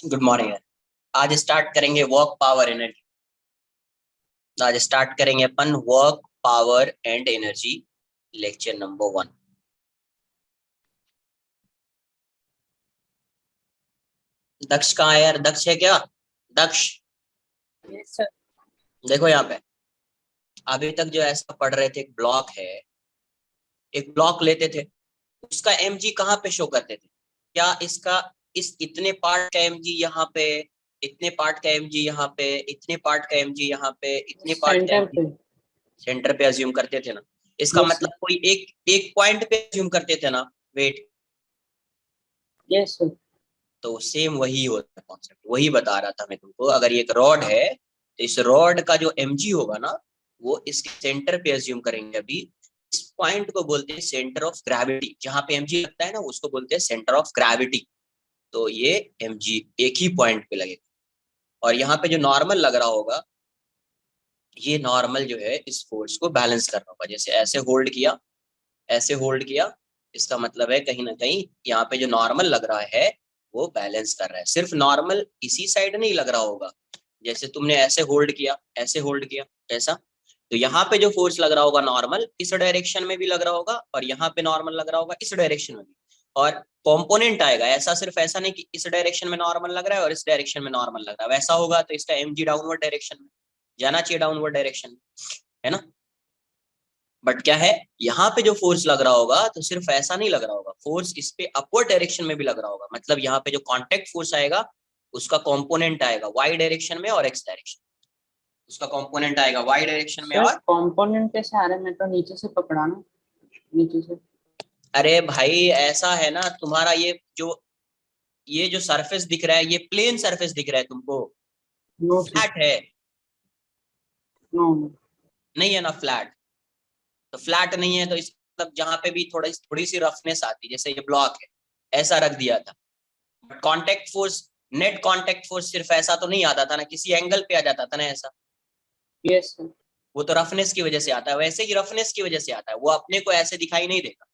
Good morning. आज start करेंगे work power energy. आज स्टार्ट करेंगे अपन work power and energy, lecture number 1। Daksh कहाँ है यार? दक्ष है क्या? Daksh, yes sir. देखो यहाँ पे। अभी तक जो ऐसा पढ़ रहे थे, एक ब्लॉक है, एक ब्लॉक लेते थे, उसका एमजी कहाँ पे शो करते थे? क्या इसका इस इतने पार्ट का एमजी यहाँ पे, इतने पार्ट का एमजी यहाँ पे, इतने पार्ट का एमजी यहाँ पे, इतने पार्ट का सेंटर एमजी पे। सेंटर पे अज्यूम करते थे ना? इसका यस सर। मतलब कोई एक एक पॉइंट पे अज्यूम करते थे ना वेट। Yes sir. तो सेम वही होता है कॉन्सेप्ट, वही बता रहा था मैं तुमको। अगर ये एक रॉड है तो इस रॉड का जो एमजी होगा ना, वो इसके सेंटर पे अज्यूम करेंगे। अभी इस पॉइंट को बोलते हैं सेंटर ऑफ ग्रेविटी, जहां पे एमजी लगता है ना उसको बोलते हैं सेंटर ऑफ ग्रेविटी। तो ये एमजी एक ही पॉइंट पे लगेगा। और यहाँ पे जो नॉर्मल लग रहा होगा, ये नॉर्मल जो है इस फोर्स को बैलेंस कर रहा होगा। जैसे ऐसे होल्ड किया, ऐसे होल्ड किया, इसका मतलब है कहीं ना कहीं यहाँ पे जो नॉर्मल लग रहा है वो बैलेंस कर रहा है। सिर्फ नॉर्मल इसी साइड नहीं लग रहा होगा। जैसे तुमने ऐसे होल्ड किया, ऐसे होल्ड किया, ऐसा, तो यहाँ पे जो फोर्स लग रहा होगा नॉर्मल, इस डायरेक्शन में भी लग रहा होगा, और यहाँ पे नॉर्मल लग रहा होगा इस डायरेक्शन में भी। और कंपोनेंट आएगा ऐसा, सिर्फ ऐसा नहीं कि इस डायरेक्शन में नॉर्मल लग रहा है और इस डायरेक्शन में नॉर्मल लग रहा है। वैसा होगा तो इसका एमजी डाउनवर्ड डायरेक्शन में जाना चाहिए, डाउनवर्ड डायरेक्शन, है ना? बट क्या है, यहाँ पे जो फोर्स लग रहा होगा तो सिर्फ ऐसा नहीं लग रहा होगा, फोर्स इस पे अपवर्ड डायरेक्शन में भी लग रहा होगा। मतलब यहाँ पे जो कांटेक्ट फोर्स आएगा उसका कंपोनेंट आएगा वाई डायरेक्शन में और एक्स डायरेक्शन। उसका कंपोनेंट आएगा वाई डायरेक्शन में सर और, कंपोनेंट कैसे आ रहा है? मैं तो नीचे से पकड़ा ना, नीचे से। अरे भाई ऐसा है ना, तुम्हारा ये जो सरफेस दिख रहा है, ये प्लेन सरफेस दिख रहा है तुमको? No sir. फ्लैट है? No no. नहीं है ना फ्लैट। तो फ्लैट नहीं है तो इस मतलब जहां पे भी थोड़ी थोड़ी सी रफनेस आती, जैसे ये ब्लॉक है, ऐसा रख दिया था। But contact force, net contact force सिर्फ ऐसा तो नहीं आता था ना, किसी एंगल पे आ जाता था ना ऐसा। Yes sir. वो तो रफनेस की वजह से आता है, वैसे ही रफनेस की वजह से आता है। वो अपने को ऐसे दिखाई नहीं देगा,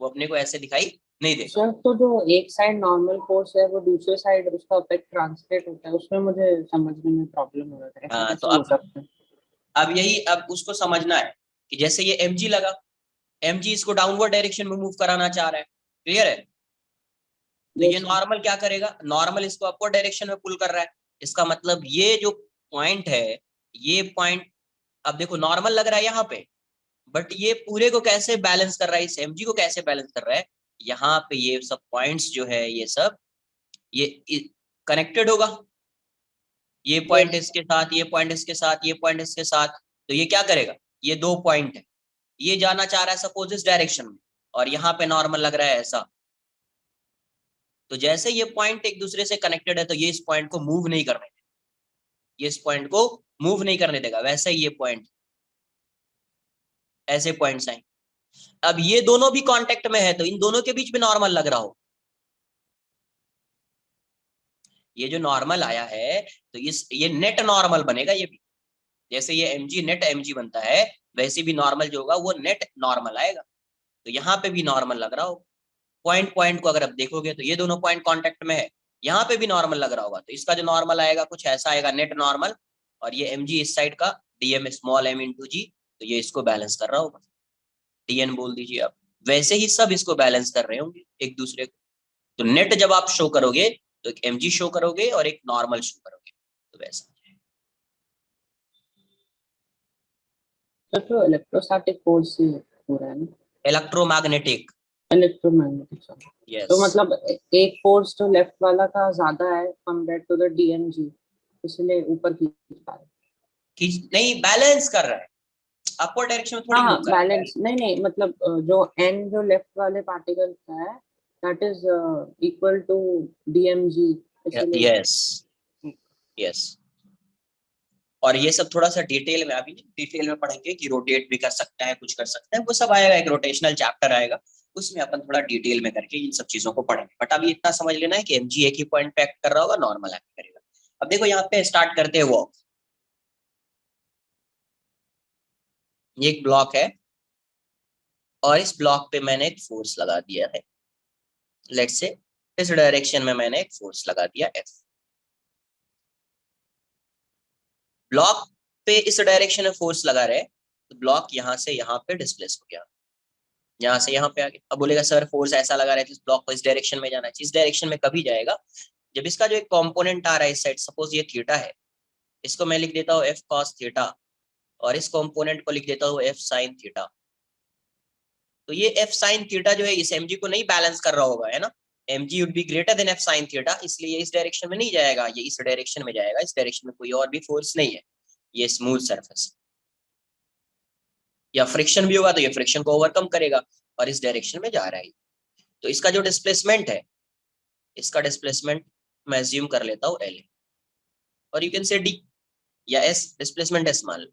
वो अपने को ऐसे दिखाई नहीं देगा। सर तो जो एक साइड नॉर्मल फोर्स है वो दूसरे साइड उसका इफेक्ट ट्रांसलेट होता है, उसमें मुझे समझने में प्रॉब्लम हो रहा था, ऐसा हाँ, तो कैसे हो सकता है? अब उसको समझना है कि जैसे ये एमजी लगा, एमजी इसको डाउनवर्ड डायरेक्शन में मूव कराना चाह रहा है। क्लियर है? तो ये यस सर। नॉर्मल क्या करेगा, नॉर्मल इसको अपवर्ड डायरेक्शन में पुल कर रहा है। इसका मतलब ये जो पॉइंट है, ये पॉइंट, अब देखो नॉर्मल लग रहा है यहाँ पे, बट ये पूरे को कैसे बैलेंस कर रहा है, इस एमजी को कैसे बैलेंस कर रहा है? यहाँ पे ये सब पॉइंट्स जो है ये सब ये कनेक्टेड होगा। ये पॉइंट यस। इसके साथ, ये पॉइंट इसके साथ, ये पॉइंट इसके साथ। तो ये क्या करेगा, ये दो पॉइंट है, ये जाना चाह रहा है सपोज इस डायरेक्शन में, और यहाँ पे नॉर्मल लग रहा है ऐसा। तो जैसे ये पॉइंट एक दूसरे से कनेक्टेड है तो ये इस पॉइंट को मूव नहीं करने देगा, ये इस पॉइंट को मूव नहीं करने देगा। वैसे ही ये पॉइंट, ऐसे पॉइंट्स आए। अब ये दोनों भी कांटेक्ट में है तो इन दोनों के बीच में नॉर्मल लग रहा हो। ये जो नॉर्मल आया है तो ये नेट नॉर्मल बनेगा ये भी। जैसे ये एमजी नेट एमजी बनता है, वैसे भी नॉर्मल जो होगा वो नेट नॉर्मल आएगा। तो यहाँ पे भी नॉर्मल लग रहा हो। पॉइंट पॉइंट को अगर आप देखोगे तो ये दोनों पॉइंट कांटेक्ट में है, यहाँ पे भी नॉर्मल लग रहा होगा। तो इसका जो नॉर्मल आएगा कुछ ऐसा आएगा, नेट नॉर्मल। और ये एम जी इस साइड का, डीएम स्मॉल एम इंटू जी, तो ये इसको बैलेंस कर रहा होगा। डीएन बोल दीजिए आप। वैसे ही सब इसको बैलेंस कर रहे होंगे एक दूसरे को। तो नेट जब आप शो करोगे तो एक एम जी शो करोगे और एक नॉर्मल शो करोगे, तो वैसा। सर तो इलेक्ट्रोस्टैटिक फोर्स से हो रहा है ना? इलेक्ट्रोमैग्नेटिक। इलेक्ट्रोमैग्नेटिक। यस। तो मतलब एक फोर्स तो लेफ्ट वाला का ज्यादा है कंपेयर टू द डीएमजी, इसलिए ऊपर खींच पा रहे हैं। नहीं, बैलेंस कर रहा है, अपवर्ड डायरेक्शन में हाँ थोड़ी मूव हाँ कर रहा है। बैलेंस, नहीं नहीं मतलब जो एन जो लेफ्ट वाले पार्टिकल का है that is equal to DMG, इसलिए। यस। यस। और ये सब थोड़ा सा डिटेल में अभी डिटेल में पढ़ेंगे कि रोटेट भी कर सकता है, कुछ कर सकता है, वो सब आएगा, एक रोटेशनल चैप्टर आएगा, उसमें अपन थोड़ा डिटेल में करके इन सब चीजों को पढ़ेंगे। बट अभी इतना समझ लेना है कि एमजी एक ही पॉइंट पे एक्ट कर रहा होगा, नॉर्मल एक्ट करेगा। अब देखो यहाँ पे स्टार्ट करते हैं वो, ये एक ब्लॉक है और इस ब्लॉक पे मैंने एक फोर्स लगा दिया है, लेट्स से इस डायरेक्शन में मैंने एक फोर्स लगा दिया F। ब्लॉक पे इस डायरेक्शन में फोर्स लगा रहे तो ब्लॉक यहाँ से यहाँ पे डिस्प्लेस हो गया, यहाँ से यहाँ पे आ गया। अब बोलेगा सर फोर्स ऐसा लगा रहे थे, इस ब्लॉक को इस डायरेक्शन में जाना चाहिए। इस डायरेक्शन में कभी जाएगा जब इसका जो एक कंपोनेंट आ रहा है इस साइड, सपोज ये थीटा है, इसको मैं लिख देता हूँ F cos थीटा और इस कंपोनेंट को लिख देता हूँ F sin थीटा। तो ये F sin थीटा जो है इस mg को नहीं बैलेंस कर रहा होगा, है ना। mg would be greater than F sin theta, इसलिए ये इस डायरेक्शन में नहीं जाएगा, ये इस डायरेक्शन में जाएगा। इस डायरेक्शन में कोई और भी फोर्स नहीं है, ये स्मूथ सरफेस। या फ्रिक्शन भी होगा तो ये फ्रिक्शन को ओवरकम करेगा और इस डायरेक्शन में जा रहा है। तो इसका जो डिस्प्लेसमेंट है, इसका डिस्प्लेसमेंट मैं अज्यूम कर लेता हूँ L, और यू कैन से D या S, डिस्प्लेसमेंट S मान लो।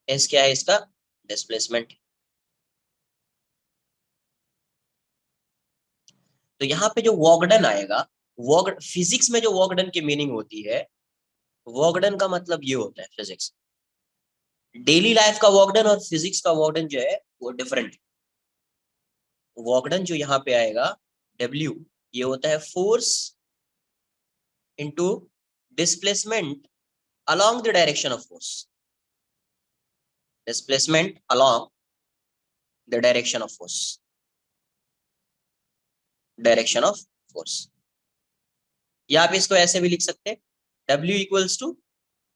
S क्या है, इसका डिस्प्लेसमेंट। तो यहाँ पे जो वर्क डन आएगा, वर्क फिजिक्स में जो वर्क डन की मीनिंग होती है, वर्क डन का मतलब ये होता है फिजिक्स, डेली लाइफ का वर्क डन और फिजिक्स का वर्क डन जो है वो डिफरेंट। वर्क डन जो यहाँ पे आएगा W, ये होता है force into displacement along the direction of force, displacement along the direction of force, direction of force। या आप इसको ऐसे भी लिख सकते हैं, W equals to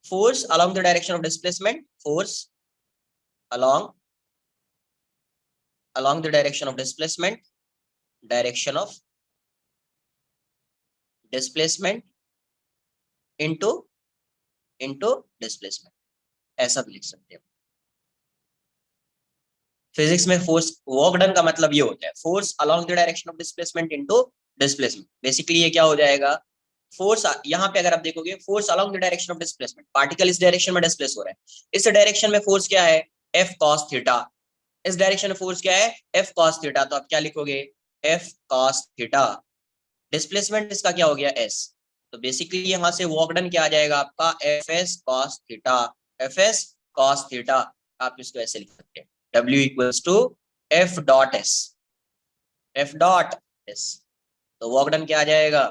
force along the direction of displacement, force along the direction of displacement, direction of displacement into displacement, ऐसा भी लिख सकते हैं। फिजिक्स में फोर्स वर्क डन का मतलब ये होता है force along the direction of displacement into displacement. Basically ये क्या हो जाएगा, फोर्स यहाँ पे अगर आप देखोगे force along the direction of displacement, particle इस डायरेक्शन में डिस्प्लेस हो रहा है, इस डायरेक्शन में फोर्स क्या है F cos थीटा, इस डायरेक्शन में फोर्स क्या है F cos थीटा। तो आप क्या लिखोगे F cos थीटा, डिस्प्लेसमेंट इसका क्या हो गया S। तो बेसिकली यहाँ से वर्क डन क्या आ जाएगा आपका Fs cos theta, Fs cos theta. आप इसको ऐसे लिख सकते हैं W equals to F dot S, F dot S। तो वर्क डन क्या आ जाएगा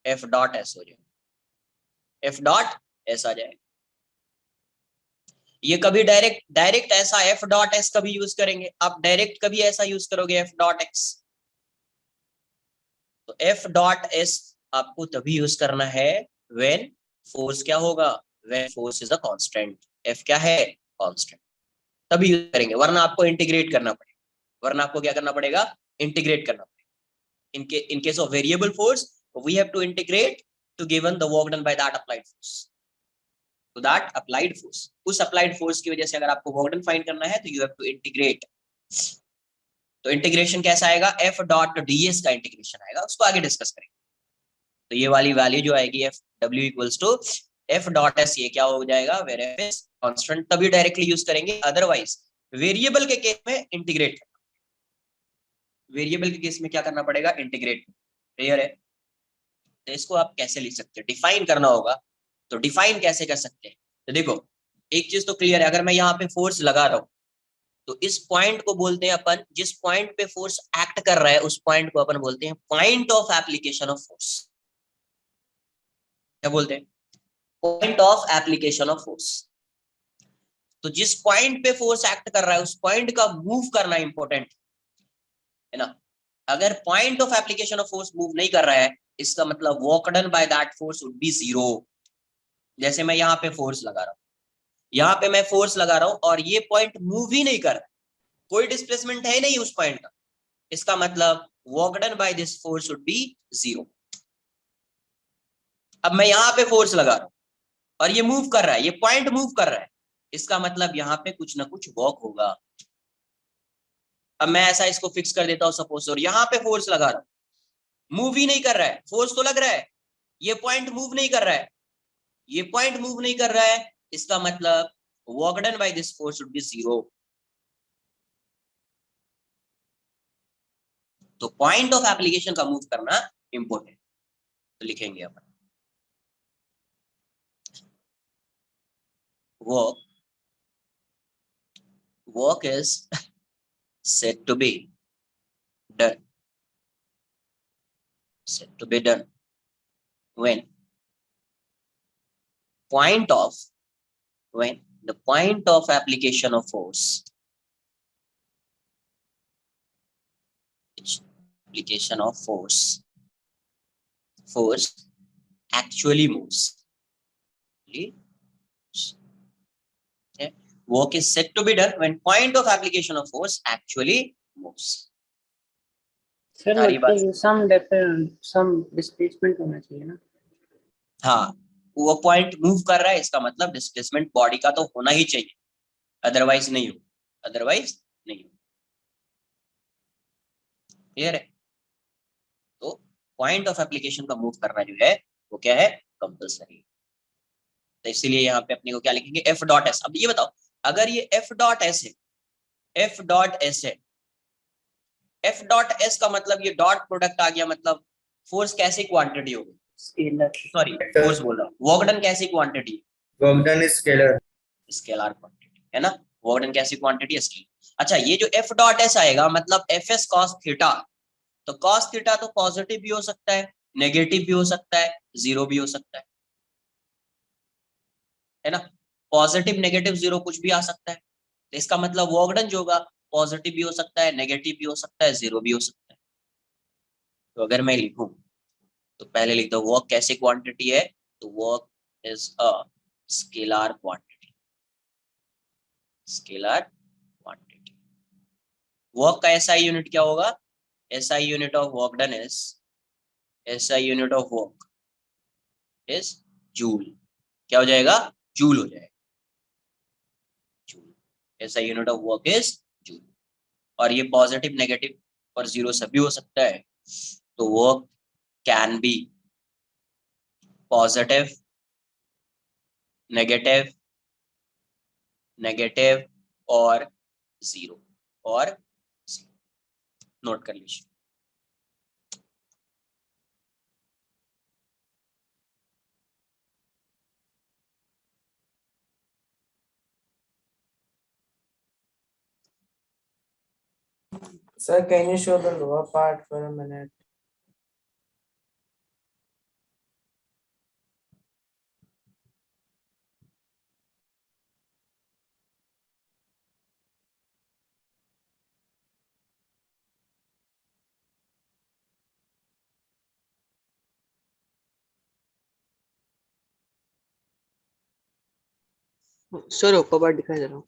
F dot S हो जाएगा, F dot S आ जाएगा। ये कभी डायरेक्ट ऐसा F dot S कभी यूज करेंगे, आप डायरेक्ट कभी ऐसा यूज करोगे F dot X। तो F dot S आपको तभी यूज करना है व्हेन फोर्स क्या होगा, when force is a constant, F क्या है कांस्टेंट, तभी यूज करेंगे, वरना आपको इंटीग्रेट करना पड़ेगा, वरना आपको क्या करना पड़ेगा इंटीग्रेट करना पड़ेगा। in case of variable force we have to integrate to given the work done by that applied force, to that applied force। उस applied force की वजह से अगर आपको work done find करना है तो you have to integrate। तो इंटीग्रेशन कैसा आएगा, F डॉट ds का इंटीग्रेशन आएगा, उसको आगे डिस्कस करेंगे। तो ये वाली वैल्यू जो आएगी F W equals to F dot S, ये क्या हो जाएगा वेर F इज कांस्टेंट, तभी डायरेक्टली यूज करेंगे, अदरवाइज वेरिएबल के केस में इंटीग्रेट, वेरिएबल के केस में क्या करना पड़ेगा इंटीग्रेट। क्लियर है। तो इसको आप कैसे लिख सकते हैं, डिफाइन करना होगा। तो डिफाइन कैसे कर सकते हैं, तो देखो एक चीज तो क्लियर है, अगर मैं यहाँ पे फोर्स लगा रहा हूँ तो इस पॉइंट को बोलते हैं अपन, जिस पॉइंट पे फोर्स एक्ट कर रहा है उस पॉइंट को अपन बोलते हैं point of application of force. क्या बोलते हैं, point of application of force. तो जिस पॉइंट पे फोर्स एक्ट कर रहा है उस पॉइंट का मूव करना इंपॉर्टेंट है ना। अगर point of application of force move नहीं कर रहा है, इसका मतलब work done by that force would be zero. जैसे मैं यहाँ पे फोर्स लगा रहा हूँ, यहाँ पे मैं फोर्स लगा रहा हूँ और ये पॉइंट मूव ही नहीं कर रहा है, कोई डिस्प्लेसमेंट है नहीं उस पॉइंट का, इसका मतलब work done by this force would be zero. अब मैं यहाँ पे फोर्स लगा रहा हूँ और ये मूव कर रहा है, ये पॉइंट मूव कर रहा है, इसका मतलब यहाँ पे कुछ ना कुछ वर्क होगा। अब मैं ऐसा इसको फिक्स कर देता हूँ सपोज, और यहाँ पे फोर्स लगा रहा हूँ, मूव ही नहीं कर रहा है, फोर्स तो लग रहा है, ये पॉइंट मूव नहीं कर रहा है, ये पॉइंट मूव नहीं कर रहा है, इसका मतलब work done by this force would be zero. तो पॉइंट ऑफ एप्लीकेशन का मूव करना इंपॉर्टेंट। तो लिखेंगे अपन work is said to be done said to be done when point of when the point of application of force force actually moves. Okay. Work is said to be done when point of application of force actually moves. Sir सारी बात मतलब सम displacement होना चाहिए ना. हाँ, वो point move कर रहा है, इसका मतलब डिस्प्लेसमेंट बॉडी का तो होना ही चाहिए, अदरवाइज नहीं हो, अदरवाइज नहीं हो. क्लियर है? तो पॉइंट ऑफ एप्लीकेशन का मूव करना जो है वो क्या है, कंपल्सरी. तो इसलिए यहाँ पे अपने को क्या लिखेंगे, एफ डॉट एस. अब ये बताओ, अगर ये एफ डॉट एस है, एफ डॉट एस है, एफ डॉट एस का मतलब ये डॉट प्रोडक्ट आ गया, मतलब फोर्स कैसी क्वांटिटी होगी, स्केलर. सॉरी फोर्स बोल रहा हूँ, वर्क डन कैसी quantity, work done is scalar, scalar quantity है ना, वर्क डन कैसी क्वांटिटी, स्केलर. अच्छा, ये जो एफ डॉट एस आएगा मतलब एफ एस कॉस थीटा. तो कॉस थीटा तो पॉजिटिव भी हो सकता है, नेगेटिव भी हो सकता है, जीरो भी हो सकता है ना. पॉजिटिव नेगेटिव जीरो कुछ भी आ सकता है. तो इसका मतलब वर्क डन जो होगा पॉजिटिव भी हो सकता है, नेगेटिव भी हो सकता है, जीरो भी हो सकता है. तो अगर मैं लिखूं तो पहले लिख दो वर्क कैसे क्वांटिटी है, तो work is a scalar quantity, scalar quantity. Work का एसआई यूनिट क्या होगा, SI unit of work done is SI unit of work is joule. क्या हो जाएगा, जूल हो जाएगा, joule. SI unit of work is joule. और ये पॉजिटिव नेगेटिव और जीरो सभी हो सकता है. तो work can be positive, negative, negative और जीरो, और नोट कर लीजिए. Sir, can you show the lower part for a minute? Sir ऊपर पार्ट दिखाई दे रहा हूँ.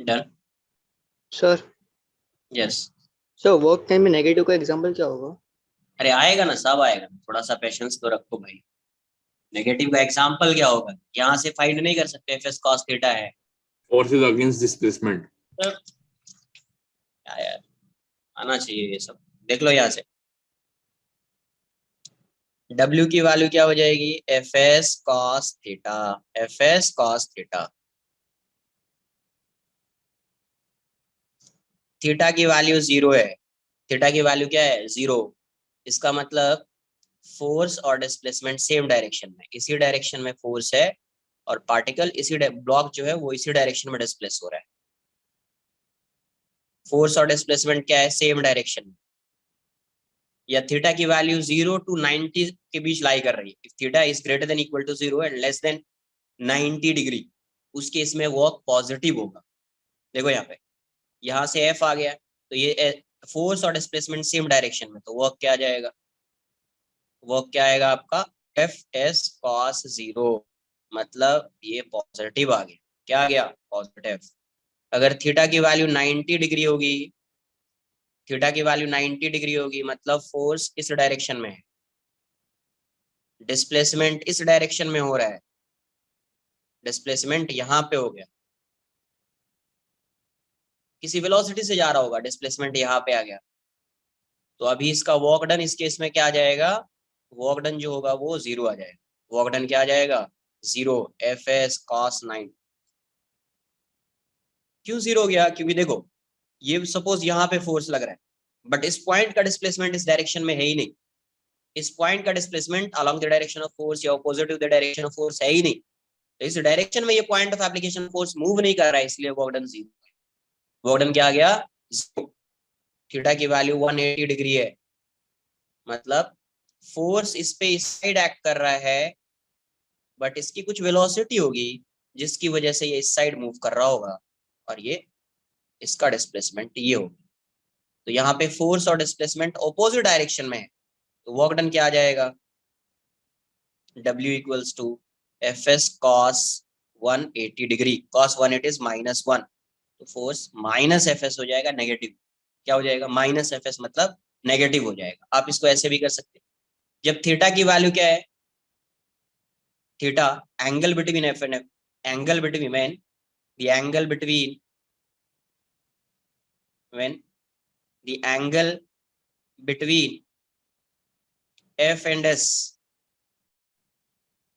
Done. Sir yes. Sir work time में नेगेटिव का एग्जांपल क्या होगा. अरे आएगा ना, सब आएगा, थोड़ा सा पेशेंस तो रखो भाई. नेगेटिव का एग्जांपल क्या होगा, यहाँ से फाइंड नहीं कर सकते, एफ कॉस थीटा है. Forces against displacement. क्या यार, आना चाहिए ये सब, देख लो यहाँ से. W की वैल्यू क्या हो जाएगी, F S cos theta, F S cos theta. Theta की वैल्यू 0 है, थीटा की वैल्यू क्या है, 0। इसका मतलब फोर्स और डिस्प्लेसमेंट सेम डायरेक्शन में, इसी डायरेक्शन में फोर्स है और पार्टिकल इसी ब्लॉक जो है वो इसी डायरेक्शन में डिस्प्लेस हो रहा है। फोर्स और डिस्प्लेसमेंट क्या है, सेम डायरेक्शन में। या थीटा की वैल्यू 0 टू 90 के बीच लाई कर रही है, if theta is greater than equal to 0 and less than 90 degree, उस केस में वर्क पॉजिटिव होगा। देखो यहाँ पे, यहाँ से एफ आ गया, तो ये फोर्स और डिस्प्लेसमेंट सेम डायरेक्शन में, तो वर्क क्या आ जाएगा, वर्क क्या आएगा आपका, एफ एस कॉस 0, मतलब ये पॉजिटिव आ गया। क्या आ गया, पॉजिटिव। अगर थीटा की वैल्यू 90 डिग्री होगी, थीटा की वैल्यू 90 डिग्री होगी, मतलब फोर्स इस डायरेक्शन में है, डिस्प्लेसमेंट इस डायरेक्शन में हो रहा है, डिस्प्लेसमेंट यहाँ पे हो गया, किसी वेलोसिटी से जा रहा होगा, डिस्प्लेसमेंट यहाँ पे आ गया, तो अभी इसका वॉक डन इस केस में क्या आ जाएगा, वॉक डन जो होगा वो 0 आ जाएगा। वॉक डन क्या आ जाएगा, 0, एफ एस कॉस 9। क्यों 0 हो गया, क्योंकि देखो ये सपोज यहाँ पे फोर्स लग रहा है, बट इस पॉइंट का डिस्प्लेसमेंट इस डायरेक्शन में है ही नहीं, इस पॉइंट का displacement along the direction of force या opposite to the direction of force है ही नहीं, तो इस डायरेक्शन में ये point of application force move नहीं कर रहा है, इसलिए वॉक डन 0। वॉक डन क्या आ गया, 0। थीटा की वैल्यू 180 डिग्री है, मतलब फोर्स इस पे इस साइड एक्ट कर रहा है, बट इसकी कुछ वेलोसिटी होगी जिसकी वजह से ये इस साइड मूव कर रहा होगा, और ये इसका डिस्प्लेसमेंट ये होगी। तो यहाँ पे फोर्स और डिस्प्लेसमेंट ऑपोजिट डायरेक्शन में है, तो वर्क डन क्या आ जाएगा, W equals to F S cos 180 degree, cos 180 is -1, तो फोर्स माइनस एफ एस हो जाएगा, नेगेटिव। क्या हो जाएगा, माइनस एफ एस, मतलब नेगेटिव हो जाएगा। आप इसको ऐसे भी कर सकते हैं, जब थीटा की वैल्यू क्या है, theta angle between F and F, angle between man the angle between when the angle between f and s,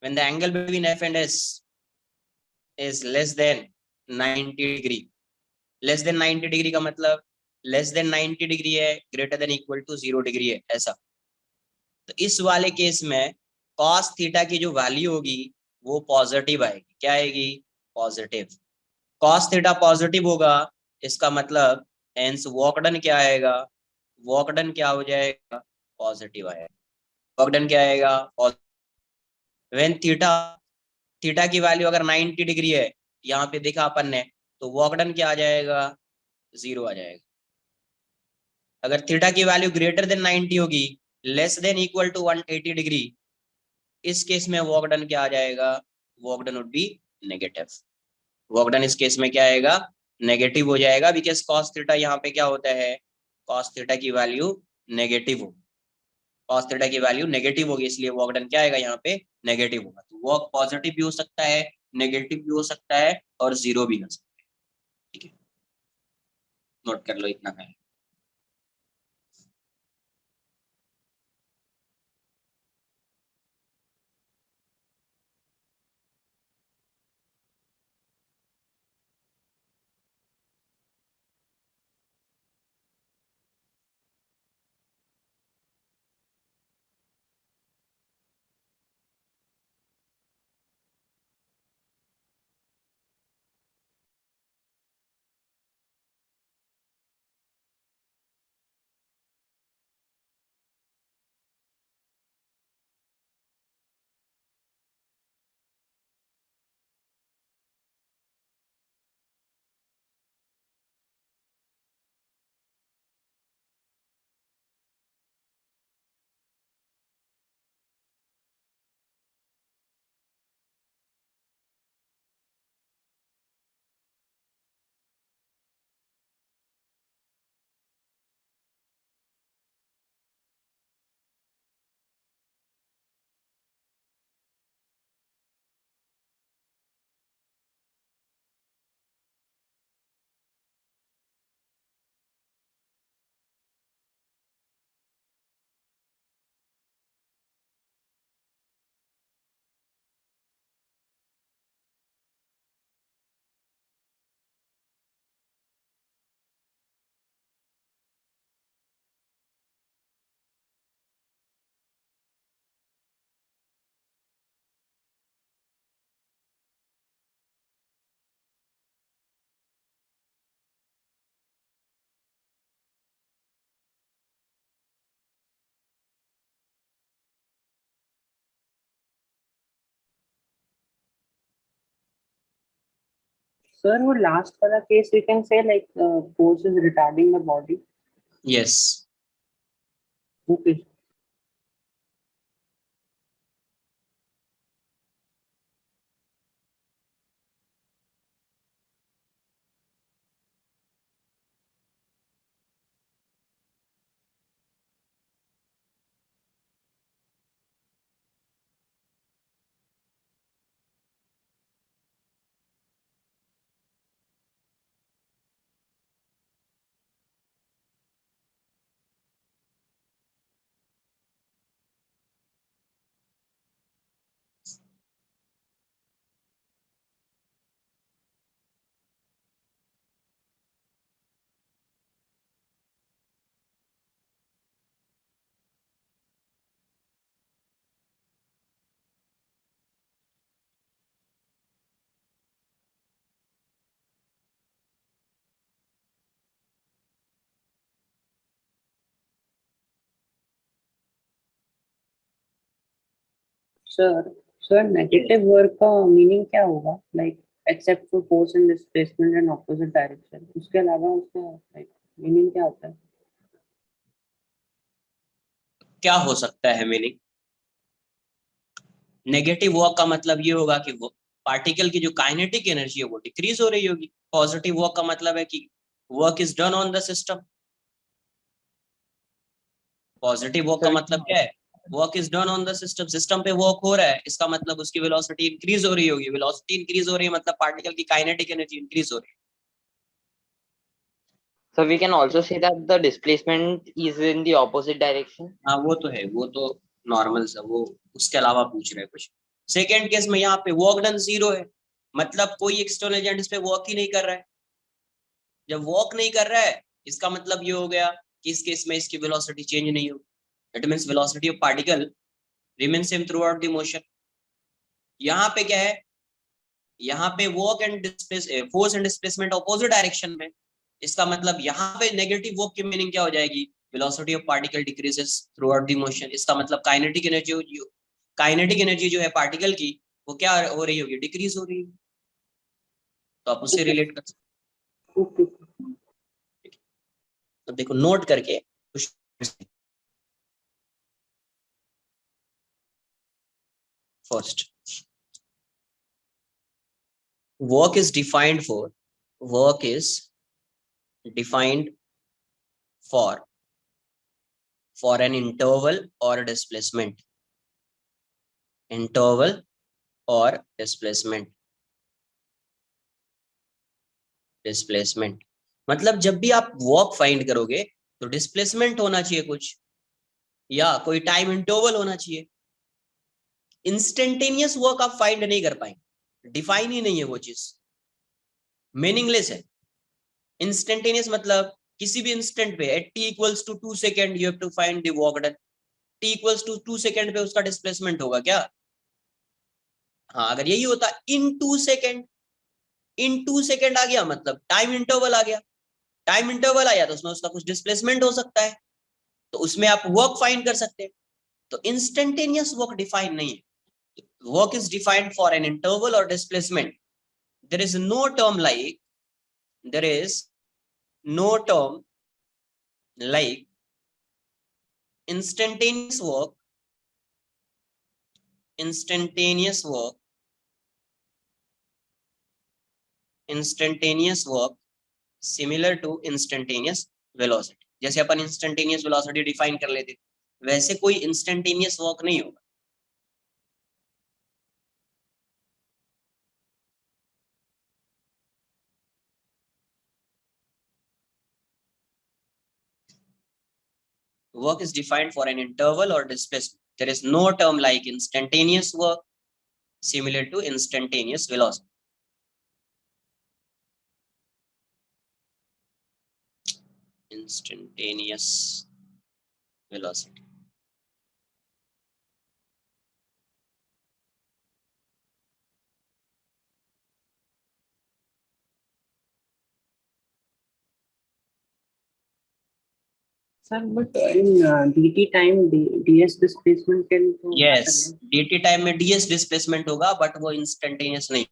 when the angle between f and s is less than 90 degree, less than 90 degree का मतलब less than 90 degree है, greater than equal to 0 degree है, ऐसा। तो इस वाले case में cos theta की जो वैल्यू होगी वो पॉजिटिव आएगी, क्या आएगी, पॉजिटिव। cos थीटा पॉजिटिव होगा, इसका मतलब हेंस वॉकडन क्या आएगा, वॉकडन क्या हो जाएगा, पॉजिटिव आएगा। वॉकडन क्या आएगा, व्हेन थीटा, थीटा की वैल्यू अगर 90 डिग्री है, यहाँ पे देखा अपन ने, तो वॉकडन क्या आ जाएगा, 0 आ जाएगा। अगर थीटा की वैल्यू ग्रेटर देन 90 होगी, less than equal to 180 degree, इस केस में वॉकडन क्या आ जाएगा, work done would be negative. Work done इस केस में क्या आएगा, नेगेटिव हो जाएगा, बिकॉज कॉस थीटा यहाँ पे क्या होता है, कॉस थीटा की वैल्यू नेगेटिव हो, कॉस थीटा की वैल्यू नेगेटिव होगी, इसलिए वॉक डन क्या आएगा, यहाँ पे नेगेटिव होगा। तो वॉक पॉजिटिव भी हो सकता है, नेगेटिव भी हो सकता है, और 0 भी हो सकता है। ठीक है, नोट कर लो, इतना है। Sir, वो last वाला case we can say like force is retarding the body. yes. Okay. Sir, negative work का meaning क्या होगा? Like except for force and displacement and opposite direction. उसके अलावा उसका like meaning क्या होता है? क्या हो सकता है मीनिंग? नेगेटिव वर्क का मतलब ये होगा कि वो पार्टिकल की जो काइनेटिक एनर्जी है वो डिक्रीज हो रही होगी। पॉजिटिव वर्क का मतलब है कि work is done on the system. Positive work का मतलब क्या है? Work is done on the system, system पे वर्क हो रहा है, इसका मतलब उसकी वेलोसिटी इंक्रीज हो रही होगी। वेलोसिटी इंक्रीज हो रही है मतलब पार्टिकल की काइनेटिक एनर्जी इंक्रीज हो रही है। So we can also say that the displacement is in the opposite direction. हाँ वो तो है, वो तो नॉर्मल सा, वो उसके अलावा पूछ रहे हैं कुछ। सेकेंड केस में यहाँ पे वर्क डन 0 है, मतलब कोई एक्सटर्नल एजेंट इस पे वर्क ही नहीं कर रहा है। जब वर्क नहीं कर रहा है इसका मतलब ये हो गया कि इस केस में इसकी वेलोसिटी चेंज नहीं होगी। That means velocity of particle remain same through out the motion. यहाँ पे क्या है? यहाँ पे work and force and displacement opposite direction में। इसका मतलब यहाँ पे नेगेटिव वर्क की मीनिंग क्या हो जाएगी? Velocity of particle decreases through out the motion. इसका मतलब काइनेटिक एनर्जी जो है पार्टिकल की वो क्या हो रही होगी? डिक्रीज हो रही है। तो आप उससे रिलेट कर सकते। Okay. तो देखो नोट करके first work is defined for an interval or displacement मतलब जब भी आप वर्क फाइंड करोगे तो डिस्प्लेसमेंट होना चाहिए कुछ, या कोई टाइम इंटरवल होना चाहिए। इंस्टेंटेनियस वर्क आप फाइंड नहीं कर पाएंगे, डिफाइन ही नहीं है वो चीज, मीनिंगलेस है। इंस्टेंटेनियस मतलब किसी भी इंस्टेंट पे at t equals to 2 second you have to find the work done. t equals to 2 second पे उसका डिस्प्लेसमेंट होगा क्या? हाँ, अगर यही होता इन 2 सेकंड आ गया मतलब टाइम इंटरवल आ गया। टाइम इंटरवल आया तो उसमें उसका कुछ डिस्प्लेसमेंट हो सकता है, तो उसमें आप वर्क फाइंड कर सकते हैं। तो इंस्टेंटेनियस वर्क डिफाइन नहीं है। Work is defined for an interval और displacement. there is no term like instantaneous work similar to instantaneous velocity। जैसे अपन इंस्टेंटेनियस वेलोसिटी डिफाइन कर लेते वैसे कोई इंस्टेंटेनियस वर्क नहीं होगा। Work is defined for an interval or displacement. There is no term like instantaneous work similar to instantaneous velocity. Instantaneous velocity. Sir, but in dt time ds displacement can तो Yes, dt time में ds displacement होगा, but वो instantaneous नहीं।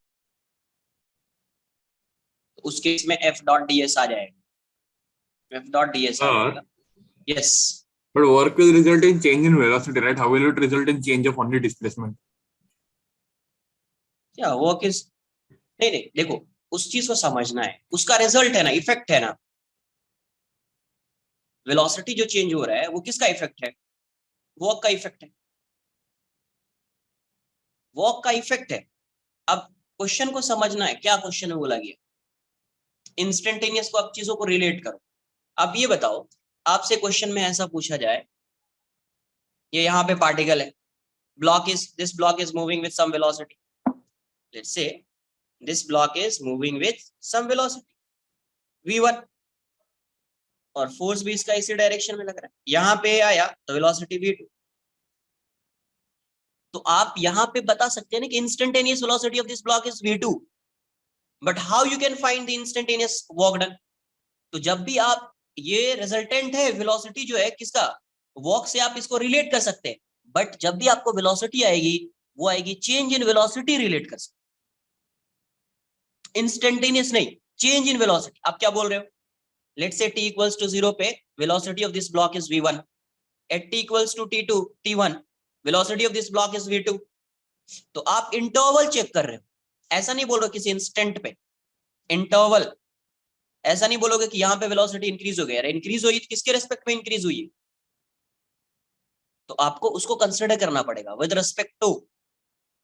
उस case में F dot D S आ जाएगा, F dot D S आ जाएगा। Yes, But work will result in change in velocity, right? How will it result in change of only displacement? क्या work is, नहीं नहीं देखो, उस चीज को समझना है, उसका रिजल्ट है ना, इफेक्ट है ना। वेलोसिटी जो चेंज हो रहा है वो किसका इफेक्ट है? वर्क का इफेक्ट है, वर्क का इफेक्ट है। अब क्वेश्चन को समझना है, क्या क्वेश्चन में बोला गया, इंस्टेंटेनियस को आप चीजों को रिलेट करो। अब ये बताओ, आपसे क्वेश्चन में ऐसा पूछा जाए, ये यहाँ पे पार्टिकल है, this block is moving with some velocity, let's say this block is moving with some velocity v1, और फोर्स भी इसका इसी डायरेक्शन में लग रहा है, यहाँ पे आया तो वेलोसिटी v2। तो आप यहाँ पे बता सकते हैं ना कि instantaneous velocity of this block is v2, but how you can find the instantaneous work done? तो जब भी आप, ये रिजल्टेंट है वेलोसिटी जो है किसका, वर्क से आप इसको रिलेट कर सकते हैं, बट जब भी आपको वेलोसिटी आएगी वो आएगी चेंज इन वेलोसिटी रिलेट कर सकते, इंस्टेंटेनियस नहीं, चेंज इन वेलोसिटी। आप क्या बोल रहे हो, let's say t equals to 0 पे velocity of this block is v1, at t equals to t1 velocity of this block is v2। तो आप इंटरवल चेक कर रहे हो, ऐसा नहीं बोल रहे किसी इंस्टेंट पे, इंटरवल। ऐसा नहीं बोलोगे कि यहाँ पे वेलोसिटी इंक्रीज हो गया, इंक्रीज हुई किसके रेस्पेक्ट में इंक्रीज हुई है, तो आपको उसको कंसिडर करना पड़ेगा विद रिस्पेक्ट टू,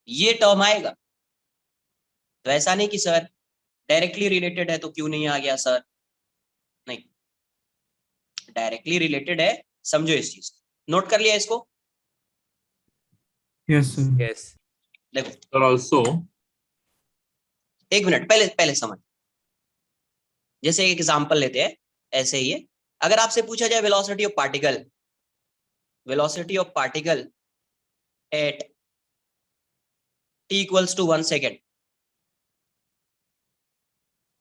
ये टर्म आएगा। तो ऐसा नहीं कि सर डायरेक्टली रिलेटेड है तो क्यों नहीं आ गया सर, नहीं, डायरेक्टली रिलेटेड है, समझो इस चीज, नोट कर लिया इसको। Yes, sir. Yes. देखो Sir, also, एक मिनट, पहले समझ, जैसे एक एग्जांपल लेते हैं, ऐसे ही है, अगर आपसे पूछा जाए velocity of particle, velocity of particle at t equals to 1 second,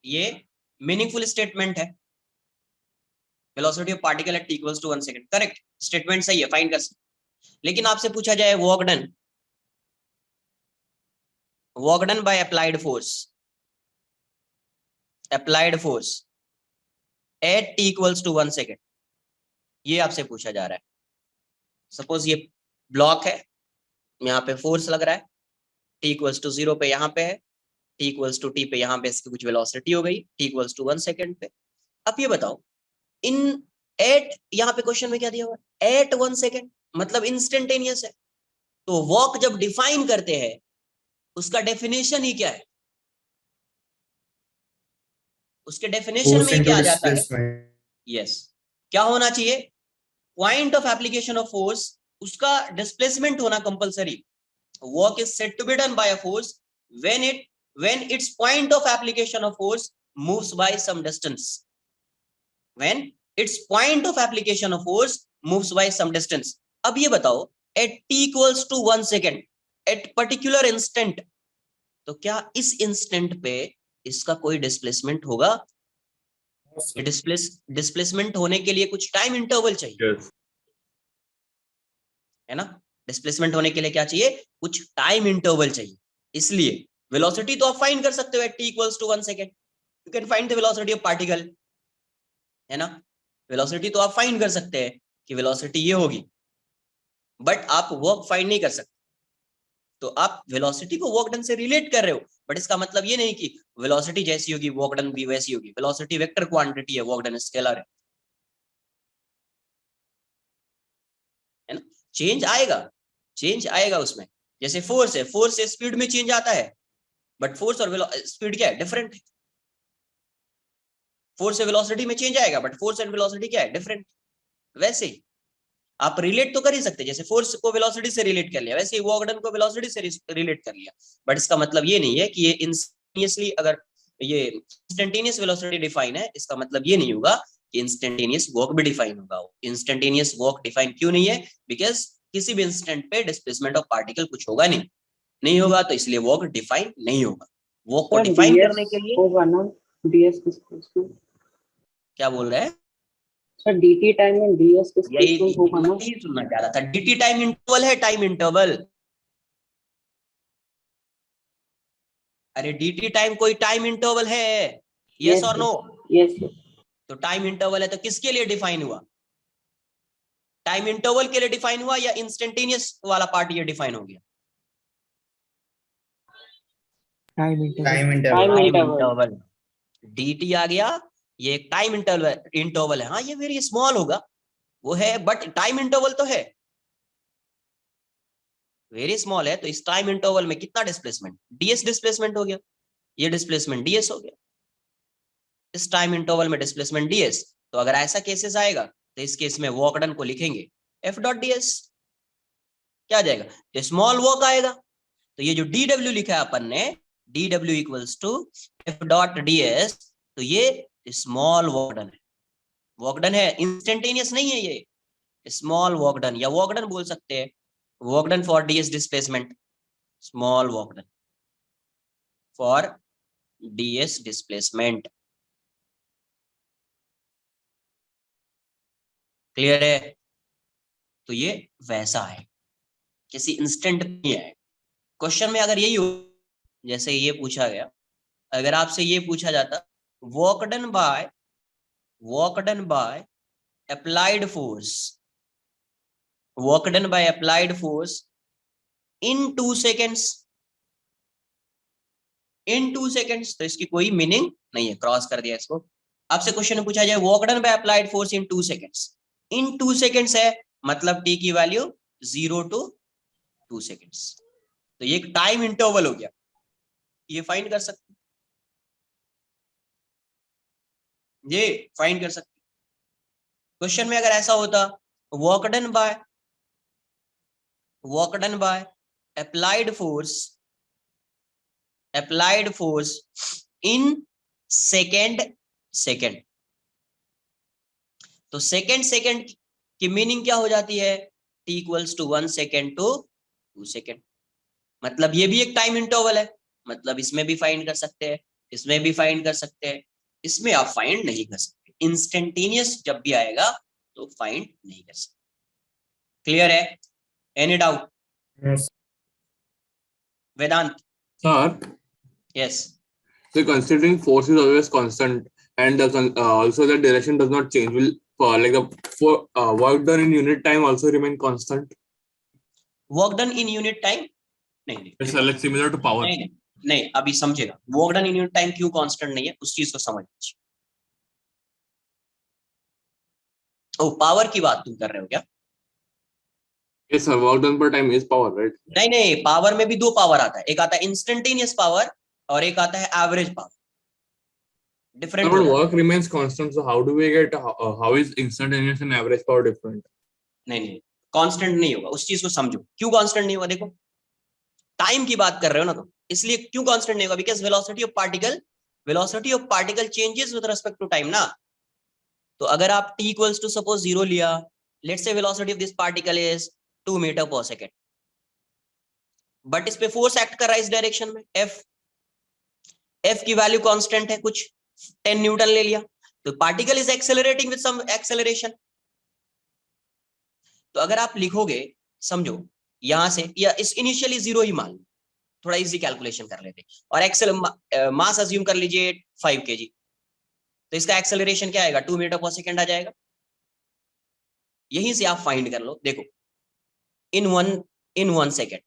ये मीनिंगफुल स्टेटमेंट है, velocity of particle at t equals to 1 second, correct statement, सही है, फाइंड कर सकते। लेकिन आपसे पूछा जाए work done by applied force at t equals to 1 second, ये आपसे पूछा जा रहा है। सपोज ये ब्लॉक है, यहाँ पे फोर्स लग रहा है, t इक्वल्स टू 0 पे यहाँ पे है, t इक्वल्स टू t पे यहाँ पे इसकी कुछ वेलोसिटी हो गई, t इक्वल्स टू 1 सेकेंड पे। अब ये बताओ, इन एट, यहाँ पे क्वेश्चन में क्या दिया हुआ है, एट 1 सेकेंड, मतलब इंस्टेंटेनियस है। तो वॉक जब डिफाइन करते हैं उसका डेफिनेशन ही क्या है, उसके डेफिनेशन में क्या आ जाता है, यस, क्या होना चाहिए, point of application of force, उसका डिस्प्लेसमेंट होना compulsory. Work is said to be done by a force when its point of application of force moves by some distance, when its point of application of force moves by some distance। अब ये बताओ, at t equals to 1 second, at particular instant, तो क्या इस instant पे इसका कोई displacement होगा? डिस्प्लेसमेंट होने के लिए कुछ टाइम इंटरवल चाहिए, yes. है ना, डिस्प्लेसमेंट होने के लिए क्या चाहिए, कुछ टाइम इंटरवल चाहिए। इसलिए वेलोसिटी तो आप फाइंड कर सकते हो at t equals to 1 second, you can find the velocity of particle, है ना, वेलोसिटी तो आप फाइंड कर सकते हैं कि वेलोसिटी ये होगी, बट आप वर्क फाइंड नहीं कर सकते। तो आप वेलोसिटी को वर्क डन से रिलेट कर रहे हो, बट इसका मतलब ये नहीं कि वेलोसिटी जैसी होगी वर्क डन भी वैसी होगी। वेलोसिटी वेक्टर क्वांटिटी है, वर्क डन स्केलर है ना, चेंज आएगा उसमें। जैसे फोर्स है, फोर्स से स्पीड में चेंज आता है, बट फोर्स और स्पीड क्या है, डिफरेंट है। फोर्स से वेलोसिटी में चेंज आएगा, बट फोर्स एंड वेलोसिटी क्या है, डिफरेंट। वैसे ही आप रिलेट तो कर ही सकते, जैसे फोर्स को वेलोसिटी से रिलेट कर लिया, वैसे ही वर्क डन को वेलोसिटी से रिलेट कर लिया, बट इसका मतलब ये नहीं है कि ये इंस्टेंटेनियसली, अगर ये इंस्टेंटेनियस वेलोसिटी डिफाइन है, इसका मतलब ये नहीं होगा कि इंस्टेंटेनियस वर्क भी डिफाइन होगा। इंस्टेंटेनियस वर्क डिफाइन क्यों नहीं है, बिकॉज किसी भी इंस्टेंट पे डिस्प्लेसमेंट ऑफ पार्टिकल कुछ होगा नहीं होगा, तो इसलिए वर्क डिफाइन नहीं होगा। वर्क को डिफाइन करने के लिए होगा ना, ds डिस्प्लेसमेंट, क्या बोल रहे हैं सर dt टाइम में ds यही डिस्प्लेसमेंट होगा ना। सुनना चाह रहा था, dt टाइम इंटरवल है, टाइम इंटरवल। अरे dt टाइम कोई टाइम इंटरवल है, यस और नो? यस। तो टाइम इंटरवल है तो किसके लिए डिफाइन हुआ? टाइम इंटरवल के लिए डिफाइन हुआ या इंस्टेंटेनियस वाला पार्ट ये डिफाइन हो गया? Time interval. Time time interval. Interval dt आ गया, ये एक टाइम इंटरवल है। हाँ ये वेरी स्मॉल होगा वो है, बट टाइम इंटरवल तो है, वेरी स्मॉल है। तो इस टाइम इंटरवल में कितना डिस्प्लेसमेंट? ds डिस्प्लेसमेंट हो गया, ये डिस्प्लेसमेंट ds हो गया, इस टाइम इंटरवल में डिस्प्लेसमेंट ds। तो अगर ऐसा केसेस आएगा तो इस केस में वॉक डन को लिखेंगे f डॉट ds। क्या आ जाएगा? तो स्मॉल वॉक आएगा। तो ये जो dw लिखा है अपन ने, dw equals to f dot ds, तो ये स्मॉल वॉक डन है। वॉक डन है, इंस्टेंटेनियस नहीं है ये, स्मॉल वॉक डन, या वॉक डन बोल सकते हैं, work done for ds displacement, small work done for ds displacement. Clear है? तो ये वैसा है, किसी इंस्टेंट नहीं है। क्वेश्चन में अगर यही हो, जैसे ये पूछा गया, अगर आपसे ये पूछा जाता walk done by applied force, walk done by applied force in 2 seconds, in 2 seconds, तो इसकी कोई मीनिंग नहीं है, क्रॉस कर दिया इसको। आपसे क्वेश्चन में पूछा जाए walk done by applied force in 2 seconds, in 2 seconds है मतलब t की वैल्यू 0 to 2 सेकेंड्स, तो ये एक टाइम इंटरवल हो गया, ये फाइंड कर सकते, ये फाइंड कर सकते। क्वेश्चन में अगर ऐसा होता work done by applied force in second, तो सेकेंड की मीनिंग क्या हो जाती है? t equals to 1 second to 2 second, मतलब ये भी एक टाइम इंटरवल है, मतलब इसमें भी फाइंड कर सकते हैं, इसमें भी फाइंड कर सकते हैं, इसमें आप फाइंड नहीं कर सकते। इंस्टेंटेनियस जब भी आएगा तो फाइंड नहीं कर सकते। क्लियर है? Any doubt? Yes. Vedanta? Sir, yes. so considering force is always constant and also the direction does not change, will like the work done in unit time also remain constant? Work done in unit time? नहीं, It's like similar to power. नहीं, अभी समझेगा। Work done in unit time क्यों constant नहीं है, उस चीज को समझ। ओ पावर की बात तुम कर रहे हो क्या? Yes sir, work done per time is power, right? नहीं, पावर में भी 2 पावर आता है, एक आता है इंस्टेंटेनियस पावर और एक आता है average power, different. But work remains constant, so how do we get how is instantaneous and average power different? नहीं, कांस्टेंट नहीं होगा, उस चीज को समझो क्यों कांस्टेंट नहीं होगा। देखो टाइम की बात कर रहे हो ना, तो इसलिए क्यों कांस्टेंट नहीं होगा, because velocity of particle changes with respect to time ना। तो अगर आप t इक्वल्स टू सपोज 0 लिया, let's say velocity of this particle is 2 meter per second, but इस पे फोर्स एक्ट कर रहा है इस डायरेक्शन में, f की वैल्यू कांस्टेंट है, कुछ 10 न्यूटन ले लिया, तो particle is accelerating with some acceleration. तो अगर आप लिखोगे, समझो यहां से, या इस इनिशियली 0 ही मान लो, थोड़ा इजी कैलकुलेशन कर लेते, और एक्सेल मास अज्यूम कर लीजिए 5 kg, तो इसका एक्सेलरेशन क्या आएगा? 2 मीटर पर सेकेंड आ जाएगा। यहीं से आप फाइंड कर लो। देखो इन वन सेकेंड,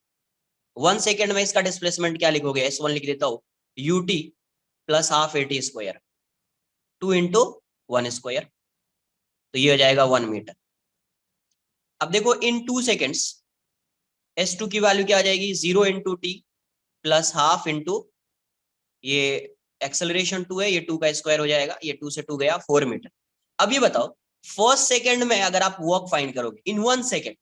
1 सेकेंड में इसका डिस्प्लेसमेंट क्या लिखोगे? s1 लिख देता हूं, ut plus half at square, 2 into 1 square, तो ये हो जाएगा 1 मीटर। अब देखो इन 2 सेकेंड्स s2 की वैल्यू क्या आ जाएगी? 0 into T plus half into, ये एक्सेलरेशन 2 है, ये 2 का स्क्वायर हो जाएगा, ये 2 से 2 गया, 4 मीटर। अब ये बताओ फर्स्ट सेकेंड में अगर आप वर्क फाइंड करोगे इन 1 सेकेंड,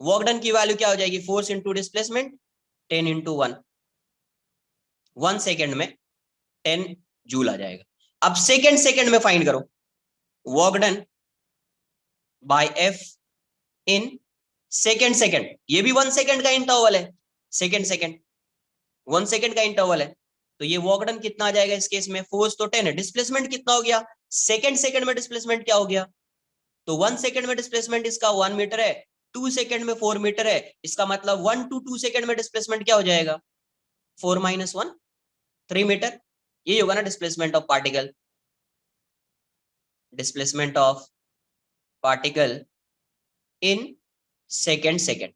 वर्क डन की वैल्यू क्या हो जाएगी? Force into displacement 10 into 1 second में 10 जूल आ जाएगा। अब सेकेंड में फाइंड करो work done bye F in second, ये भी 1 सेकेंड का इंटरवल है, सेकेंड 1 सेकेंड का इंटरवल है, तो ये वर्क डन कितना आ जाएगा इस केस में? फोर्स तो 10 है, डिस्प्लेसमेंट कितना हो गया? सेकेंड में डिस्प्लेसमेंट क्या हो गया? तो 1 सेकेंड में डिस्प्लेसमेंट इसका 1 मीटर है, 2 सेकेंड में 4 मीटर है, इसका मतलब 1 to 2 सेकेंड में डिस्प्लेसमेंट क्या हो जाएगा? 4 - 1 3 मीटर। यही होगा ना displacement of particle, displacement of particle in second.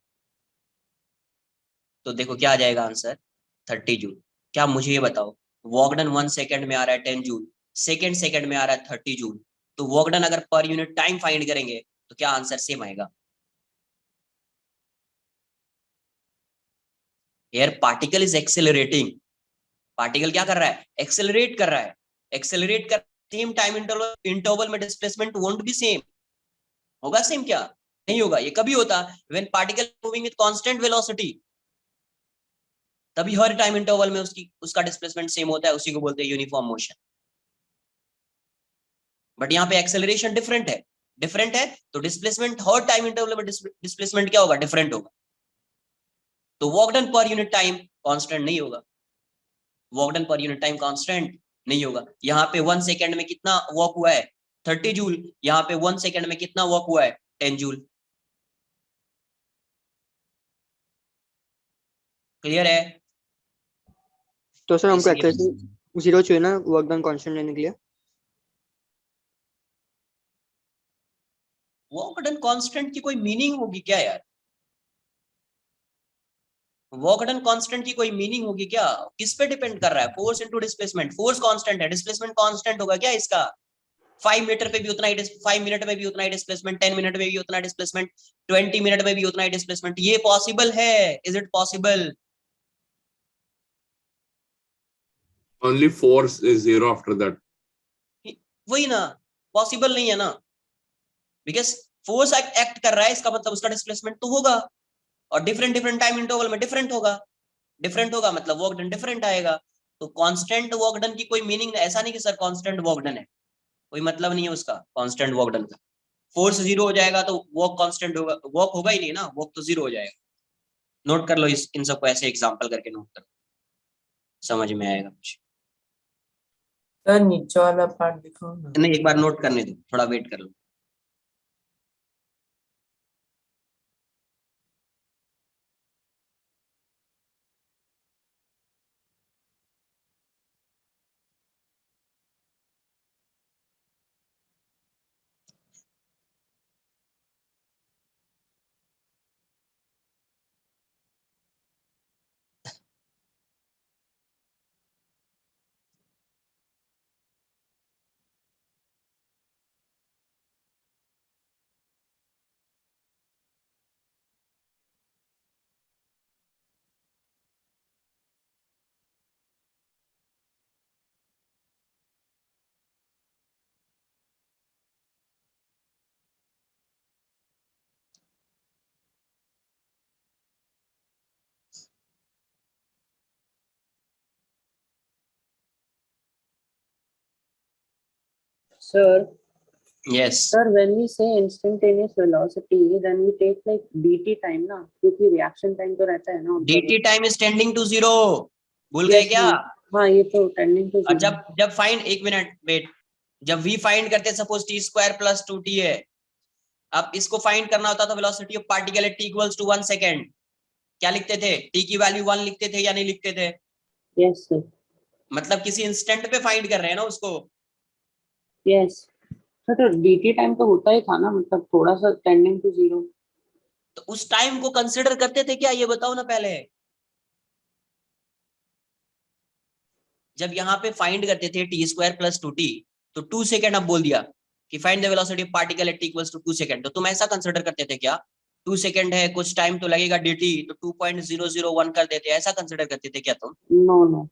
तो देखो क्या आ जाएगा आंसर, 30 जूल। क्या मुझे ये बताओ, वर्क डन 1 सेकेंड में आ रहा है 10 जूल, सेकेंड में आ रहा है 30 जूल, तो वर्क डन अगर पर यूनिट टाइम फाइंड करेंगे तो क्या आंसर सेम आएगा? Here particle is accelerating, particle क्या कर रहा है, एक्सेलरेट कर रहा है, एक्सेलरेट कर सेम टाइम इंटरवल में डिस्प्लेसमेंट वोंट बी सेम, होगा सेम? क्या नहीं होगा। ये कभी होता when particle moving with constant velocity, तभी हर टाइम इंटरवल में उसका डिस्प्लेसमेंट सेम होता है, उसी को बोलते हैं यूनिफॉर्म मोशन। बट यहाँ पे एक्सेलरेशन डिफरेंट है तो डिस्प्लेसमेंट हर टाइम इंटरवल में डिस्प्लेसमेंट क्या होगा, डिफरेंट होगा। तो work done per unit time constant नहीं होगा, work done per unit time constant नहीं होगा। यहाँ पे 1 सेकेंड में कितना वर्क हुआ है, 30 जूल, यहाँ पे 1 सेकेंड में कितना वर्क हुआ है, 10 जूल। क्लियर है? तो सर हमको इसलिए एक्सेलरेशन 0 चाहिए ना वर्क डन कांस्टेंट लेने के लिए। वर्क डन कांस्टेंट की कोई मीनिंग होगी क्या यार? वर्क डन कांस्टेंट की कोई मीनिंग होगी क्या? किस पे डिपेंड कर रहा है? Force into displacement, force constant है, डिस्प्लेसमेंट कांस्टेंट होगा क्या इसका? 5 मीटर पे भी उतना ही 5 मिनट में भी उतना ही डिस्प्लेसमेंट, 10 मिनट में भी उतना डिस्प्लेसमेंट, 20 मिनट में भी उतना ही डिस्प्लेसमेंट, ये पॉसिबल है? Is it possible? Only force is zero after that. वही ना, पॉसिबल नहीं है ना, बिकॉज फोर्स एक्ट कर रहा है, इसका मतलब उसका डिस्प्लेसमेंट तो होगा, और डिफरेंट टाइम इंटरवल में डिफरेंट होगा, मतलब वर्क डन डिफरेंट आएगा। तो कांस्टेंट वर्क डन की कोई मीनिंग, ऐसा नहीं कि सर कांस्टेंट वर्क डन है, कोई मतलब नहीं है उसका कांस्टेंट वर्क डन का। फोर्स 0 हो जाएगा तो वर्क कांस्टेंट होगा, वर्क होगा ही नहीं ना, वर्क तो 0 हो जाएगा। नोट कर लो इन सबको ऐसे एग्जांपल करके नोट करो, समझ में आएगा कुछ। सर नीचे वाला पार्ट दिखाओ ना। नहीं, एक बार नोट करने दो, थोड़ा वेट कर लो। Sir, yes, sir, when we say instantaneous velocity, then we take like dt time ना, क्योंकि reaction time तो रहता है ना। dt time is tending to 0, भूल गए Yes, क्या? हाँ ये तो tending to और 0। जब फाइंड, एक मिनट वेट, जब v फाइंड करते suppose t square plus 2t है, अब इसको फाइंड करना होता तो velocity of particle at t equals to 1 second, क्या लिखते थे? t की वैल्यू 1 लिखते थे या नहीं लिखते थे? Yes sir, मतलब किसी इंस्टेंट पे फाइंड कर रहे हैं ना उसको। yes। सर तो dt time तो होता ही था ना, मतलब थोड़ा सा tending to 0। तो उस टाइम को कंसिडर करते थे क्या, ये बताओ ना पहले। जब यहाँ पे फाइंड करते थे टी स्क्वायर प्लस 2t, तो 2 सेकेंड अब बोल दिया कि find the velocity of particle at t equals to 2 second, तो तुम ऐसा कंसिडर करते थे क्या? 2 सेकेंड है, कुछ टाइम तो लगेगा dt, तो 2.001 कर देते, ऐसा कंसिडर करते थे क्या तुम? No no,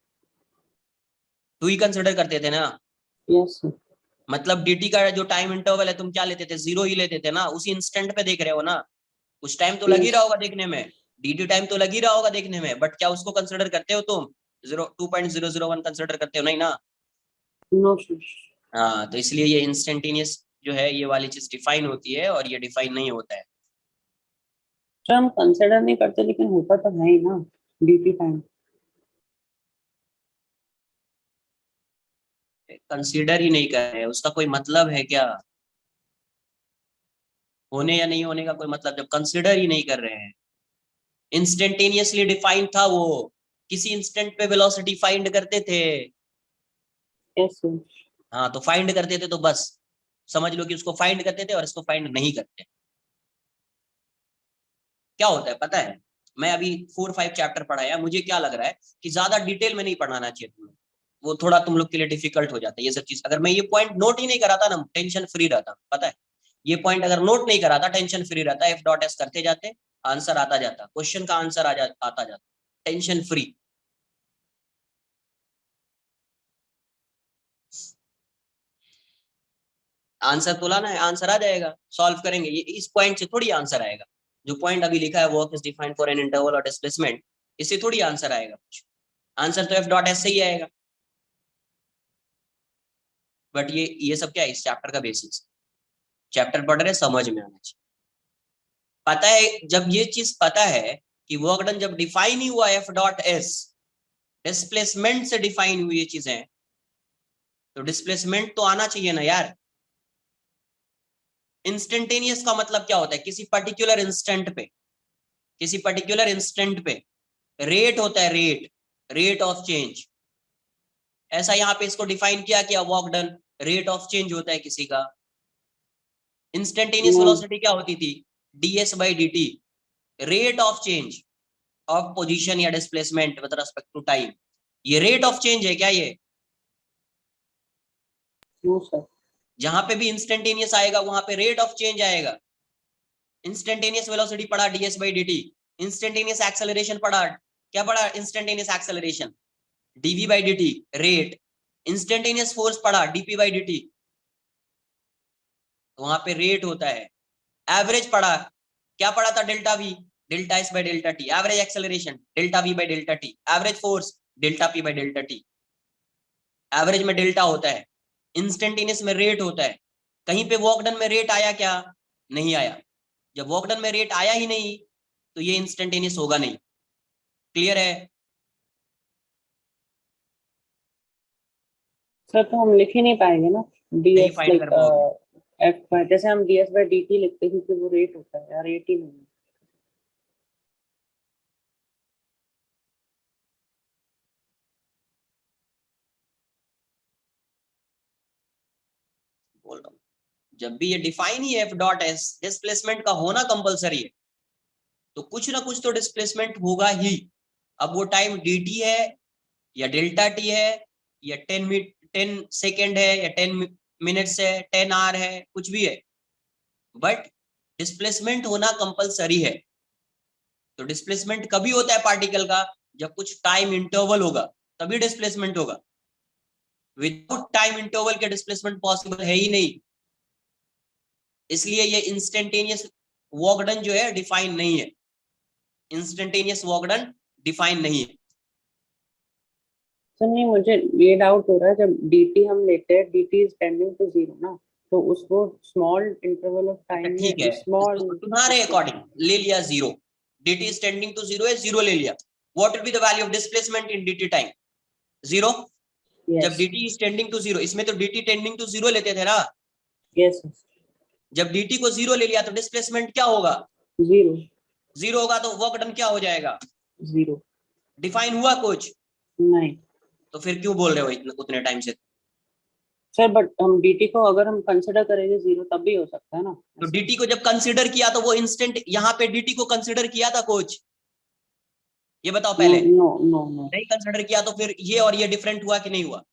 2 ही कंसिडर करते थे ना। yes sir। मतलब dt का जो टाइम इंटरवल है तुम क्या लेते थे, 0 ही लेते थे ना, उसी इंस्टेंट पे देख रहे हो ना, कुछ टाइम तो लग ही Yes। रहा होगा देखने में, dt टाइम तो लग ही रहा होगा देखने में, बट क्या उसको कंसिडर करते हो तुम? 2.001 कंसिडर करते हो नहीं ना। No sir। हाँ, तो इसलिए ये इंस्टेंटेनियस जो है ये वाली चीज डिफाइन होती है, और ये डिफाइन नहीं होता है। सर हम कंसिडर नहीं करते, लेकिन होता तो है ही ना dt time। कंसीडर ही नहीं कर रहे हैं, उसका कोई मतलब है क्या? होने या नहीं होने का कोई मतलब, जब कंसीडर ही नहीं कर रहे हैं। इंस्टेंटेनियसली डिफाइन था वो, किसी इंस्टेंट पे वेलोसिटी फाइंड करते थे, Yes, yes. हाँ, तो फाइंड करते थे तो बस समझ लो कि उसको फाइंड करते थे और इसको फाइंड नहीं करते। क्या होता है पता है, मैं अभी 4-5 चैप्टर पढ़ाया, मुझे क्या लग रहा है कि ज्यादा डिटेल में नहीं पढ़ाना चाहिए तुम्हें, वो थोड़ा तुम लोग के लिए डिफिकल्ट हो जाता है ये सब चीज। अगर मैं ये पॉइंट नोट ही नहीं कराता ना, टेंशन फ्री रहता, पता है, ये पॉइंट अगर नोट नहीं कराता टेंशन फ्री रहता, एफ डॉट एस करते जाते, आंसर आता जाता, क्वेश्चन का आंसर आता जाता, टेंशन फ्री। आंसर तो लाना है, आंसर आ जाएगा, सॉल्व करेंगे, ये इस पॉइंट से थोड़ी आंसर आएगा। जो पॉइंट अभी लिखा है work is defined for an interval और डिस्प्लेसमेंट, इससे थोड़ी आंसर आएगा कुछ, आंसर तो एफ डॉट एस से ही आएगा। बट ये सब क्या है, इस चैप्टर का बेसिक्स, चैप्टर पढ़ रहे समझ में आना चाहिए। पता है, जब ये चीज पता है कि वर्क डन जब डिफाइन ही हुआ एफ डॉट एस, डिस्प्लेसमेंट से डिफाइन हुई ये चीजें, तो डिस्प्लेसमेंट तो आना चाहिए ना यार। इंस्टेंटेनियस का मतलब क्या होता है, किसी पर्टिकुलर इंस्टेंट पे, किसी पर्टिकुलर इंस्टेंट पे रेट होता है, रेट, रेट ऑफ चेंज। ऐसा यहाँ पे इसको डिफाइन किया क्या, work done rate of change होता है किसी का। Instantaneous No. वेलोसिटी क्या होती थी, ds by dt, rate of change of position या displacement with respect to time. ये रेट ऑफ चेंज है क्या ये? No, sir. जहां पे भी इंस्टेंटेनियस आएगा वहां पे रेट ऑफ चेंज आएगा। इंस्टेंटेनियस वेलोसिटी पढ़ा ds by dt, instantaneous acceleration पढ़ा, क्या पढ़ा, instantaneous acceleration dv by dt rate, instantaneous force पढ़ा dp by dt, तो वहां पे रेट होता है। एवरेज पढ़ा, क्या पढ़ा था, delta we, delta S by delta T, average acceleration delta we by delta T, average force delta P by delta T. Average में डेल्टा होता है, इंस्टेंटेनियस में रेट होता है। कहीं पे वर्क डन में रेट आया क्या, नहीं आया। जब वर्क डन में रेट आया ही नहीं तो ये इंस्टेंटेनियस होगा नहीं। क्लियर है? सर तो हम लिख ही नहीं पाएंगे ना, नहीं ds फाइंड लाइक कर पाओगे। f, जैसे हम ds by dt लिखते हैं क्योंकि वो रेट होता है यार, रेट ही नहीं है। बोल रहा हूँ, जब भी ये डिफाइन ही एफ डॉट एस, डिस्प्लेसमेंट का होना कंपलसरी है, तो कुछ ना कुछ तो डिस्प्लेसमेंट होगा ही। अब वो टाइम dt है या डेल्टा टी है या 10 सेकेंड है या 10 मिनट्स है, 10 आवर है, कुछ भी है, बट डिस्प्लेसमेंट होना कंपलसरी है। तो डिस्प्लेसमेंट कभी होता है पार्टिकल का, जब कुछ टाइम इंटरवल होगा तभी डिस्प्लेसमेंट होगा। विदाउट टाइम इंटरवल के डिस्प्लेसमेंट पॉसिबल है ही नहीं। इसलिए ये इंस्टेंटेनियस वर्क डन जो है डिफाइन नहीं है, इंस्टेंटेनियस वर्क डन डिफाइन नहीं है। सर नहीं, मुझे ये डाउट हो रहा है, जब dt हम लेते हैं, dt is tending to zero ना, तो उसको स्मॉल इंटरवल ऑफ अच्छा टाइम ठीक है, में स्मॉल, तो तुम्हारे अकॉर्डिंग ले लिया zero, dt is tending to zero है, जीरो ले लिया, what will be the value of displacement in dt time, zero. जब yes dt is tending to zero, इसमें तो dt tending to zero लेते थे ना, यस जब dt को जीरो ले लिया तो डिस्प्लेसमेंट क्या होगा, जीरो, जीरो होगा, तो वर्क डन क्या हो जाएगा, जीरो। डिफाइन हुआ कुछ, नहीं तो फिर क्यों बोल रहे हो इतने उतने टाइम से? सर, बट हम dt को अगर हम कंसिडर करेंगे जीरो तब भी हो सकता है ना तो ऐसे? dt को जब कंसिडर किया तो वो इंस्टेंट, यहाँ पे dt को कंसिडर किया था कुछ, ये बताओ नो पहले। नो नो नो नहीं कंसिडर किया तो फिर ये और ये डिफरेंट हुआ कि नहीं हुआ?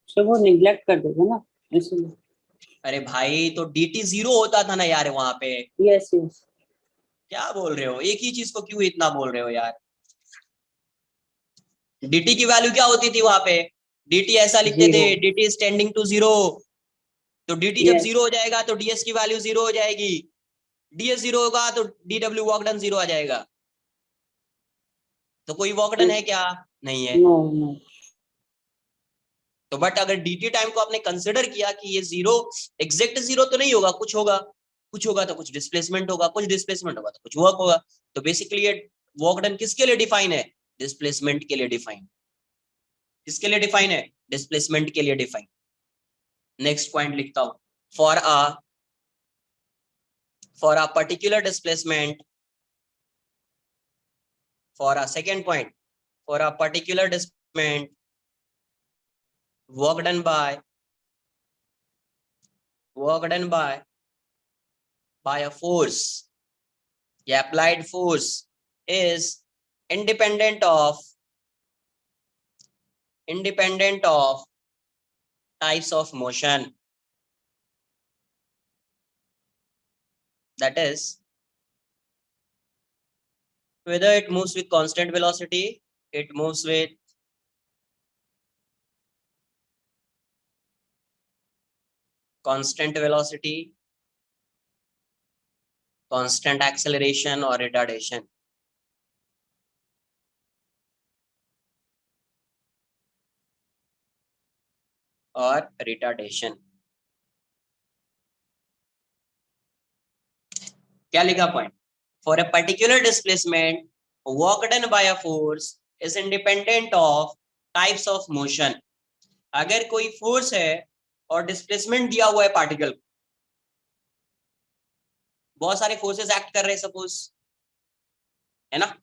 सर वो निग्लेक्ट कर देगा ना, इसलिए। अरे भाई तो dt जीरो होता था ना यार वहां पे, यस यस। क्या बोल रहे हो, एक ही चीज को क्यों इतना बोल रहे हो यार? dt की वैल्यू क्या होती थी वहां पे, dt ऐसा लिखते थे, zero. dt is tending to zero, तो dt जब यस जीरो हो जाएगा तो ds की वैल्यू जीरो हो जाएगी, ds जीरो होगा तो dw वर्क डन जीरो आ जाएगा। तो कोई वर्क डन है क्या, नहीं है। No no. तो बट अगर dt टाइम को आपने कंसिडर किया कि ये जीरो, एग्जैक्ट जीरो तो नहीं होगा, कुछ होगा, कुछ होगा तो कुछ डिस्प्लेसमेंट होगा, कुछ डिस्प्लेसमेंट होगा तो कुछ वर्क होगा। तो बेसिकली ये वर्क डन किसके लिए डिफाइन है, डिस्प्लेसमेंट के लिए डिफाइन। किसके लिए डिफाइन है, डिस्प्लेसमेंट के लिए डिफाइन। नेक्स्ट पॉइंट लिखता हूं, for a particular displacement, for a second point, for a particular displacement work done by a force, the applied force is independent of types of motion. That is, whether it moves with constant velocity, it moves with constant velocity, constant acceleration, or retardation. क्या लिखा point? For a particular displacement, work done by a force is independent of types of motion. अगर कोई force है और displacement दिया हुआ है particle, बहुत सारे फोर्सेस एक्ट कर रहे हैं सपोज, है ना,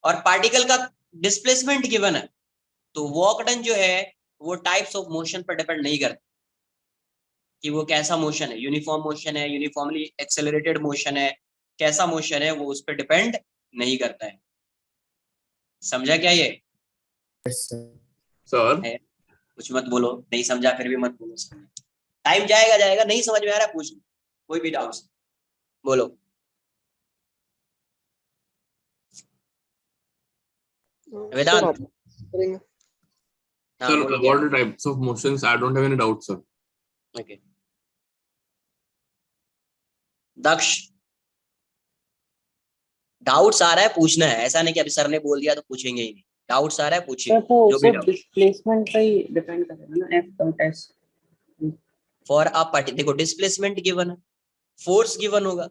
और पार्टिकल का डिस्प्लेसमेंट गिवन है, तो वर्क डन जो है वो टाइप्स ऑफ मोशन पर डिपेंड नहीं करता कि वो कैसा मोशन है, यूनिफॉर्म मोशन है, यूनिफॉर्मली एक्सेलरेटेड मोशन है, कैसा मोशन है, वो उस पर डिपेंड नहीं करता है। समझा क्या ये? सर कुछ मत बोलो, नहीं समझा फिर भी मत बोलो, टाइम जाएगा, नहीं समझ में आ रहा पूछ लो, कोई भी डाउट बोलो। वेदांत, sir, about the types of motions, I don't have any doubt, sir. Okay. Daksh, doubts आ रहा है पूछना है, ऐसा नहीं कि अभी सर ने बोल दिया तो पूछेंगे ही नहीं, डाउट्स आ रहा है पूछिए, तो जो भी सिर्फ डिस्प्लेसमेंट पे ही डिपेंड करेगा ना, F dot S. For a party, देखो डिस्प्लेसमेंट गिवन है, फोर्स गिवन होगा,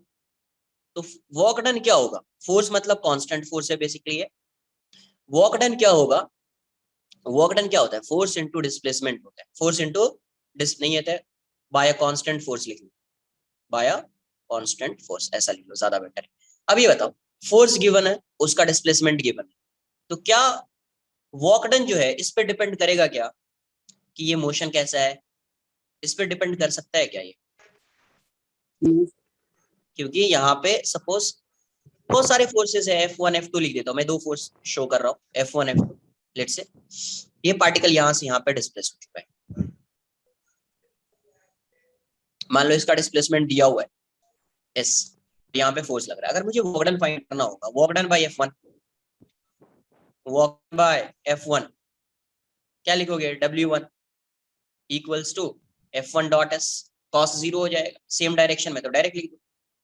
तो वर्क डन क्या होगा? फोर्स मतलब कांस्टेंट फोर्स है बेसिकली है। वर्क डन क्या होगा? वर्क डन क्या होता है? फोर्स इनटू डिस्प्लेसमेंट होता है, फोर्स इनटू नहीं होता है, बाय अ कांस्टेंट फोर्स लिख लो, बाय अ कांस्टेंट फोर्स, ऐसा लिख लो ज्यादा बेटर है। अब ये बताओ, फोर्स गिवन है, उसका डिस्प्लेसमेंट गिवन है, तो क्या वर्क डन जो है इस पे डिपेंड करेगा क्या कि ये मोशन कैसा है? इस पे डिपेंड कर सकता है क्या ये? क्योंकि यहाँ पे सपोज बहुत सारे फोर्सेस है, F1 F2 लिख देता हूँ मैं, दो फोर्स शो कर रहा हूँ, F1 F2। लेट्स से ये पार्टिकल यहाँ से यहाँ पे डिस्प्लेस हो चुका है, मान लो इसका डिस्प्लेसमेंट दिया हुआ है S, यहाँ पे फोर्स लग रहा है। अगर मुझे वर्क डन फाइंड करना होगा, work done by F1, work by F1 क्या लिखोगे? W1 equals to F1 dot S, cos 0 हो जाएगा, सेम डायरेक्शन में तो डायरेक्ट लिख दो।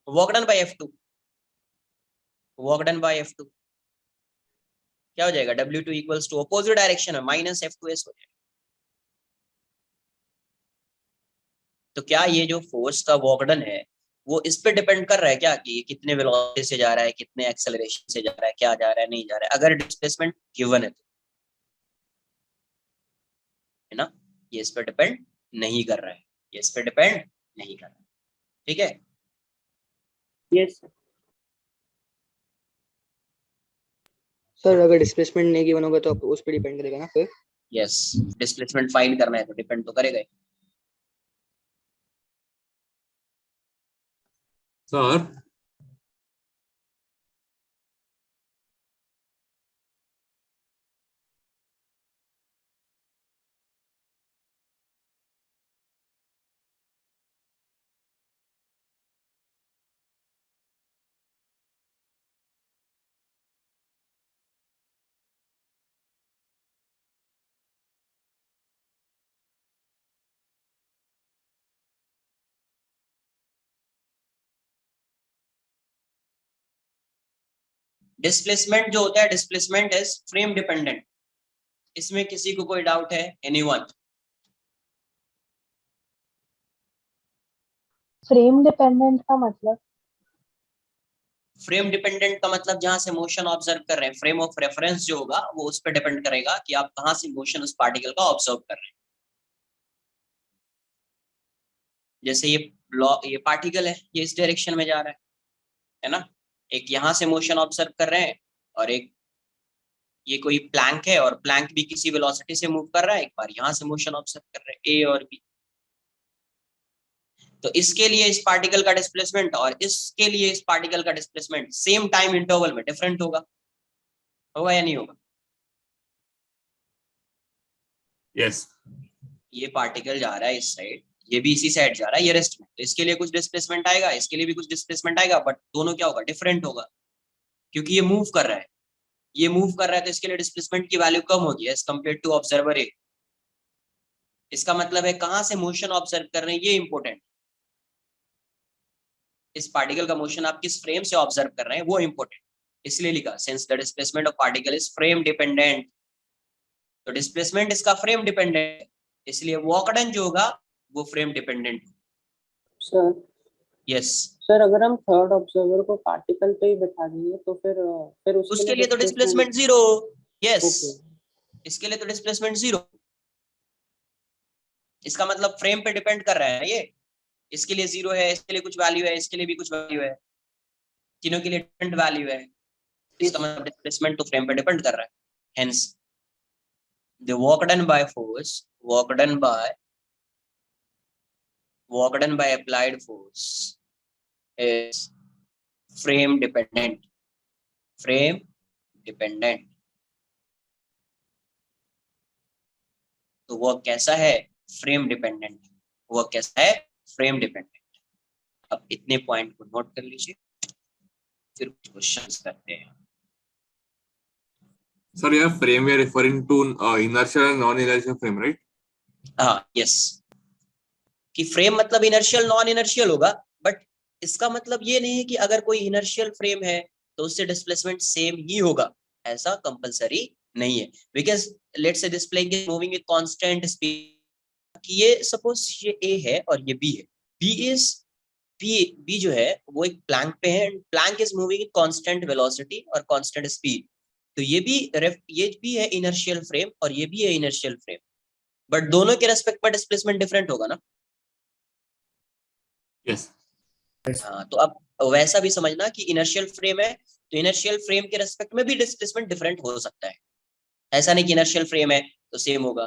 Work done by F2, work done by F2 क्या हो जाएगा? W2 equals to opposite direction में माइनस F2S हो जाएगा। तो क्या ये जो फोर्स का वर्क डन है वो इस पे डिपेंड कर रहा है क्या कि कितने वेलोसिटी से जा रहा है, कितने एक्सेलरेशन से जा रहा है, क्या जा रहा है, नहीं जा रहा है? अगर डिस्प्लेसमेंट गिवन है तो, है ना, ये इस पे डिपेंड नहीं कर रहा है, ये इस पे डिपेंड नहीं कर रहा है, ठीक है? यस सर, अगर डिस्प्लेसमेंट नहीं गिवन होगा तो उस पर डिपेंड करेगा ना फिर? यस, डिस्प्लेसमेंट फाइंड करना है तो डिपेंड तो करेगा ही। सर डिस्प्लेसमेंट जो होता है, डिस्प्लेसमेंट इज फ्रेम डिपेंडेंट, इसमें किसी को कोई डाउट है? एनीवन? फ्रेम डिपेंडेंट का मतलब? फ्रेम डिपेंडेंट का मतलब जहां से मोशन ऑब्जर्व कर रहे हैं, फ्रेम ऑफ रेफरेंस जो होगा वो उस पर डिपेंड करेगा कि आप कहां से मोशन उस पार्टिकल का ऑब्जर्व कर रहे हैं। जैसे ये पार्टिकल है, ये इस डायरेक्शन में जा रहा है ना, एक यहां से मोशन ऑब्जर्व कर रहे हैं और एक ये कोई प्लैंक है और प्लैंक भी किसी वेलोसिटी से मूव कर रहा है, एक बार यहाँ से मोशन ऑब्जर्व कर रहे हैं ए और बी। तो इसके लिए इस पार्टिकल का डिस्प्लेसमेंट और इसके लिए इस पार्टिकल का डिस्प्लेसमेंट सेम टाइम इंटरवल में डिफरेंट होगा या नहीं होगा? Yes. ये पार्टिकल जा रहा है इस साइड, ये भी इसी साइड जा रहा है, ये रेस्ट में, तो इसके लिए कुछ डिस्प्लेसमेंट आएगा, इसके लिए भी कुछ डिस्प्लेसमेंट आएगा, बट दोनों क्या होगा? डिफरेंट होगा, क्योंकि ये मूव कर रहा है, ये मूव कर रहा है, तो इसके लिए डिस्प्लेसमेंट की वैल्यू कम होगी एज कम्पेयर टू ऑब्जर्वर ए। इसका मतलब है कहां से मोशन ऑब्जर्व कर रहे हैं, ये इंपॉर्टेंट। इस पार्टिकल का मोशन आप किस फ्रेम से ऑब्जर्व कर रहे हैं वो इंपॉर्टेंट, इसलिए लिखा since the displacement of particle is frame dependent. तो डिस्प्लेसमेंट इसका फ्रेम डिपेंडेंट, इसलिए वॉक डन जो होगा वो frame dependent. Sir yes, sir अगर हम थर्ड ऑब्जर्वर को पार्टिकल पे ही बैठा देंगे तो फिर उसके लिए तो डिस्प्लेसमेंट जीरो। यस, ओके इसके लिए तो डिस्प्लेसमेंट जीरो। इसका मतलब फ्रेम पे डिपेंड कर रहा है ये, इसके लिए जीरो है, इसके लिए कुछ वैल्यू है, इसके लिए भी कुछ वैल्यू है, तीनों के लिए डिफरेंट वैल्यू है। इसका मतलब डिस्प्लेसमेंट तो फ्रेम पे डिपेंड कर रहा है। Hence the work done by force, work done by applied force is frame dependent, frame dependent। तो वो कैसा है? Frame dependent. वो कैसा है? Frame dependent. अब इतने पॉइंट को नोट कर लीजिए, फिर कुछ क्वेश्चंस करते हैं। Sir, yeah, frame we are referring to inertial and non-inertial frame, right? हाँ, यस, कि फ्रेम मतलब इनर्शियल नॉन इनर्शियल होगा, बट इसका मतलब ये नहीं है कि अगर कोई इनर्शियल फ्रेम है तो उससे डिस्प्लेसमेंट सेम ही होगा, ऐसा कंपलसरी नहीं है। Because let's say this plane is moving with constant speed, कि ये सपोज ये ए है और ये बी है, बी जो है वो एक प्लैंक पे है, plank is moving with constant velocity और कांस्टेंट स्पीड। तो ये भी है इनर्शियल फ्रेम और ये भी है इनर्शियल फ्रेम, बट दोनों के रेस्पेक्ट में डिस्प्लेसमेंट डिफरेंट होगा ना। Yes. हाँ, तो अब वैसा भी समझना कि इनर्शियल फ्रेम है तो इनर्शियल फ्रेम के रेस्पेक्ट में भी डिस्प्लेसमेंट डिफरेंट हो सकता है। ऐसा नहीं कि इनर्शियल फ्रेम है तो सेम होगा,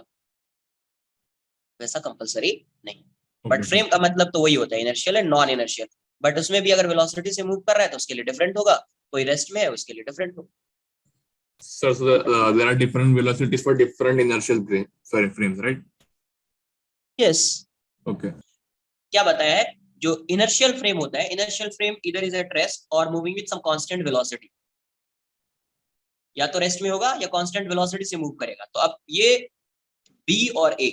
वैसा कंपलसरी नहीं। But Okay. फ्रेम का मतलब तो वही होता है, inertial and non inertial. But उसमें भी अगर वेलोसिटी से मूव कर रहा है तो उसके लिए डिफरेंट होगा, कोई रेस्ट में है उसके लिए डिफरेंट होगा। Sir, so there are different velocities for different inertial frames, right? Yes, Okay. क्या बताया है? जो इनर्शियल फ्रेम होता है, इनर्शियल फ्रेम इधर इज एट रेस्ट और moving with some constant velocity, या तो रेस्ट में होगा या कांस्टेंट वेलोसिटी से मूव करेगा। तो अब ये बी और ए,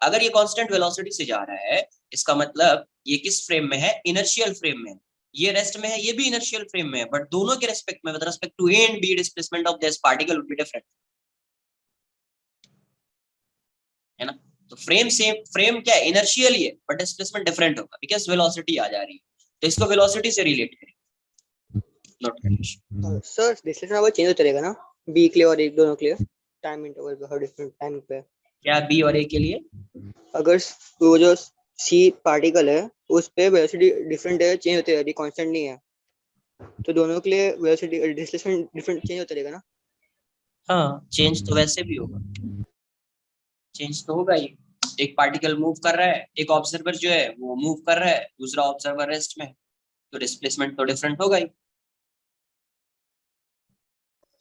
अगर ये कांस्टेंट वेलोसिटी से जा रहा है, इसका मतलब ये किस फ्रेम में है? इनर्शियल फ्रेम में। ये रेस्ट में है, ये भी इनर्शियल फ्रेम में है, बट दोनों के रेस्पेक्ट में with respect to A and B displacement of this particle would be different, है ना। तो फ्रेम सेम, फ्रेम क्या है? इनर्शियल ही है, बट डिस्प्लेसमेंट डिफरेंट होगा बिकॉज़ वेलोसिटी आ जा रही है। तो इसको वेलोसिटी से रिलेट करें, नोट करिए। सर डिस्प्लेसमेंट अब चेंज होता रहेगा ना, बी के लिए और एक दोनों के लिए टाइम इंटरवल पे, हर डिफरेंट टाइम पे। क्या बी और ए के लिए? अगर वो जो सी पार्टिकल है उस पे वेलोसिटी डिफरेंट है, चेंज होती रहती है, कांस्टेंट नहीं है, तो दोनों के लिए वेलोसिटी डिस्प्लेसमेंट डिफरेंट चेंज होता रहेगा ना। हाँ, चेंज तो वैसे भी होगा, चेंज तो होगा ही। एक पार्टिकल मूव कर रहा है, एक ऑब्जर्वर जो है वो मूव कर रहा है, दूसरा ऑब्जर्वर रेस्ट में, तो डिस्प्लेसमेंट तो डिफरेंट होगा ही।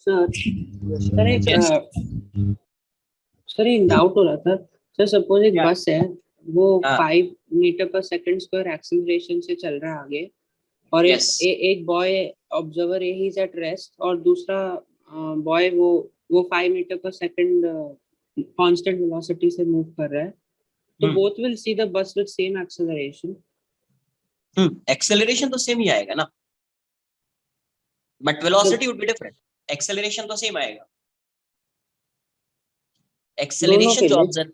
सर एक Yes. सर एक डाउट हो रहा था। सर सपोज एक क्या? बस है, वो हाँ। 5 meter per second square acceleration से चल रहा है आगे, और Yes. एक boy observer he is at rest और दूसरा बॉय वो 5 meter per second constant velocity से मूव कर रहा है, तो both will see the bus with same acceleration. Acceleration तो सेम ही आएगा ना, but velocity would be different. Acceleration तो सेम आएगा, एक्सेलरेशन जो observe,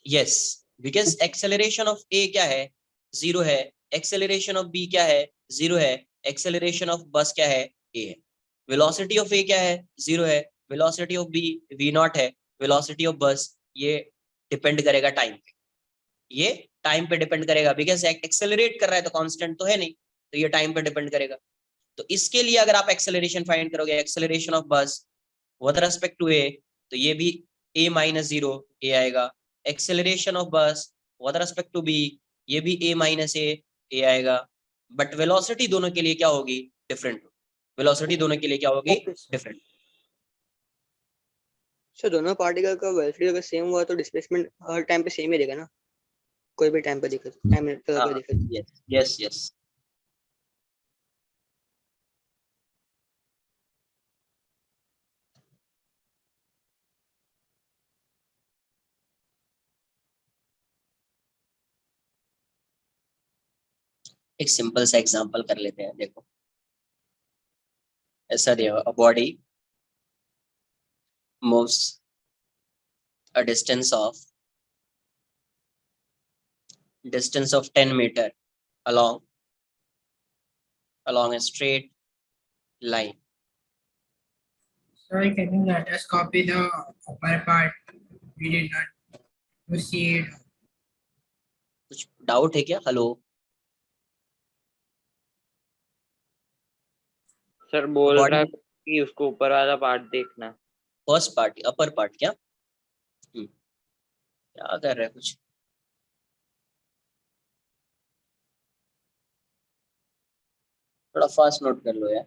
yes, because acceleration of A क्या है? 0 है। एक्सेलरेशन ऑफ बी क्या है? 0 है। एक्सेलरेशन ऑफ बस क्या है? ए है। वेलोसिटी ऑफ ए क्या है? 0 है। वेलोसिटी ऑफ बी v0 है। वेलोसिटी ऑफ बस ये डिपेंड करेगा टाइम पे, ये टाइम पे डिपेंड करेगा, बिकॉज एक्सेलरेट कर रहा है तो कांस्टेंट तो है नहीं, तो ये टाइम पे डिपेंड करेगा। तो इसके लिए अगर आप एक्सेलरेशन फाइंड करोगे, एक्सेलरेशन ऑफ बस विद रेस्पेक्ट टू ए, तो ये भी a माइनस 0 a आएगा। एक्सेलरेशन ऑफ बस विद रेस्पेक्ट टू b, ये भी a माइनस a आएगा। बट वेलोसिटी दोनों के लिए क्या होगी? डिफरेंट। वेलोसिटी दोनों के लिए क्या होगी? Okay, sir. डिफरेंट। सर दोनों पार्टिकल का वेलोसिटी अगर सेम हुआ तो डिस्प्लेसमेंट हर टाइम पे सेम ही रहेगा ना, कोई भी टाइम पे दिक्कत, टाइम मिनट हाँ, अगर दिक्कत। Yes yes yes. एक सिंपल सा एग्जांपल कर लेते हैं। देखो ऐसा दिया, a body moves a distance of 10 meter along a straight line. Sorry, can you let us copy the upper part? We did not proceed. कुछ डाउट है क्या? हेलो सर बोल Body- रहा है कि उसको ऊपर वाला पार्ट देखना। फर्स्ट पार्ट, अपर पार्ट क्या? क्या कर रहे हैं कुछ? थोड़ा फास्ट नोट कर लो यार।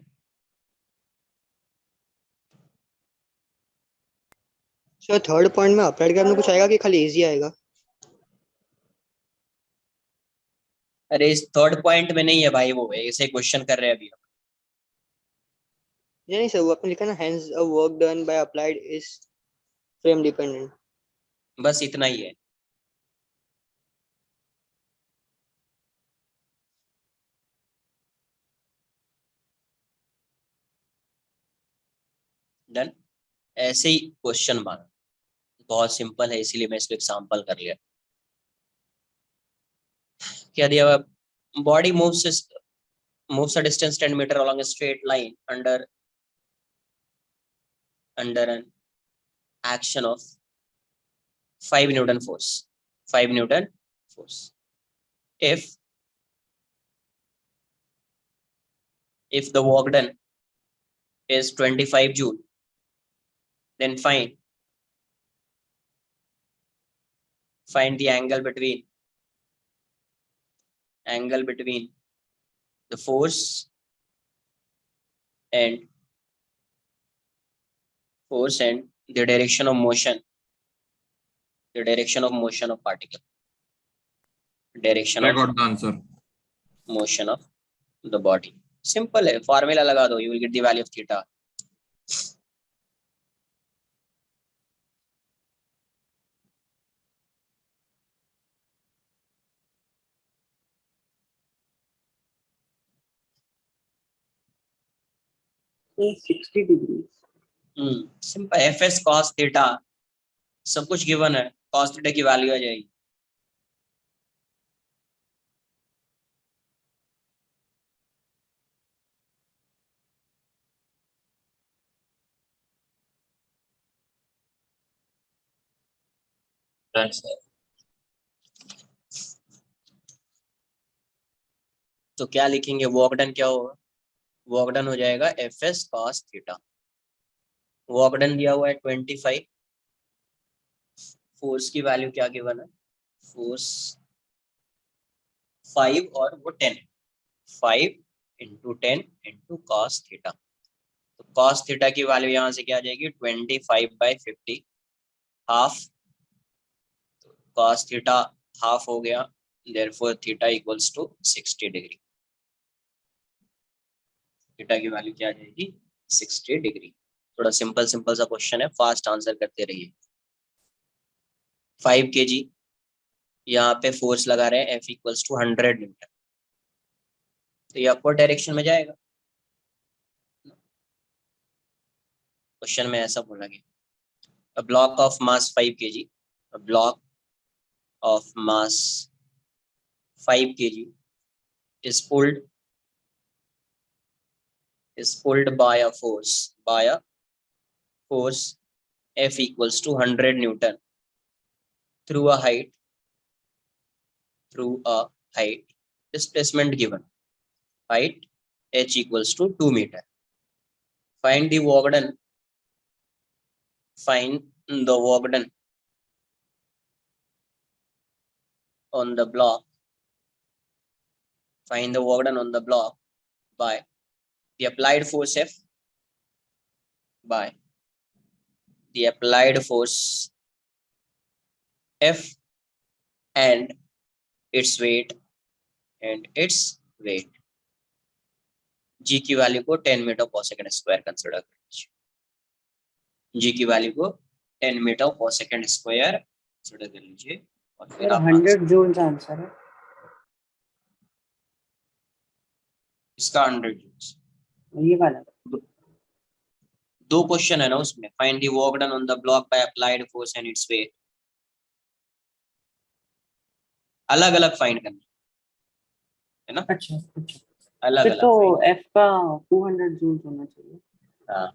सर थर्ड पॉइंट में अप्लाइड करने में कुछ आएगा कि खाली इजी आएगा? अरे इस थर्ड पॉइंट में नहीं है भाई, वो ऐसे क्वेश्चन कर रहे हैं अभी। नहीं सर, वो आपने लिखा ना, hence a work done by applied is frame dependent. बस इतना ही है। डन। ऐसे ही क्वेश्चन बना, बहुत सिंपल है, इसीलिए मैं इसको एग्जांपल कर लिया। क्या दिया हुआ? Body moves a distance 10 meter along a straight line under an action of 5 Newton force. 5 Newton force. If the work done is 25 joule, then find the angle between the force and the direction of motion of particle. Direction I of got the answer. motion of the body. Simple है, formula लगा दो, you will get the value of theta. So 60 degrees. Simple, fs cos theta सब कुछ given है, cos theta की value आ जाएगी। तो क्या लिखेंगे? वर्क डन क्या होगा? वर्क डन हो जाएगा fs cos theta. Work done दिया हुआ है 25, फोर्स की वैल्यू क्या गिवन है? फोर्स 5 और वो 10, 5 इंटू 10 इंटू कॉस थीटा। तो कॉस थीटा की वैल्यू यहाँ से क्या आ जाएगी? 25/50, हाफ। कॉस थीटा हाफ हो गया, therefore theta equals to 60 degree. Theta की वैल्यू क्या आ जाएगी? 60 डिग्री। थोड़ा सिंपल सा क्वेश्चन है, फास्ट आंसर करते रहिए। 5 kg यहाँ पे फोर्स लगा रहे हैं, F इक्वल्स टू 100 न्यूटन, तो ये अपवर्ड डायरेक्शन में जाएगा। क्वेश्चन में ऐसा बोला गया, a block of mass 5 kg, a block of mass 5 kg is pulled by a force F equals to 100 Newton through a height displacement given, height h equals to 2 meter. Find the work done find the work done on the block, find the work done on the block by the applied force F, by the applied force F and its weight g की value को 10 metre per second square consider कर लीजिए, g की value को 10 metre per second square consider कर लीजिए और फिर सर आप 100 जूल्स आंसर है इसका 100 जूल्स। ये वाला। दो क्वेश्चन है ना उसमें, find the work done on the block bye applied force and its weight, अलग अलग फाइंड करना है ना, अच्छा अच्छा, अलग फिर अलग तो फाइंड। F का 200 जूल्स होना चाहिए। हाँ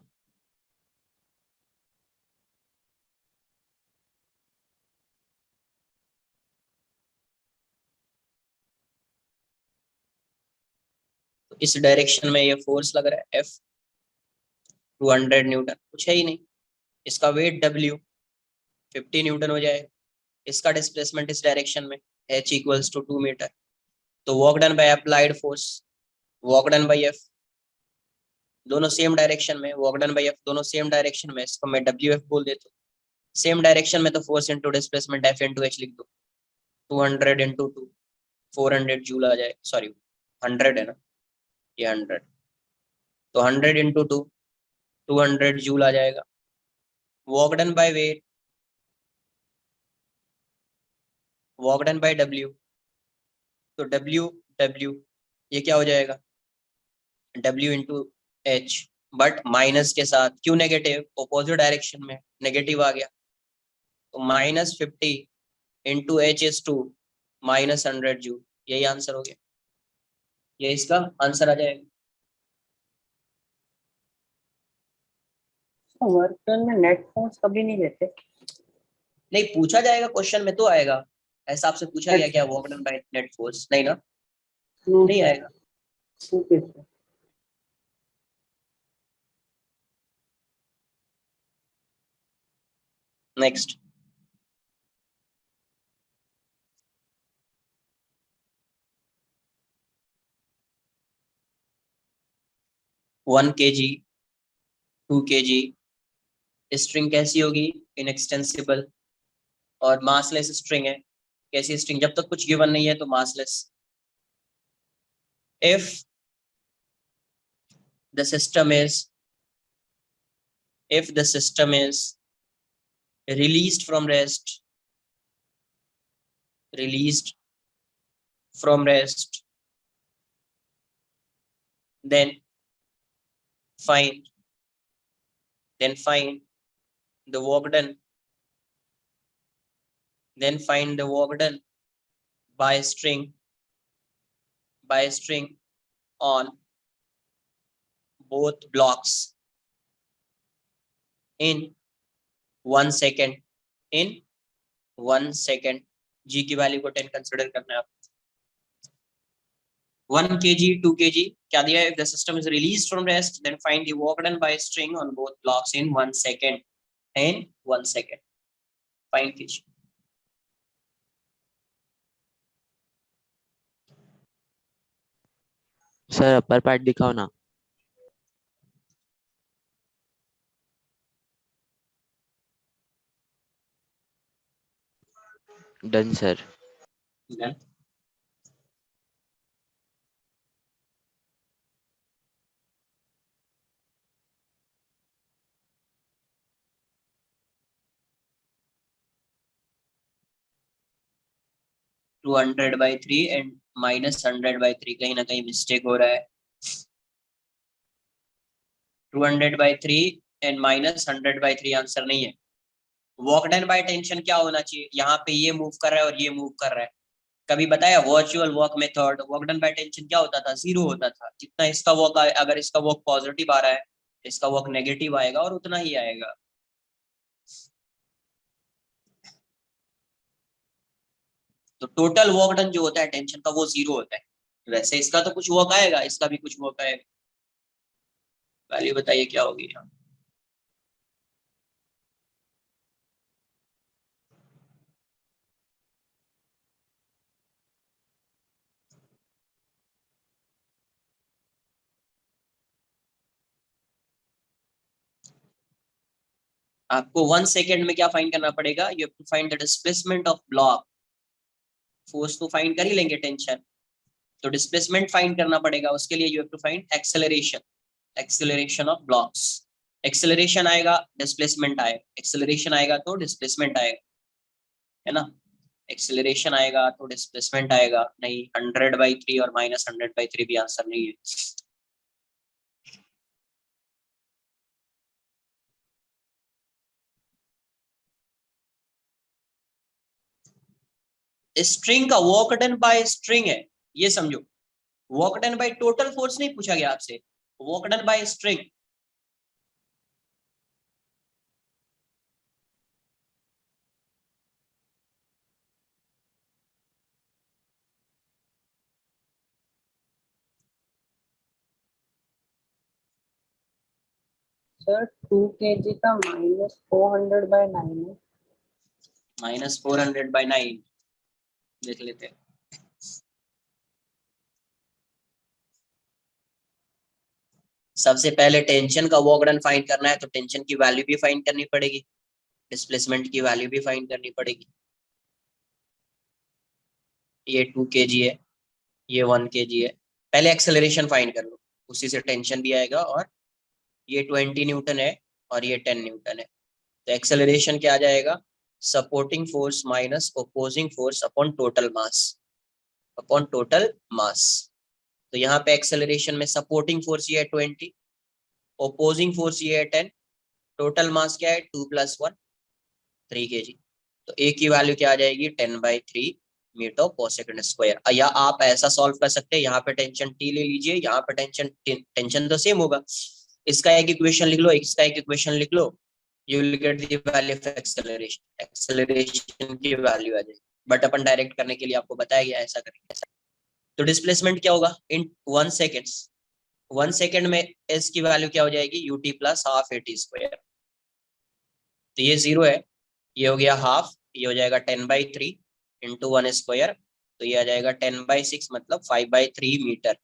तो इस डायरेक्शन में ये फोर्स लग रहा है F 200 न्यूटन, कुछ है ही नहीं, इसका वेट W 50 न्यूटन हो जाएगा, इसका डिस्प्लेसमेंट इस डायरेक्शन में H इक्वल्स टू 2 मीटर, तो work done by applied force, work done bye F दोनों सेम डायरेक्शन में, वर्क डन बाय F दोनों सेम डायरेक्शन में, इसको मैं WF बोल देता हूँ, सेम डायरेक्शन में तो force into displacement F into H लिख दो, 200 इंटू 2 400 जूल आ जाए, सॉरी 100 है ना, ये 100, तो 100 इंटू 2 200 जूल आ जाएगा। Work done by weight, work done bye W, तो W ये क्या हो जाएगा W into H, but minus के साथ, क्यों नेगेटिव, ऑपोजिट डायरेक्शन में नेगेटिव आ गया, तो -50 इंटू H इज 2 -100 जूल, यही आंसर हो गया, ये इसका आंसर आ जाएगा। वर्क डन में नेट फोर्स कभी नहीं लेते। नहीं पूछा जाएगा क्वेश्चन में तो आएगा, ऐसा आपसे पूछा गया क्या अच्छा। Work done by net force, नहीं ना, नो नहीं सर, आएगा। ठीक है sir. Next, one kg 2 kg string कैसी होगी, इनएक्सटेंसिबल और मासलेस स्ट्रिंग है, कैसी स्ट्रिंग, जब तक कुछ गिवन नहीं है तो massless. If the system is, if the system is released from rest, released from rest, then find, then find the work done, then find the work done by string, by string on both blocks in 1 second, in 1 second, g की value को 10 consider करना है आप। 1 kg 2 kg क्या दिया है, if the system is released from rest then find the work done by string on both blocks in 1 second, in 1 second find कीजिए। Sir upper part दिखाओ ना। Done sir. Done. (200/3) एंड -100/3 कहीं ना कहीं mistake हो रहा है। 200/3 एंड -100/3 आंसर नहीं है। वॉक डन बाय टेंशन क्या होना चाहिए, यहाँ पे ये मूव कर रहा है और ये मूव कर रहा है। कभी बताया virtual walk method, walk done by tension क्या होता था, 0 होता था। जितना इसका वॉक, अगर इसका वॉक पॉजिटिव आ रहा है इसका वॉक नेगेटिव आएगा और उतना ही आएगा। तो टोटल वॉक डन जो होता है टेंशन का वो 0 होता है। वैसे इसका तो कुछ वॉक आएगा, इसका भी कुछ वॉक आएगा। वैल्यू बताइए क्या होगी यहाँ। आपको 1 सेकेंड में क्या फाइंड करना पड़ेगा, you have to find the displacement of block. Force तो फाइंड कर ही लेंगे, टेंशन, तो डिस्प्लेसमेंट फाइंड करना पड़ेगा, उसके लिए you have to find acceleration, acceleration of blocks. Acceleration आएगा डिस्प्लेसमेंट आएगा, एक्सेलरेशन आएगा तो डिस्प्लेसमेंट आएगा, है ना। एक्सेलरेशन आएगा तो डिस्प्लेसमेंट आएगा, नहीं 100/3 और -100/3 भी आंसर नहीं है। स्ट्रिंग का वर्क डन बाय स्ट्रिंग है, ये समझो। Work done by total force नहीं पूछा गया आपसे, work done bye string. Sir 2 kg का -400/9 है। -400/9 देख लेते हैं। सबसे पहले टेंशन का वर्क डन फाइंड करना है, तो टेंशन की वैल्यू भी फाइंड करनी पड़ेगी, डिस्प्लेसमेंट की वैल्यू भी फाइंड करनी पड़ेगी। ये 2 kg है, ये 1 kg है। पहले एक्सेलरेशन फाइंड कर लो, उसी से टेंशन भी आएगा। और ये 20 न्यूटन है और ये 10 न्यूटन है, तो एक्सेलरेशन क्या आ जाएगा, supporting force minus opposing force upon total mass, upon total mass. तो यहाँ पे एक्सेलरेशन में सपोर्टिंग फोर्स ये है 20, ओपोजिंग फोर्स ये है 10, टोटल मास क्या है 2 + 1 3 kg। तो ए की वैल्यू क्या आ जाएगी 10/3 मीटर पर सेकंड स्क्वायर। या आप ऐसा सॉल्व कर सकते हैं, यहाँ पे टेंशन टी ले लीजिए, यहाँ पे टेंशन तो सेम होगा, इसका एक इक्वेशन लिख लो, इसका एक इक्वेशन लिख लो, you will get the value of acceleration, acceleration की वैल्यू आ जाएगी। बट अपन डायरेक्ट करने के लिए आपको बताया गया ऐसा करेंगे। तो डिस्प्लेसमेंट क्या होगा इन 1 सेकेंड्स, 1 सेकेंड में एस की वैल्यू क्या हो जाएगी ut + ½ at²। तो ये 0 है, ये हो गया हाफ, ये हो जाएगा 10/3 × 1², तो ये आ जाएगा 10/6 मतलब 5/3 मीटर,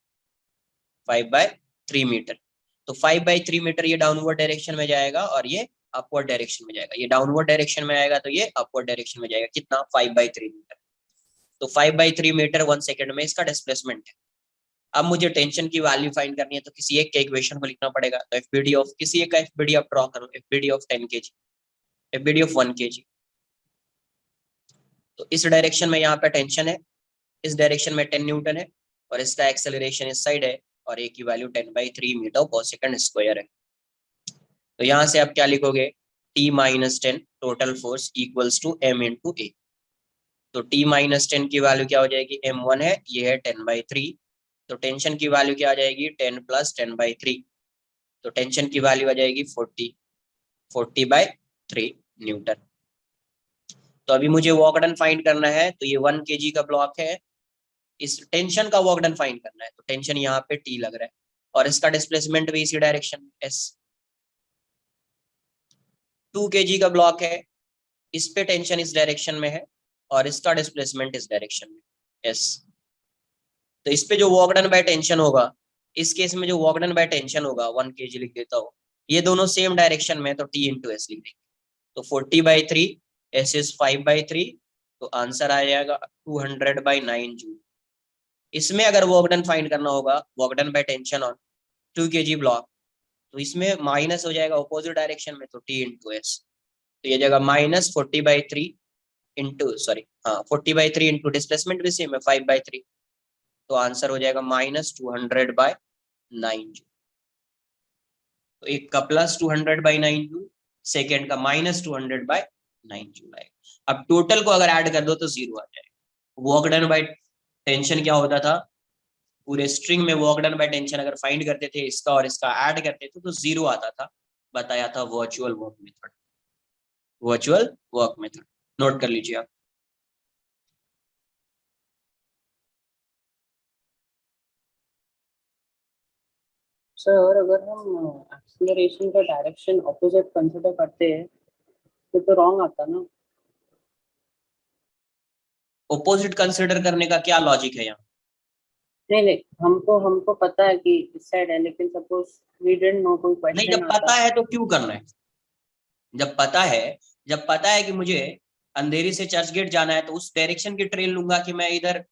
5/3 मीटर। तो 5/3 मीटर ये डाउनवर्ड डायरेक्शन में जाएगा और ये अपवर्ड डायरेक्शन में जाएगा। ये डाउनवर्ड डायरेक्शन में आएगा तो ये अपवर्ड डायरेक्शन में जाएगा। कितना 5/3 मीटर। तो 5/3 मीटर 1 सेकेंड में इसका डिस्प्लेसमेंट है। अब मुझे टेंशन की वैल्यू फाइंड करनी है, तो किसी एक के इक्वेशन को लिखना पड़ेगा। तो एफबीडी ऑफ किसी एक का एफबीडी आप ड्रॉ करो, FBD of 10 kg, FBD of 1 kg। तो इस डायरेक्शन में यहाँ पे टेंशन है, इस डायरेक्शन में 10 न्यूटन है और इसका एक्सेलरेशन इस साइड है और ए की value 10/3 metre per second square है। तो यहाँ से आप क्या लिखोगे, T - 10 total force equals to M × A। तो T - 10 की वैल्यू क्या हो जाएगी, M1 है, ये है 10/3, तो टेंशन की वैल्यू क्या आ जाएगी 10 + 10/3, तो टेंशन की वैल्यू आ जाएगी 40/3 न्यूटन। तो अभी मुझे वर्क डन फाइंड करना है, तो ये 1 kg का ब्लॉक है, इस टेंशन का वर्क डन फाइंड करना है, तो टेंशन यहाँ पे T लग रहा है और इसका डिस्प्लेसमेंट भी इसी डायरेक्शन में S। 2 kg का ब्लॉक है, इस पे टेंशन इस डायरेक्शन में है और इसका डिस्प्लेसमेंट इस डायरेक्शन में S। तो इस पे जो वर्क डन बाय टेंशन होगा, इस केस में जो वर्क डन बाय टेंशन होगा 1 kg लिख देता हूँ, ये दोनों सेम डायरेक्शन में, तो T × S लिख देंगे। तो 40/3, S इज 5/3, तो आंसर आ जाएगा 200/9 जूल। इसमें अगर वर्क डन फाइंड करना होगा, work done by tension on 2 kg block, तो इसमें माइनस हो जाएगा ऑपोजिट डायरेक्शन में, तो T × S। तो ये जगह -40/3 × डिस्प्लेसमेंट भी सेम है 5/3, तो आंसर हो जाएगा -200/9 जूल। तो एक का +200/9 जूल, सेकेंड का -200/9 जूल आएगा। अब टोटल को अगर ऐड कर दो तो 0 आ जाएगा। वर्क डन बाय टेंशन क्या होता था, पूरे स्ट्रिंग में वर्क डन बाय टेंशन अगर फाइंड करते थे, इसका और इसका ऐड करते थे तो 0 आता था। बताया था virtual work method, virtual work method note कर लीजिए आप। सर अगर हम एक्सीलरेशन का डायरेक्शन ऑपोजिट कंसीडर करते हैं तो रॉन्ग आता ना। ऑपोजिट कंसीडर करने का क्या लॉजिक है यहाँ? नहीं नहीं, हमको पता है कि इस साइड है, लेकिन सपोज वी डिडंट नो, कोई नहीं, क्वेश्चन जब आता। पता है तो क्यों करना है? जब पता है कि मुझे अंधेरी से चर्च गेट जाना है, तो उस डायरेक्शन की ट्रेन लूंगा कि मैं इधर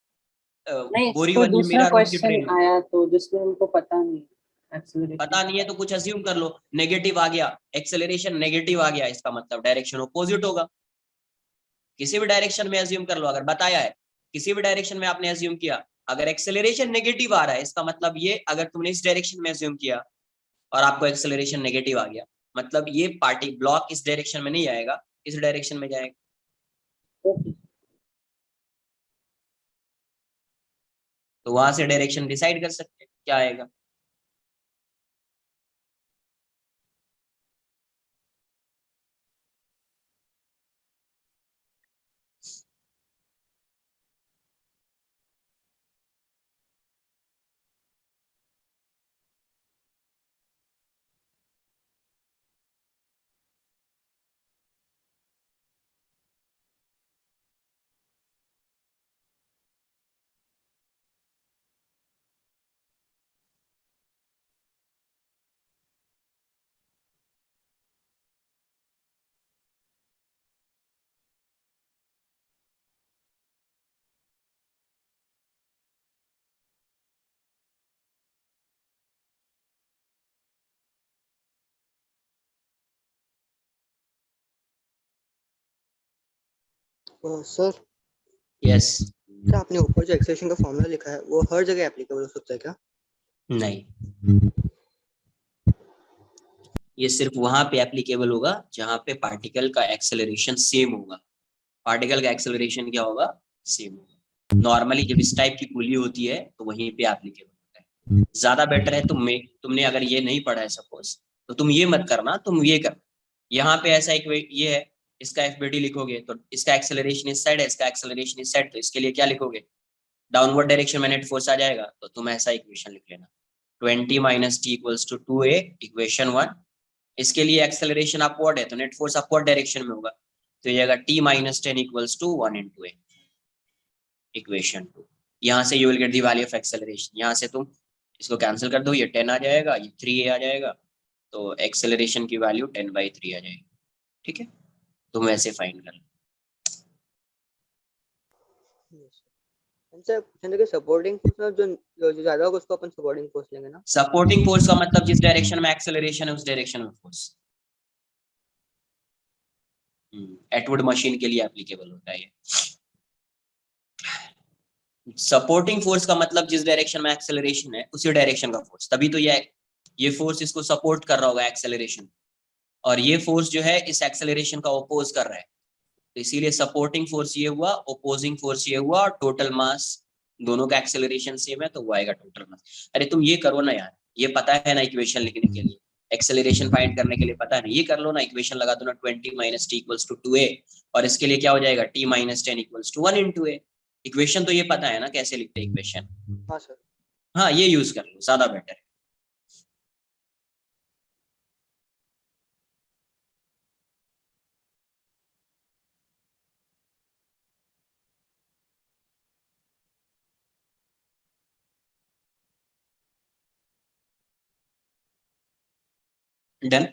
नहीं, कोई बोरीवली दूसरा मीरा रोड की क्वेश्चन ट्रेन। आया तो जिसमें हमको पता नहीं एक्सेलरेशन। पता नहीं है तो कुछ अज्यूम कर लो, नेगेटिव आ गया, एक्सेलरेशन नेगेटिव आ गया, इसका मतलब डायरेक्शन अपोजिट होगा। किसी भी डायरेक्शन में अज्यूम कर लो, अगर बताया है किसी भी डायरेक्शन में आपने अज्यूम किया, अगर एक्सेलरेशन नेगेटिव आ रहा है, इसका मतलब ये, अगर तुमने इस डायरेक्शन में अज्यूम किया और आपको एक्सेलरेशन नेगेटिव आ गया, मतलब ये पार्टी ब्लॉक इस डायरेक्शन में नहीं आएगा, इस डायरेक्शन में जाएगा। तो वहां से डायरेक्शन डिसाइड कर सकते हैं क्या आएगा। Sir yes. सर आपने ऊपर जो एक्सेलेरेशन का फॉर्मूला लिखा है वो हर जगह एप्लीकेबल हो सकता है क्या? नहीं, ये सिर्फ वहां पे एप्लीकेबल होगा जहां पे पार्टिकल का एक्सेलरेशन सेम होगा। पार्टिकल का एक्सेलरेशन क्या होगा? सेम होगा। नॉर्मली जब इस टाइप की पुली होती है तो वहीं पे एप्लीकेबल होता है। ज्यादा बेटर है तुमने अगर ये नहीं पढ़ा है सपोज, तो तुम ये मत करना, तुम ये करना, यहाँ पे ऐसा एक ये है, इसका एफबीटी लिखोगे तो इसका एक्सेलरेशन इस साइड है, इसका एक्सेलरेशन इस साइड, तो इसके लिए क्या लिखोगे? डाउनवर्ड डायरेक्शन में नेट फोर्स आ जाएगा, तो तुम ऐसा इक्वेशन लिख लेना, 20 minus T equals to 2a, equation 1। इसके लिए एक्सेलरेशन अपवर्ड है तो नेट फोर्स अपवर्ड डायरेक्शन में होगा, तो ये आएगा t minus 10 equals to 1 into a, equation 2। यहाँ से you will get the value of acceleration, यहाँ से तुम इसको कैंसिल कर दो, ये 10 आ जाएगा, ये 3a आ जाएगा, तो एक्सेलरेशन की वैल्यू 10/3 आ जाएगी। ठीक है, तुम ऐसे फाइंड कर लो। सर पूछने के सपोर्टिंग फोर्स जो ज्यादा होगा उसको अपन सपोर्टिंग फोर्स लेंगे ना? सपोर्टिंग फोर्स का मतलब जिस डायरेक्शन में एक्सेलरेशन है उस डायरेक्शन में फोर्स। एटवुड मशीन के लिए एप्लीकेबल होता है ये। सपोर्टिंग फोर्स का मतलब जिस डायरेक्शन में एक्सेलरेशन है उसी डायरेक्शन का फोर्स, तभी तो ये फोर्स इसको सपोर्ट कर रहा होगा एक्सेलरेशन, और ये फोर्स जो है इस एक्सेलरेशन का ओपोज कर रहा है, तो इसीलिए सपोर्टिंग फोर्स ये हुआ, ओपोजिंग फोर्स ये हुआ, और टोटल मास दोनों का एक्सेलरेशन सेम है तो वो आएगा टोटल मास। अरे तुम ये करो ना यार, ये पता है ना इक्वेशन लिखने के लिए, एक्सेलरेशन फाइंड करने के लिए पता है ना, ये कर लो ना, इक्वेशन लगा दो ना, 20 minus T equals to 2a, और इसके लिए क्या हो जाएगा, t minus 10 equals to 1 into a। Equation तो ये पता है ना कैसे लिखते हैं इक्वेशन। हाँ सर। हाँ, ये यूज कर लो, ज्यादा बेटर है। Done.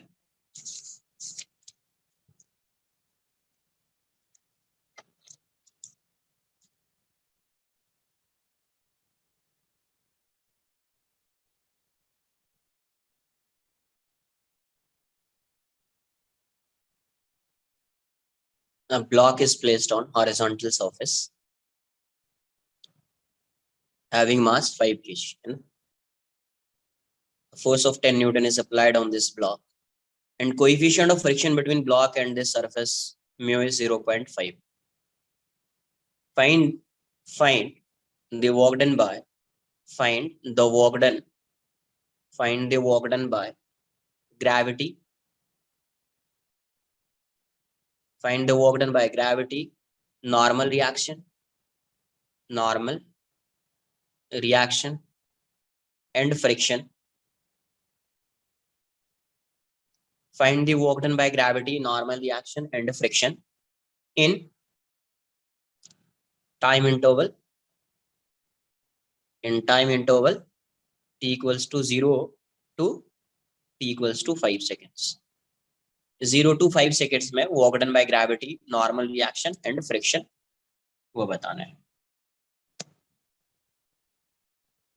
A block is placed on horizontal surface having mass 5 kg. Force of 10 Newton is applied on this block, and coefficient of friction between block and this surface mu is 0.5. Find the work done by gravity. Find the work done by gravity, normal reaction, and friction. Find the work done by gravity, normal reaction, and friction in time interval. In time interval t equals to 0 to t equals to 5 seconds. 0 to 5 seconds में work done by gravity, normal reaction and friction वो बताना है।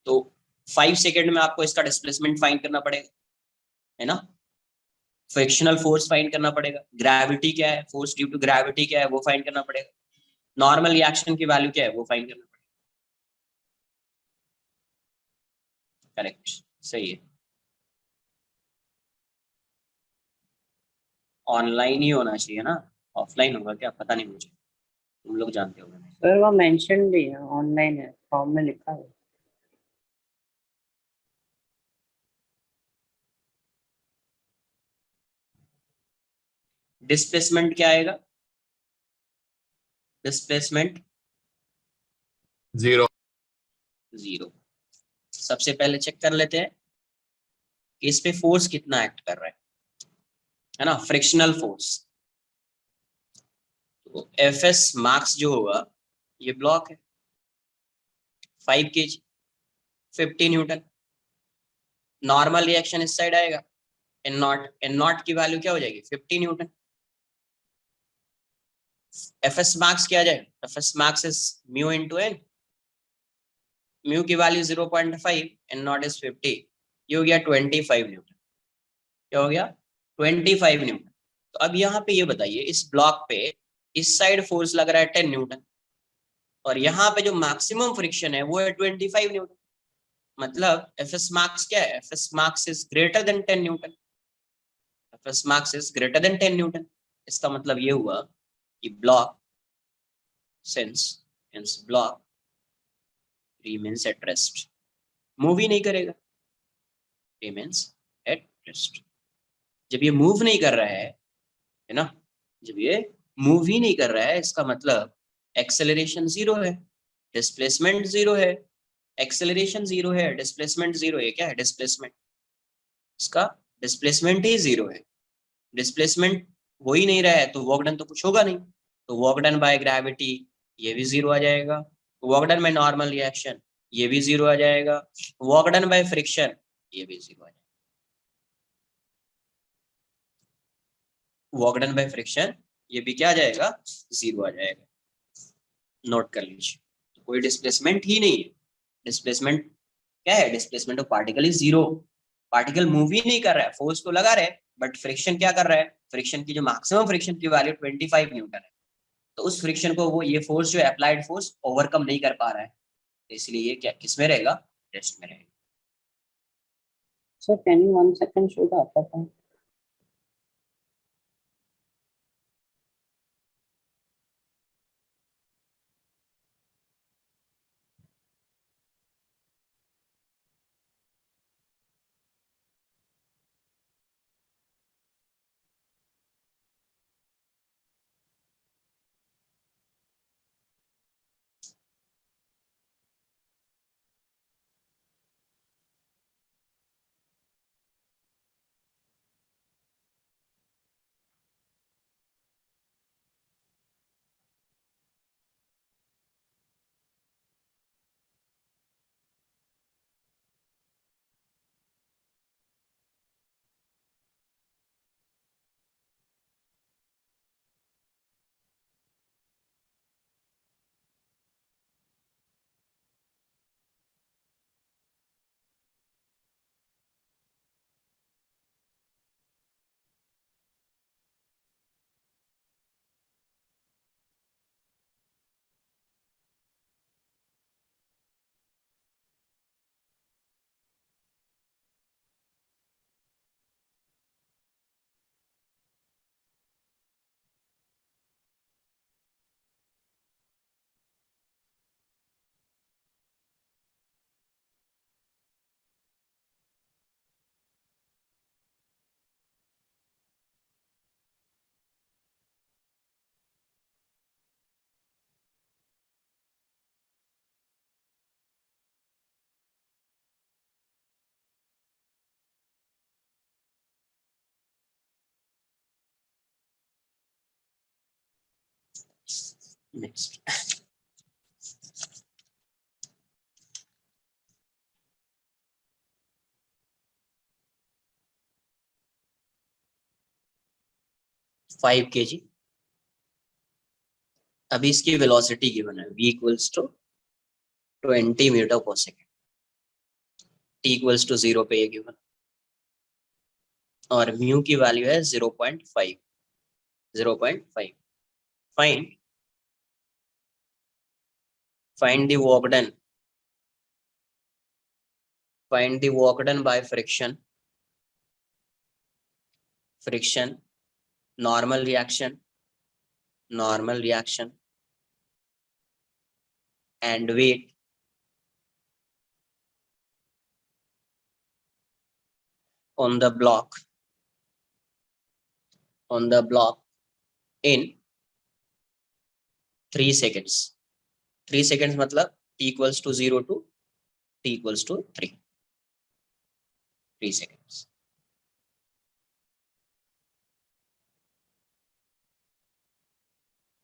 तो 5 second में आपको इसका displacement find करना पड़ेगा, है ना। फ्रिक्शनल फोर्स फाइंड करना पड़ेगा, ग्रेविटी क्या है, फोर्स ड्यू टू ग्रेविटी क्या है वो फाइंड करना पड़ेगा, नॉर्मल रिएक्शन की वैल्यू क्या है वो फाइंड करना पड़ेगा। करेक्ट, सही है। ऑनलाइन ही होना चाहिए ना, ऑफलाइन होगा क्या पता नहीं मुझे, तुम लोग जानते होगे। सर वो मेंशन भी है, ऑनलाइन है, फॉर्म में लिखा है। डिस्प्लेसमेंट क्या आएगा, डिस्प्लेसमेंट 0. 0। सबसे पहले चेक कर लेते हैं कि इस पे फोर्स कितना एक्ट कर रहा है ना, फ्रिक्शनल फोर्स। तो एफ एस मार्क्स जो होगा, ये ब्लॉक है 5 kg 50 न्यूटन। नॉर्मल रिएक्शन इस साइड आएगा, एन नॉट की वैल्यू क्या हो जाएगी 50 न्यूटन। एफ एस मार्क्स क्या आ जाएगा, F S max is mu into N, mu की वैल्यू 0.5, एन नॉट इज 50, ये हो गया 25 न्यूटन। क्या हो गया 25 न्यूटन। तो अब यहाँ पे ये बताइए, इस ब्लॉक पे इस साइड फोर्स लग रहा है 10 न्यूटन, और यहाँ पे जो मैक्सिमम फ्रिक्शन है वो है 25 न्यूटन। मतलब एफ एस मार्क्स क्या है, F S max is greater than 10 newton, F S max is greater than 10 newton. इसका मतलब ये हुआ कि block since block remains at rest, move ही नहीं करेगा, remains at rest। जब ये मूव नहीं कर रहा है ना, जब ये मूव ही नहीं कर रहा है, इसका मतलब एक्सेलरेशन 0 है, डिस्प्लेसमेंट 0 है। एक्सेलरेशन 0 है, डिस्प्लेसमेंट 0 है, क्या है डिस्प्लेसमेंट, इसका डिस्प्लेसमेंट ही 0 है। डिस्प्लेसमेंट हो ही नहीं रहा है तो वर्क डन तो कुछ होगा नहीं, तो वर्क डन बाय ग्रेविटी ये भी 0 आ जाएगा, work done by normal reaction ये भी 0 आ जाएगा, वर्क डन बाय फ्रिक्शन ये भी 0 आ जाएगा, वर्क डन बाय फ्रिक्शन ये भी क्या आ जाएगा 0 आ जाएगा। नोट कर लीजिए, तो कोई डिस्प्लेसमेंट ही नहीं है। डिस्प्लेसमेंट क्या है, displacement of particle is 0। Particle move ही नहीं कर रहा है, फोर्स तो लगा रहे, बट फ्रिक्शन क्या कर रहा है, फ्रिक्शन की जो मैक्सिमम फ्रिक्शन की वैल्यू 25 न्यूटन है, तो उस फ्रिक्शन को वो ये फोर्स जो अप्लाइड फोर्स ओवरकम नहीं कर पा रहा है, तो इसलिए ये क्या किस में रहेगा, रेस्ट में रहेगा। Sir can you 1 second show the upper part? Next, 5 kg। अभी इसकी वेलोसिटी गिवन है v equals to 20 metre per second, t equals to 0 पे ये गिवन, और म्यू की वैल्यू है 0.5। 0.5 find the work done, find the work done by friction, normal reaction, and weight on the block in 3 seconds। 3 seconds मतलब t equals to 0 to t equals to 3 seconds।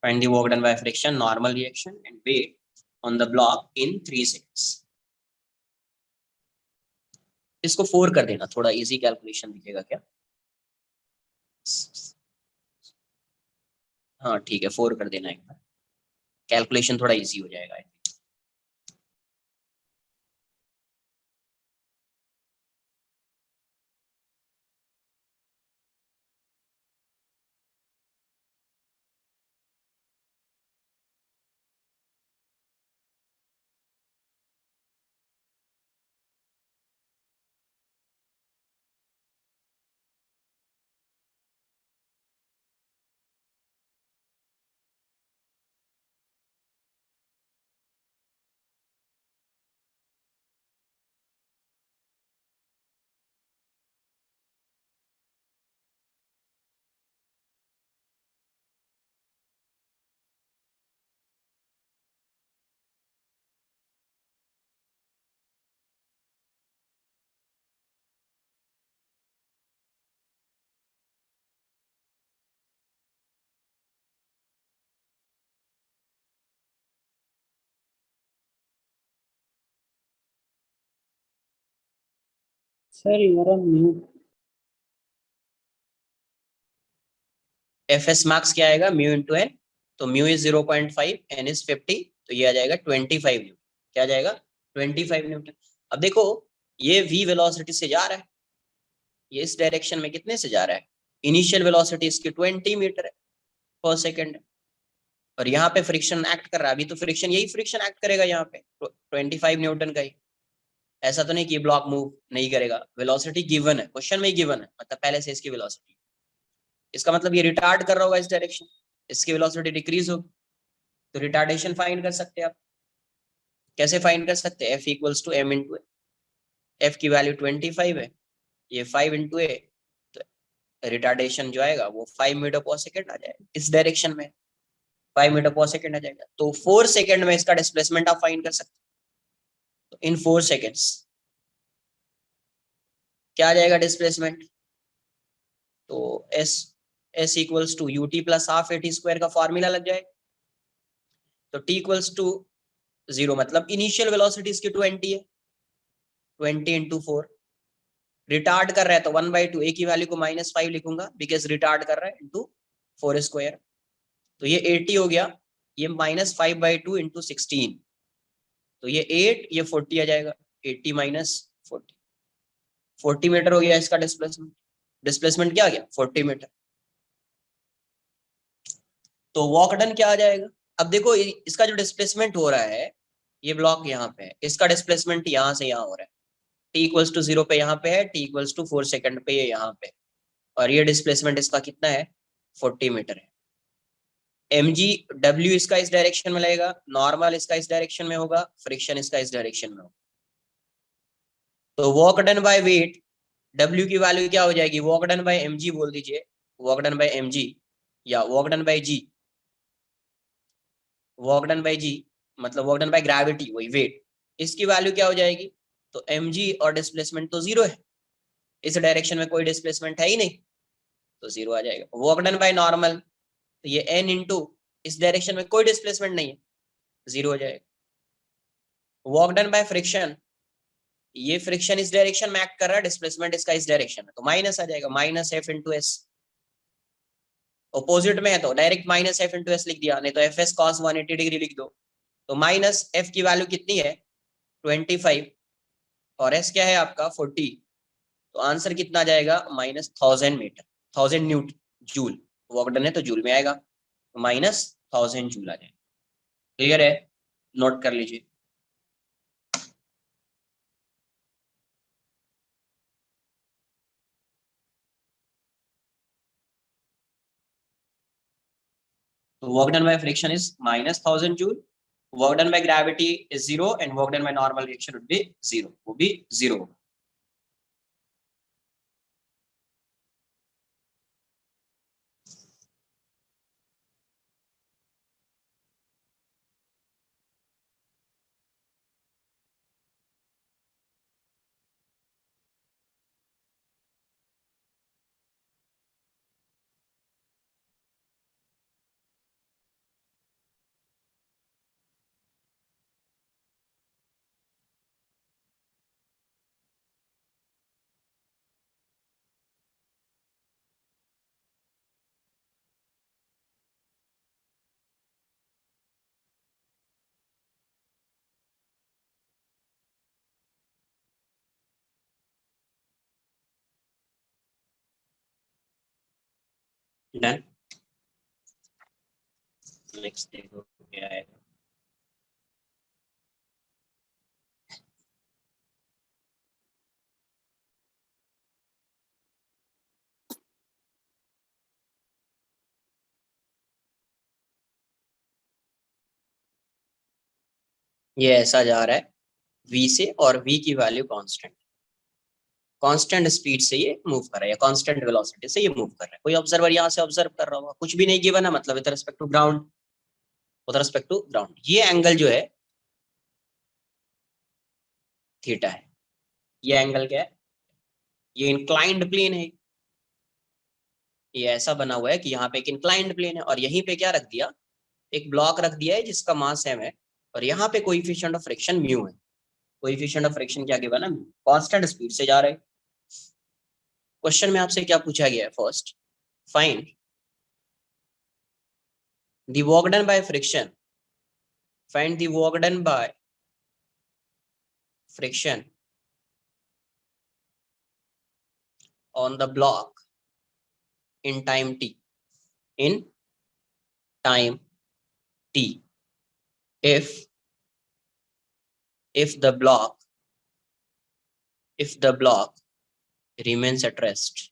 Find the work done by friction, normal reaction and weight on the block in 3 seconds। इसको 4 कर देना, थोड़ा easy calculation दिखेगा क्या? हाँ ठीक है, 4 कर देना एक बार, कैलकुलेशन थोड़ा इजी हो जाएगा। Sir, you are on mute. F S max क्या आएगा? म्यू इंटू एन, तो म्यू इज 0.5, एन इज 50, तो ये आ जाएगा 25 न्यूटन। क्या आ जाएगा? 25 न्यूटन। अब देखो ये v वेलोसिटी से जा रहा है, ये इस डायरेक्शन में कितने से जा रहा है? इनिशियल वेलोसिटी इसकी 20 मीटर है पर सेकेंड, और यहाँ पे फ्रिक्शन एक्ट कर रहा है। अभी तो फ्रिक्शन, यही फ्रिक्शन एक्ट करेगा यहाँ पे 25 न्यूटन का ही। ऐसा तो नहीं कि ब्लॉक मूव नहीं करेगा, वेलोसिटी गिवन है, क्वेश्चन में ही गिवन है, मतलब पहले से इसकी वेलोसिटी। इसका मतलब ये रिटार्ड कर रहा होगा इस डायरेक्शन, इसकी वेलोसिटी डिक्रीज होगी, तो रिटार्डेशन फाइंड कर सकते हैं आप। कैसे फाइंड कर सकते हैं? F equals to m into A. F की वैल्यू 25 है, ये 5 इंटू ए, तो रिटार्डेशन जो आएगा वो 5 मीटर पर सेकेंड आ जाएगा, इस डायरेक्शन में 5 मीटर पर सेकेंड आ जाएगा। तो 4 सेकेंड में इसका डिस्प्लेसमेंट आप फाइंड कर सकते हैं। तो इन 4 सेकेंड्स क्या आ जाएगा डिस्प्लेसमेंट? तो s equals to ut plus half at square का फॉर्मूला लग जाएगा। तो t इक्वल्स टू 0 मतलब इनिशियल वेलोसिटी इसकी 20 है, 20 इंटू 4। रिटार्ड कर रहा है तो 1/2, a की वैल्यू को -5 लिखूंगा बिकॉज रिटार्ड कर रहा है, इंटू 4 स्क्वायर, तो ये 80 हो गया। ये -5/2 इंटू 16, तो ये 8, ये 40 आ जाएगा। 80 माइनस 40 मीटर हो गया इसका डिस्प्लेसमेंट। डिस्प्लेसमेंट क्या आ गया? 40 मीटर। तो वॉक डन क्या आ जाएगा? अब देखो इसका जो डिस्प्लेसमेंट हो रहा है, ये ब्लॉक यहाँ पे है, इसका डिस्प्लेसमेंट यहाँ से यहाँ हो रहा है। t इक्वल्स टू 0 पे यहाँ पे है, t इक्वल्स टू 4 सेकंड पे ये यहाँ पे, और ये डिस्प्लेसमेंट इसका कितना है? 40 मीटर है। mg w इसका इस डायरेक्शन में लगेगा, नॉर्मल इसका इस डायरेक्शन में होगा, फ्रिक्शन इसका इस डायरेक्शन में होगा। तो walk done by weight, w की वैल्यू क्या हो जाएगी? वॉक डन बाय mg बोल दीजिए, वॉक डन बाय mg या work done bye g। Walk done bye g मतलब वॉक डन बाय ग्रेविटी, वही वेट, इसकी वैल्यू क्या हो जाएगी? तो mg और डिस्प्लेसमेंट तो 0 है, इस डायरेक्शन में कोई डिस्प्लेसमेंट है ही नहीं, तो 0 आ जाएगा। वॉक डन बाय नॉर्मल, तो ये n इंटू इस डायरेक्शन में कोई डिस्प्लेसमेंट नहीं है, 0 हो जाएगा। वॉक डन बाय फ्रिक्शन, ये फ्रिक्शन इस डायरेक्शन में एक्ट कर रहा है, डिस्प्लेसमेंट इसका इस डायरेक्शन में, तो माइनस आ जाएगा, -f इंटू एस। ऑपोजिट में है तो direct minus F into S लिख दिया, नहीं तो एफ एस कॉस 180 डिग्री लिख दो। तो माइनस एफ की वैल्यू कितनी है 25 और एस क्या है आपका 40, तो आंसर कितना जाएगा -1000 मीटर, 1000 न्यूट जूल, वर्क डन है तो जूल में आएगा, -1000 जूल आ जाएगा। क्लियर है, नोट कर लीजिए। तो work done by friction is -1000 joule, work done by gravity is 0 and work done by normal reaction would be 0, वो भी 0। डन, नेक्स्ट देखो क्या आएगा। ये ऐसा जा रहा है v से और v की वैल्यू कांस्टेंट, कांस्टेंट स्पीड से ये मूव कर रहा है या कांस्टेंट वेलोसिटी से ये मूव कर रहा है। कोई ऑब्जर्वर यहाँ से ऑब्जर्व कर रहा होगा, कुछ भी नहीं गिवन है, मतलब with respect to ground, with respect to ground ये एंगल जो है थीटा है। ये एंगल क्या है, ये इंक्लाइंड प्लेन है, ये ऐसा बना हुआ है कि यहाँ पे एक इंक्लाइंड प्लेन है और यहीं पे क्या रख दिया, एक ब्लॉक रख दिया है जिसका मास m है और यहाँ पे कोएफिशिएंट ऑफ फ्रिक्शन म्यू है। कोएफिशिएंट ऑफ फ्रिक्शन क्या गिवन है, कांस्टेंट स्पीड से जा रहे हैं। क्वेश्चन में आपसे क्या पूछा गया है, first find the work done by friction, find the work done by friction on the block in time t, in time t, if the block remains at rest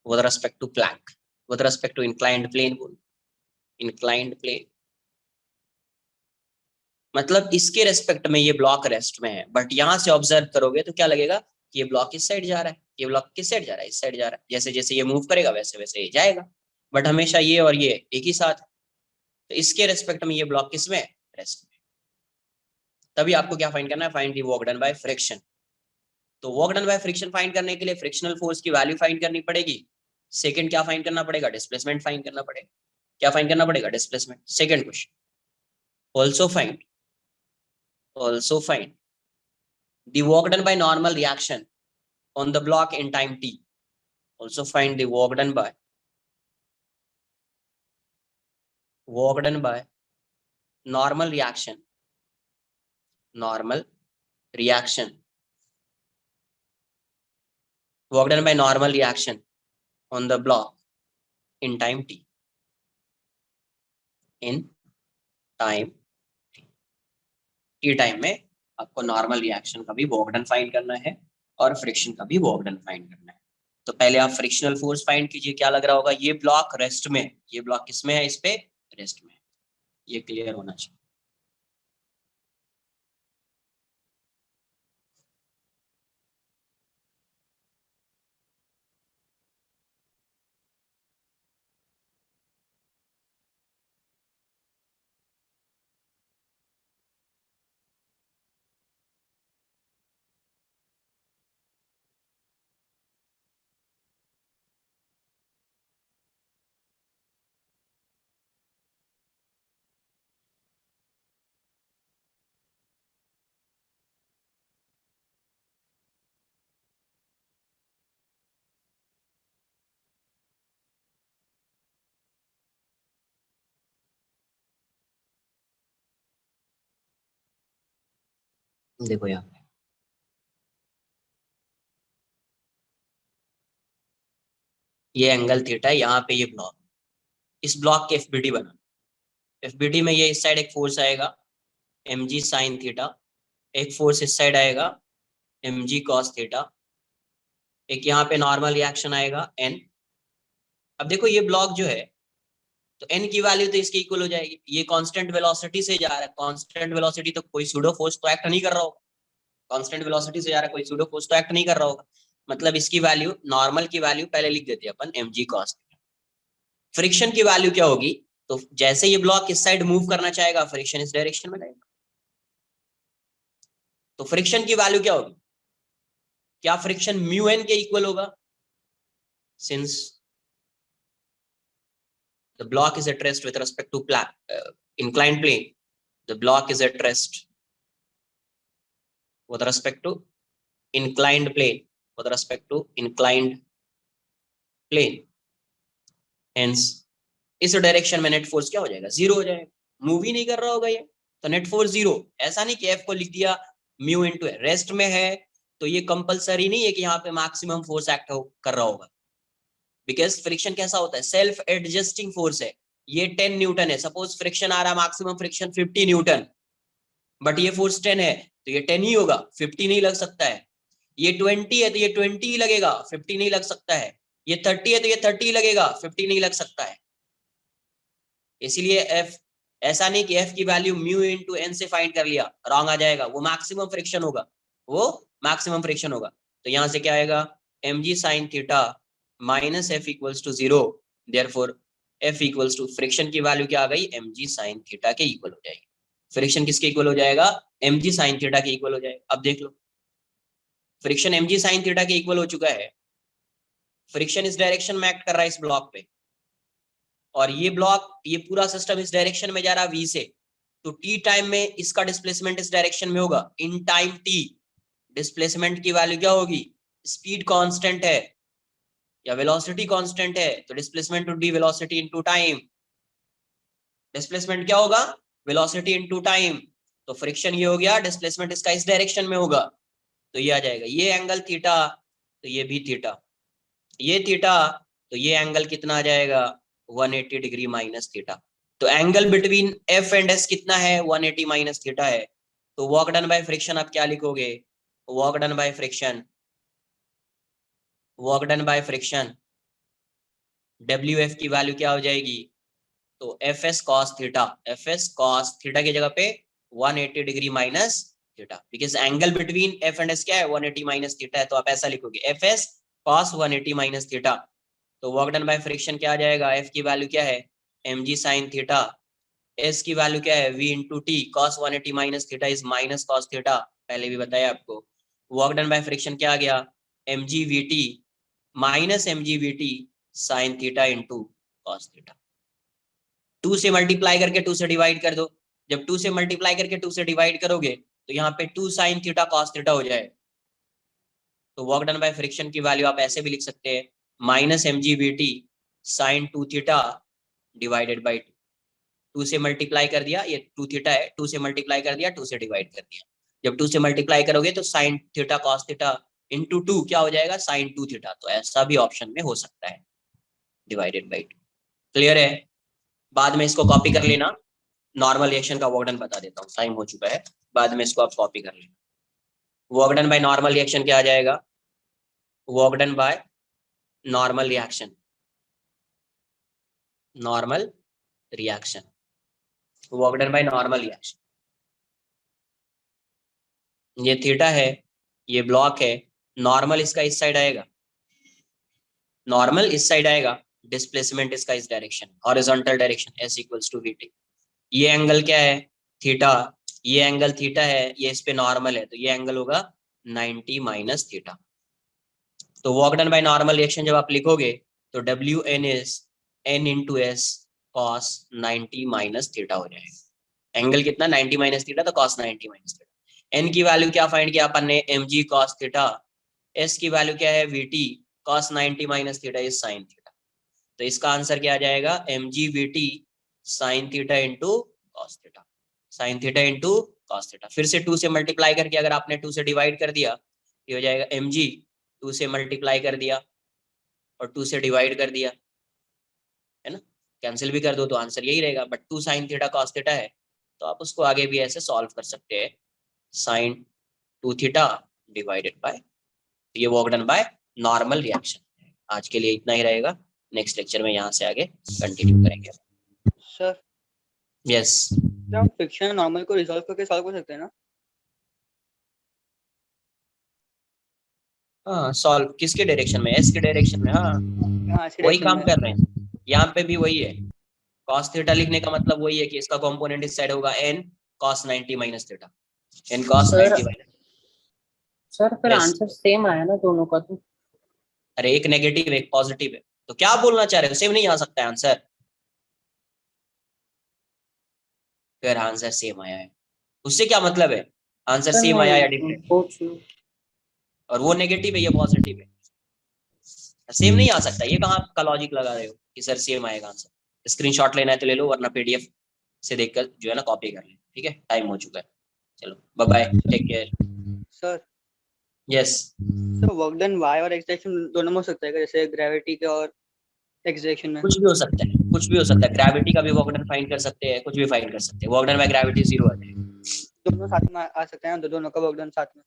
with respect to Planck, with respect to inclined plane, मतलब इसके respect में ये block rest में है, but यहां से observe करोगे तो क्या लगेगा कि ये ब्लॉक किस साइड जा रहा है, ये ब्लॉक किस साइड जा रहा है, इस साइड जा रहा है। जैसे जैसे ये मूव करेगा वैसे वैसे ये जाएगा, बट हमेशा ये और ये एक ही साथ, तो इसके रेस्पेक्ट में ये ब्लॉक किस में, रेस्ट में। तभी आपको क्या फाइंड करना है, find the work done by friction. तो work done by friction find करने के लिए फ्रिक्शनल फोर्स की वैल्यू फाइंड करनी पड़ेगी। सेकंड क्या फाइंड करना पड़ेगा, डिस्प्लेसमेंट फाइंड करना पड़ेगा। क्या फाइंड करना पड़ेगा, displacement. Second question, also find the work done by normal reaction on the block in time t, also find the work done by normal reaction work done by normal reaction on the block in time t, in time t time में आपको normal reaction का भी work done find करना है और friction का भी work done find करना है। तो पहले आप फ्रिक्शनल फोर्स फाइंड कीजिए, क्या लग रहा होगा, ये ब्लॉक रेस्ट में, ये ब्लॉक किसमें है, इस पे रेस्ट में, ये क्लियर होना चाहिए। देखो यहाँ पे ये एंगल थीटा, यहाँ पे ये ब्लॉक, इस ब्लॉक के एफबीडी बना। एफबीडी में ये इस साइड एक फोर्स आएगा mg साइन थीटा, एक फोर्स इस साइड आएगा mg कॉस थीटा, एक यहाँ पे नॉर्मल रिएक्शन आएगा n। अब देखो ये ब्लॉक जो है तो n की वैल्यू तो इसके इक्वल हो जाएगी, ये कांस्टेंट वेलोसिटी से जा रहा है, कांस्टेंट वेलोसिटी तो कोई सूडो फोर्स तो एक्ट नहीं कर रहा होगा, कांस्टेंट वेलोसिटी से जा रहा है, कोई सूडो फोर्स तो एक्ट नहीं कर रहा होगा, मतलब इसकी वैल्यू, नॉर्मल की वैल्यू पहले लिख देते हैं अपन mg cos। फ्रिक्शन की वैल्यू क्या होगी, तो जैसे ये ब्लॉक इस साइड मूव करना चाहेगा फ्रिक्शन इस डायरेक्शन में जाएगा, तो फ्रिक्शन की वैल्यू क्या होगी, क्या फ्रिक्शन म्यू एन के इक्वल होगा, since the block is at rest with respect to inclined plane, the block is at rest with respect to inclined plane, with respect to inclined plane, hence इस direction में net force क्या हो जाएगा, zero हो जाएगा, move ही नहीं कर रहा होगा ये, तो नेट फोर्स जीरो। ऐसा नहीं कि एफ को लिख दिया म्यू इनटू रेस्ट में है तो ये कंपलसरी नहीं है कि यहाँ पे मैक्सिमम फोर्स एक्ट कर रहा होगा, बिकॉज फ्रिक्शन कैसा होता है, सेल्फ एडजस्टिंग फोर्स है, ये 10 न्यूटन है, सपोज फ्रिक्शन आ रहा है मैक्सिमम फ्रिक्शन 50 न्यूटन, बट ये फोर्स 10 है तो ये 10 ही होगा, 50 नहीं लग सकता है, ये 20 है तो ये 20 ही लगेगा, 50 नहीं लग सकता है, ये 30 है तो ये 30 लगेगा, 50 नहीं लग सकता है। इसीलिए एफ, ऐसा नहीं कि एफ की वैल्यू म्यू इनटू एन से फाइंड कर लिया, रॉन्ग आ जाएगा, वो मैक्सिमम फ्रिक्शन होगा, वो मैक्सिमम फ्रिक्शन होगा। तो यहां से क्या आएगा, mg sin theta minus F equals to 0, therefore F equals to, friction की वैल्यू क्या आ गई, mg sin थीटा के इक्वल हो जाएगी। फ्रिक्शन किसके इक्वल हो जाएगा, mg sin थीटा के इक्वल हो जाएगा। अब देख लो फ्रिक्शन mg sin थीटा के इक्वल हो चुका है, फ्रिक्शन इस डायरेक्शन में एक्ट कर रहा है इस ब्लॉक पे, और ये ब्लॉक, ये पूरा सिस्टम इस डायरेक्शन में जा रहा है v से, तो t टाइम में इसका डिस्प्लेसमेंट इस डायरेक्शन में होगा, इन टाइम t डिस्प्लेसमेंट की वैल्यू क्या होगी, स्पीड कांस्टेंट है या वेलोसिटी कांस्टेंट है तो displacement would be velocity into time, displacement क्या होगा, वेलोसिटी इनटू टाइम, तो फ्रिक्शन ये हो गया, डिस्प्लेसमेंट इसका इस डायरेक्शन में होगा तो ये आ जाएगा, ये एंगल थीटा तो ये भी थीटा, ये थीटा तो ये एंगल कितना आ जाएगा 180 डिग्री माइनस थीटा। तो angle between F and S कितना है, 180 माइनस थीटा है। तो वर्क डन बाय फ्रिक्शन आप क्या लिखोगे, work done by friction, work done by friction W F की वैल्यू क्या हो जाएगी, तो F S cos theta, F S cos theta की जगह पे 180 degree minus theta, because angle between F and S क्या है 180 माइनस थीटा है, तो आप ऐसा लिखोगे F S cos 180 minus theta. तो वर्क डन बाय फ्रिक्शन क्या आ जाएगा, एफ की वैल्यू क्या है mg sin थीटा, एस की वैल्यू क्या है v into T, cos 180 minus theta is minus cos theta, पहले भी बताया आपको। वर्क डन बाय फ्रिक्शन क्या आ गया, mg vt minus mg vt sin theta into cos theta. 2 से मल्टीप्लाई करके 2 से डिवाइड कर दो, जब 2 से मल्टीप्लाई करके 2 से डिवाइड करोगे तो यहाँ पे 2 sin थीटा कॉस थीटा हो जाए। तो वर्क डन बाय फ्रिक्शन की वैल्यू आप ऐसे भी लिख सकते हैं, minus mg vt sin 2 theta divided by 2 से मल्टीप्लाई कर दिया, ये 2 थीटा है, 2 से मल्टीप्लाई कर दिया, 2 से डिवाइड कर दिया, जब 2 से मल्टीप्लाई करोगे तो sin theta cos theta into 2 क्या हो जाएगा sin 2 थीटा। तो ऐसा भी ऑप्शन में हो सकता है, डिवाइडेड बाई 2। क्लियर है, बाद में इसको कॉपी कर लेना, नॉर्मल रिएक्शन का वर्क डन बता देता हूँ, टाइम हो चुका है, बाद में इसको आप कॉपी कर लेना। Work done by normal reaction क्या आ जाएगा, work done by normal reaction, normal reaction, work done by normal reaction, ये थीटा है, ये ब्लॉक है, नॉर्मल इसका इस साइड आएगा, नॉर्मल इस साइड आएगा, डिस्प्लेसमेंट इसका इस direction, horizontal direction s equals to vt। ये एंगल क्या है थीटा, ये एंगल थीटा है, ये इस पे नॉर्मल है तो ये एंगल होगा 90 माइनस थीटा। तो work done by normal reaction जब आप लिखोगे तो wn is n into S cos 90 minus theta हो जाएगा। एंगल कितना 90 माइनस थीटा, तो कॉस 90 माइनस थीटा। n की वैल्यू क्या फाइंड किया अपन ने, mg कॉस थीटा, s की वैल्यू क्या है vt cos 90 minus theta is sine theta. तो इसका आंसर क्या आ जाएगा, mg vt sine theta into cos theta, sine theta into cos theta. फिर से 2 से मल्टीप्लाई करके अगर आपने 2 से डिवाइड कर दिया, ये हो जाएगा mg, 2 से मल्टीप्लाई कर दिया और 2 से डिवाइड कर दिया, है ना, कैंसिल भी कर दो तो आंसर यही रहेगा। But 2 sin theta cos theta है, तो आप उसको आगे भी ऐसे सॉल्व कर सकते हैं, sin 2 थीटा डिवाइडेड बाय, ये work done by normal reaction. आज के लिए इतना ही रहेगा, नेक्स्ट लेक्चर में यहाँ से आगे कंटिन्यू करेंगे। सर यस, क्या हम फ्रिक्शन नॉर्मल को रिजॉल्व करके सॉल्व कर सकते हैं ना? हाँ सॉल्व किसके डायरेक्शन में, एस के डायरेक्शन में। हाँ हाँ ऐसे वही direction काम में। कर रहे हैं, यहाँ पे भी वही है। cos थीटा लिखने का मतलब वही है कि इसका कंपोनेंट इस साइड होगा n cos 90 minus theta, n cos sir 90 minus. Sir फिर Yes. आंसर सेम आया ना दोनों का? तो अरे एक नेगेटिव एक पॉजिटिव है, तो क्या बोलना चाह रहे हो, सेम नहीं आ सकता है आंसर? फिर आंसर सेम आया है, उससे क्या मतलब है, आंसर सर सेम आया या मैं डिफरेंट? पूछ रही हूँ। और वो नेगेटिव है, ये पॉजिटिव है, सेम नहीं आ सकता। ये कहाँ का लॉजिक लगा रहे हो कि सर सेम आएगा आंसर? स्क्रीनशॉट लेना है तो ले लो, वरना पीडीएफ से देखकर जो है ना कॉपी कर ले। ठीक है, टाइम हो चुका है, चलो bye bye, take care. Sir yes, तो वर्क डन y और x डायरेक्शन दोनों में हो सकता है क्या? जैसे ग्रेविटी के और x डायरेक्शन में? कुछ भी हो सकता है, कुछ भी हो सकता है। ग्रेविटी का भी वर्क डन फाइंड कर सकते हैं, कुछ भी फाइंड कर सकते हैं। वर्क डन बाय ग्रेविटी 0 आ जाएगा। दोनों साथ में आ सकते हैं ना, दोनों का वर्क डन साथ में?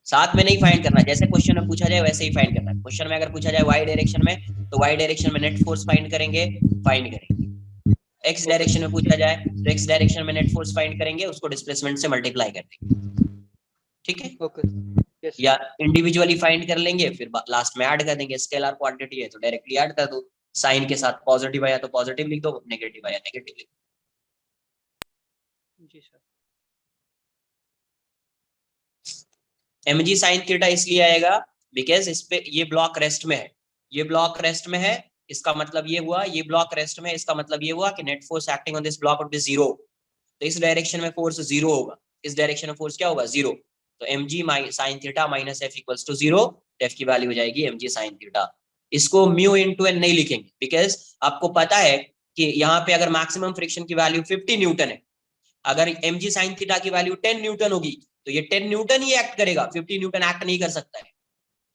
साथ में नहीं फाइंड करना, जैसे क्वेश्चन में पूछा जाए वैसे ही फाइंड करना है। क्वेश्चन में अगर पूछा जाए y डायरेक्शन में, तो y डायरेक्शन में नेट फोर्स फाइंड करेंगे, फाइंड करेंगे। x डायरेक्शन में पूछा जाए तो x डायरेक्शन में नेट फोर्स फाइंड करेंगे, उसको डिस्प्लेसमेंट से मल्टीप्लाई कर देंगे। ठीक है, ओके यस। या इंडिविजुअली फाइंड कर लेंगे, फिर लास्ट में ऐड कर देंगे। स्केलर क्वांटिटी है तो डायरेक्टली ऐड कर दो, साइन के साथ पॉजिटिव आया तो पॉजिटिव लिख दो, नेगेटिव आया नेगेटिव लिख जी सर। दो। mg sin थीटा इसलिए आएगा बिकॉज इस पे ये ब्लॉक रेस्ट में है, ये ब्लॉक रेस्ट में है, इसका मतलब ये हुआ, ये ब्लॉक रेस्ट में है, इसका मतलब ये हुआ कि net force acting on this block would be 0। तो इस डायरेक्शन में फोर्स 0 होगा, इस डायरेक्शन में फोर्स क्या होगा, 0। तो mg sin theta minus f equals to 0, f की वैल्यू हो जाएगी mg sin थीटा। इसको म्यू इनटू n नहीं लिखेंगे, बिकॉज आपको पता है कि यहाँ पे अगर मैक्सिमम फ्रिक्शन की वैल्यू 50 न्यूटन है, अगर mg sin थीटा की वैल्यू 10 न्यूटन होगी, तो ये 10 न्यूटन ही एक्ट करेगा, 50 न्यूटन एक्ट नहीं कर सकता है,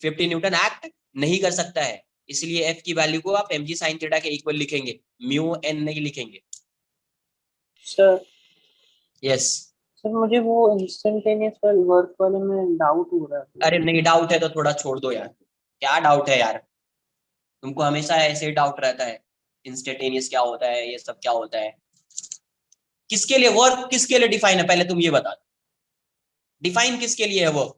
50 न्यूटन एक्ट नहीं कर सकता है। इसलिए f की वैल्यू को आप mg sin थीटा के इक्वल लिखेंगे, म्यू n नहीं लिखेंगे। सर यस, सर मुझे वो इंस्टेंटेनियस वर्क वाले में डाउट हो रहा है। अरे नहीं डाउट है तो थोड़ा छोड़ दो यार, क्या डाउट है यार, तुमको हमेशा ऐसे ही डाउट रहता है, इंस्टेंटेनियस क्या होता है, ये सब क्या होता है। किसके लिए वर्क, किसके लिए डिफाइन है, पहले तुम ये बता दो, डिफाइन किसके लिए है work?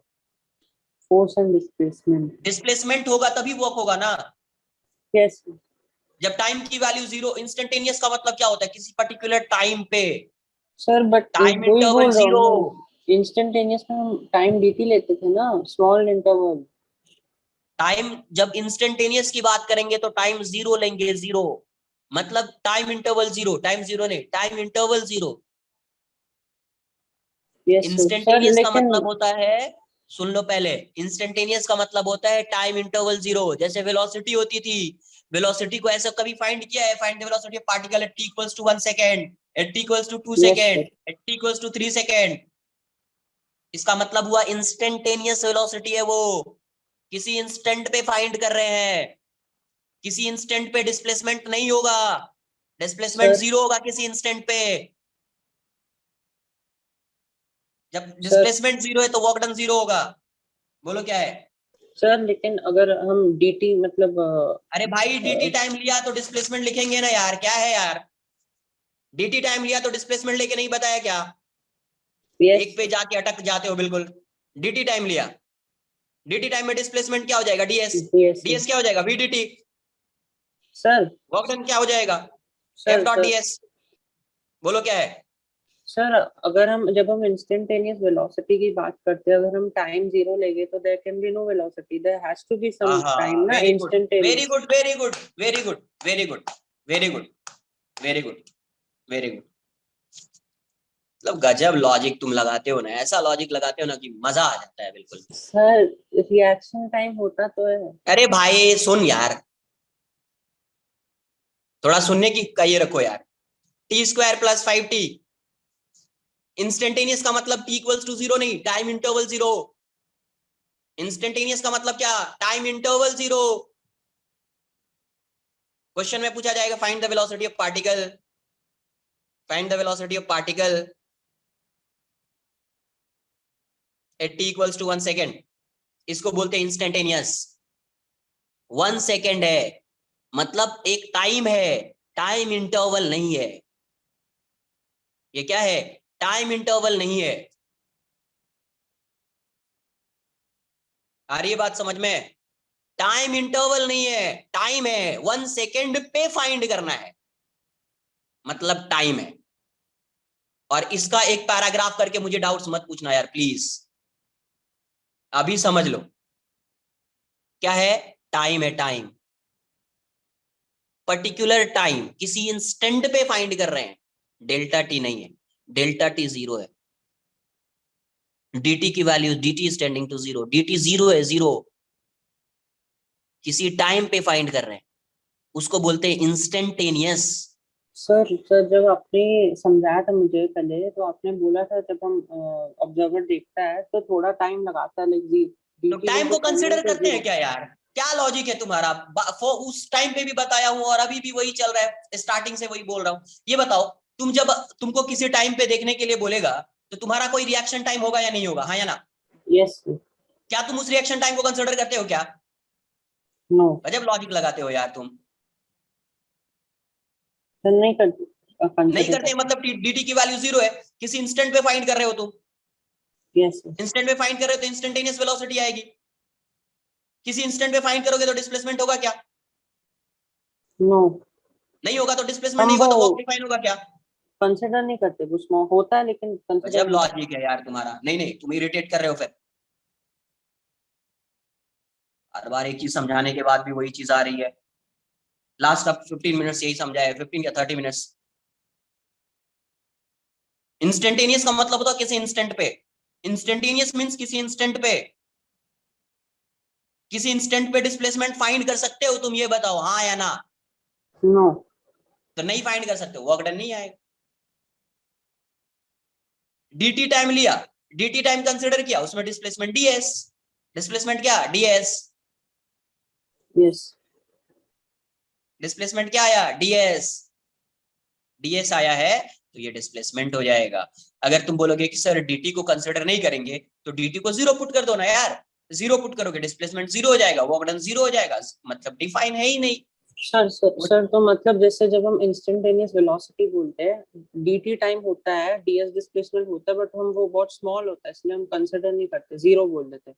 Force and displacement. Displacement होगा तभी वर्क होगा ना। यस जब टाइम की वैल्यू 0, इंस्टेंटेनियस का मतलब क्या होता है, किसी पर्टिकुलर टाइम पे सर, बट टाइम वही इंटरवल बोल रहा 0। हूँ, इंस्टेंटेनियस में हम टाइम dt लेते थे ना, स्मॉल इंटरवल। टाइम जब इंस्टेंटेनियस की बात करेंगे तो टाइम 0 लेंगे, 0 मतलब टाइम इंटरवल 0, टाइम 0 नहीं, time interval 0। Yes sir instantaneous का लेकिन मतलब होता है, सुन लो पहले, इंस्टेंटेनियस का मतलब होता है टाइम इंटरवल 0। जैसे वेलोसिटी होती थी, वेलोसिटी को ऐसा कभी फाइंड किया है, find the velocity of particle at t equals to 1 second, at t equals to 2 Yes, second, sir. At t equals to 3 second. इसका मतलब हुआ इंस्टेंटेनियस वेलोसिटी है वो, किसी इंस्टेंट पे फाइंड कर रहे हैं, किसी इंस्टेंट पे डिस्प्लेसमेंट नहीं होगा, डिस्प्लेसमेंट Sir. 0 होगा किसी इंस्टेंट पे। जब Sir. डिस्प्लेसमेंट 0 है तो वर्क डन 0 होगा। बोलो क्या है? सर लेकिन अगर हम dt मतलब अरे भाई dt टाइम लिया तो डिस्प्लेसमेंट लिखेंगे ना यार, क्या है यार, dt टाइम लिया तो डिस्प्लेसमेंट लेके नहीं बताया क्या? yes, एक पे जाके अटक जाते हो बिल्कुल। dt टाइम लिया, dt टाइम में डिस्प्लेसमेंट क्या हो जाएगा, ds, yes, ds क्या हो जाएगा, vdt। सर वर्क डन क्या हो जाएगा, sir f dot sir ds। बोलो क्या है? सर अगर हम जब हम इंस्टेंटेनियस वेलोसिटी की बात करते हैं, अगर हम टाइम 0 लेंगे तो there can be no velocity, there has to be some time ना very good very instantaneous. Good very good very good very good very good very good very good. मतलब गजब लॉजिक तुम लगाते हो ना, ऐसा लॉजिक लगाते हो ना कि मजा आ जाता है बिल्कुल। सर रिएक्शन टाइम होता तो है। अरे भाई सुन यार, थोड़ा सुनने की ये रखो यार। t² + 5t इंस्टेंटेनियस का मतलब t इक्वल्स टू 0 नहीं, टाइम इंटरवल 0। इंस्टेंटेनियस का मतलब क्या? Time interval 0। क्वेश्चन में पूछा जाएगा find the velocity of particle, find the velocity of particle at t equals to 1 second. इसको बोलते हैं इंस्टेंटेनियस। 1 सेकेंड है मतलब एक टाइम है, टाइम इंटरवल नहीं है। ये क्या है? टाइम इंटरवल नहीं है। आ रही है बात समझ में? टाइम इंटरवल नहीं है, टाइम है। 1 सेकेंड पे फाइंड करना है मतलब टाइम है। और इसका एक पैराग्राफ करके मुझे डाउट्स मत पूछना यार प्लीज, अभी समझ लो क्या है। टाइम है, टाइम, पर्टिकुलर टाइम, किसी इंस्टेंट पे फाइंड कर रहे हैं। डेल्टा टी नहीं है, डेल्टा टी 0 है। dt की value dt is tending to 0, dt 0 है, 0। किसी टाइम पे फाइंड कर रहे हैं, उसको बोलते हैं इंस्टेंटेनियस। सर जब आपने समझाया था मुझे पहले, तो आपने बोला था जब हम ऑब्जर्वर देखता है तो थोड़ा टाइम लगाता है, लाइक तो टाइम को कंसिडर करते हैं क्या यार? क्या लॉजिक है तुम्हारा? उस टाइम पे भी बताया हूं और अभी भी वही चल रहा है, स्टार्टिंग से वही बोल रहा हूं। ये बताओ, तुम जब तुमको किसी टाइम पे देखने के लिए बोलेगा तो तुम्हारा कोई रिएक्शन टाइम होगा या नहीं होगा? हाँ या ना? यस। क्या तुम उस रिएक्शन टाइम को कंसिडर करते हो क्या? नो गजब लॉजिक लगाते हो यार तुम। सर, नहीं करते। नहीं करते मतलब dt की वैल्यू 0 है, किसी इंस्टेंट पे फाइंड कर रहे हो तुम। यस। इंस्टेंट पे फाइंड कर रहे हो तो इंस्टेंटेनियस वेलोसिटी आएगी। किसी इंस्टेंट पे फाइंड करोगे तो डिस्प्लेसमेंट होगा क्या? नो, नहीं होगा। तो डिस्प्लेसमेंट हम नहीं वो होगा तो वर्क डिफाइन होगा क्या? कंसिडर नहीं करते, कुछ होता है लेकिन कंसिडर गजब नहीं करते। लॉजिक है यार तुम्हारा। नहीं नहीं, तुम इरिटेट कर रहे हो। फिर हर बार एक चीज समझाने के बाद भी वही चीज आ रही है। लास्ट अब 15 मिनट्स यही समझाया, 15 या 30 मिनट्स। इंस्टेंटेनियस का मतलब होता है किसी इंस्टेंट पे। इंस्टेंटेनियस मींस किसी इंस्टेंट पे, किसी इंस्टेंट पे डिस्प्लेसमेंट फाइंड कर सकते हो तुम? ये बताओ हाँ या ना? नो। तो नहीं फाइंड कर सकते, वर्क डन नहीं आएगा। dt टाइम लिया, dt टाइम कंसीडर किया, उसमें डिस्प्लेसमेंट ds, डिस्प्लेसमेंट क्या? ds। यस। डिस्प्लेसमेंट क्या आया? ds। ds आया है तो ये डिस्प्लेसमेंट हो जाएगा। अगर तुम बोलोगे कि सर dt को कंसीडर नहीं करेंगे तो dt को 0 पुट कर दो ना यार। 0 पुट करोगे डिस्प्लेसमेंट 0 हो जाएगा, वर्क डन 0 हो जाएगा। मतलब डिफाइन है ही नहीं। सर तो मतलब जैसे जब हम इंस्टेंटेनियस वेलोसिटी बोलते हैं, dt टाइम होता है, ds डिस्प्लेसमेंट होता है, बट हम वो बहुत स्मॉल होता है इसलिए हम कंसीडर नहीं करते, 0 बोल देते हैं।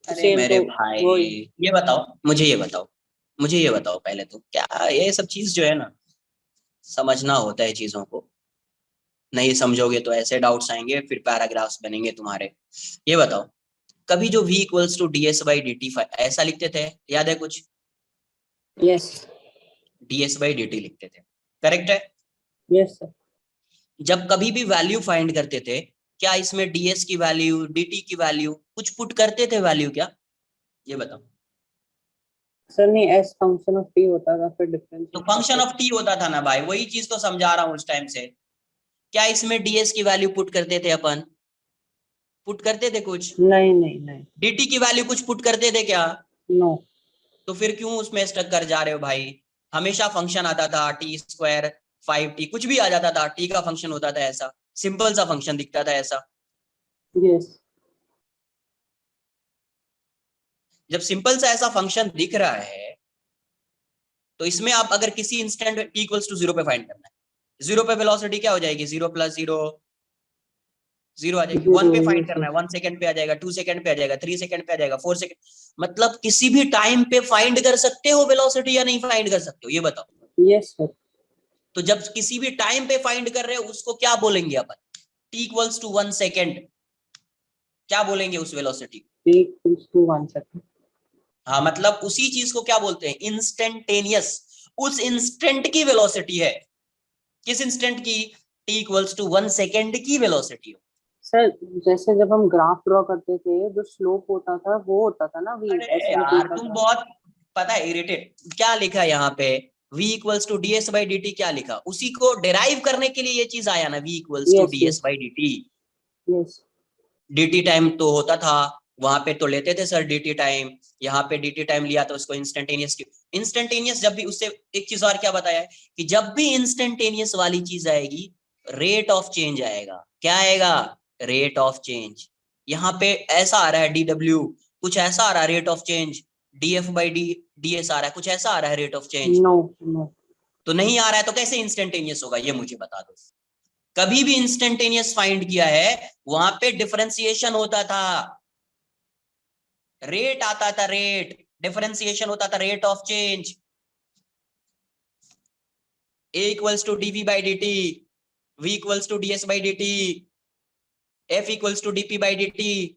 अरे मेरे तो भाई, वही। ये बताओ मुझे, ये बताओ मुझे, ये बताओ पहले तो, क्या ये सब चीज जो है ना, समझना होता है चीजों को। नहीं समझोगे तो ऐसे डाउट्स आएंगे, फिर पैराग्राफ्स बनेंगे तुम्हारे। ये बताओ, कभी जो v equals to ds by dt ऐसा लिखते थे, याद है कुछ? यस। ds बाई dt लिखते थे, करेक्ट है? Yes sir. जब कभी भी वैल्यू फाइंड करते थे, क्या इसमें ds की वैल्यू, dt की वैल्यू कुछ पुट करते थे वैल्यू क्या? ये बताओ। सर नहीं, एस फंक्शन ऑफ टी होता था, फिर डिफरेंस। तो फंक्शन ऑफ t होता था ना भाई, वही चीज तो समझा रहा हूं उस टाइम से। क्या इसमें ds की वैल्यू पुट करते थे अपन? पुट करते थे कुछ? नहीं नहीं नहीं। dt की वैल्यू कुछ पुट करते थे क्या? नो। तो फिर क्यों उसमें स्टक कर जा रहे हो भाई? हमेशा फंक्शन आता था टी स्क्वायर 5t, कुछ भी आ जाता था, टी का फंक्शन होता था ऐसा, सिंपल सा फंक्शन दिखता था ऐसा। यस। जब सिंपल सा ऐसा फंक्शन दिख रहा है तो इसमें आप अगर किसी इंस्टेंट t इक्वल्स टू 0 पे फाइंड करना है, 0 पे वेलोसिटी क्या हो जाएगी? 0 प्लस 0 0 आ जाएगी। 1 पे फाइंड करना है, 1 सेकंड पे आ जाएगा, 2 सेकंड पे आ जाएगा, 3 सेकंड पे आ जाएगा, 4 सेकंड। मतलब किसी भी टाइम पे फाइंड कर सकते हो वेलोसिटी या नहीं फाइंड कर सकते हो? ये बताओ। Yes sir. तो जब किसी भी टाइम पे फाइंड कर रहे हो उसको क्या बोलेंगे अपन? t equals to 1 second. क्या बोलेंगे उस velocity? T equals to 1 second. हाँ, मतलब उसी चीज को क्या बोलते हैं? इंस्टेंटेनियस। उस इंस्टेंट की वेलोसिटी है। किस इंस्टेंट की? t इक्वल्स टू 1 सेकंड की वेलोसिटी हो। सर जैसे जब हम ग्राफ ड्रॉ करते थे, जो स्लोप होता था वो होता था ना, वी अरे ऐसे यार निकलता तुम था। बहुत, पता है इरिटेट क्या लिखा है यहाँ पे? v equals to ds by dt क्या लिखा? उसी को डिराइव करने के लिए ये चीज आया ना, v equals to yes ds yes. By dt। Yes. dt time तो होता था, वहां पे तो लेते थे सर dt टाइम, यहाँ पे dt टाइम लिया तो उसको इंस्टेंटेनियस क्यों? इंस्टेंटेनियस जब भी, उससे एक चीज और क्या बताया है कि जब भी इंस्टेंटेनियस वाली चीज आएगी रेट ऑफ चेंज आएगा। क्या आएगा? Rate of change. यहाँ पे ऐसा आ रहा है dw, कुछ ऐसा आ रहा है rate of change, df by ds आ रहा है, कुछ ऐसा आ रहा है rate of change. No, no. तो नहीं आ रहा है तो कैसे इंस्टेंटेनियस होगा ये मुझे बता दो। कभी भी इंस्टेंटेनियस फाइंड किया है वहां पे डिफरेंशिएशन होता था, रेट आता था, रेट डिफरेंशिएशन होता था, rate of change. a equals to dv by dt, v equals to ds by dt, f equals to dp by dt।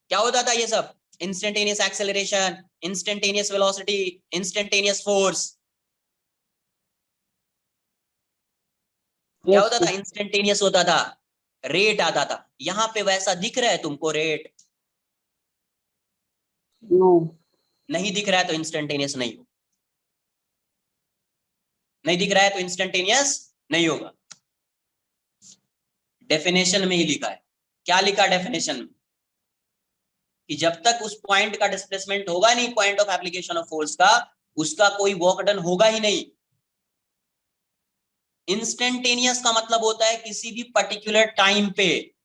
क्या होता था ये सब? Instantaneous acceleration, instantaneous velocity, instantaneous force. क्या Yes, होता था? इंस्टेंटेनियस होता था, रेट आता था। यहां पे वैसा दिख रहा है तुमको रेट? no. नहीं दिख रहा है तो इंस्टेंटेनियस नहीं होगा, नहीं दिख रहा है तो इंस्टेंटेनियस नहीं होगा। डेफिनेशन में ही लिखा है। क्या लिखा डेफिनेशन में? कि जब तक उस पॉइंट का डिस्प्लेसमेंट होगा नहीं, point of application of force का, उसका कोई वर्क डन होगा ही नहीं। इंस्टेंटेनियस का मतलब होता है किसी भी पर्टिकुलर टाइम पे,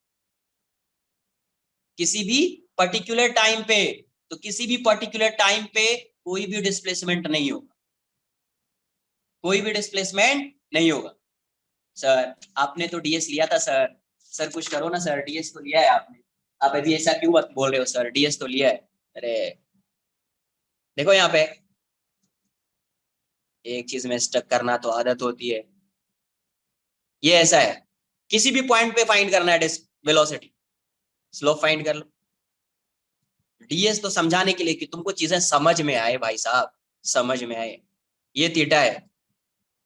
किसी भी पर्टिकुलर टाइम पे। तो किसी भी पर्टिकुलर टाइम पे कोई भी डिस्प्लेसमेंट नहीं होगा, कोई भी डिस्प्लेसमेंट नहीं होगा। सर आपने तो डीएस लिया था सर, सर कुछ करो ना सर, डीएस तो लिया है आपने, आप अभी ऐसा क्यों बोल रहे हो सर, डीएस तो लिया है। अरे देखो यहाँ पे एक चीज में स्टक करना तो आदत होती है। ये ऐसा है, किसी भी पॉइंट पे फाइंड करना है वेलोसिटी, स्लोप फाइंड कर लो। डीएस तो समझाने के लिए कि तुमको चीजें समझ में आए भाई साहब, समझ में आए। ये थीटा है,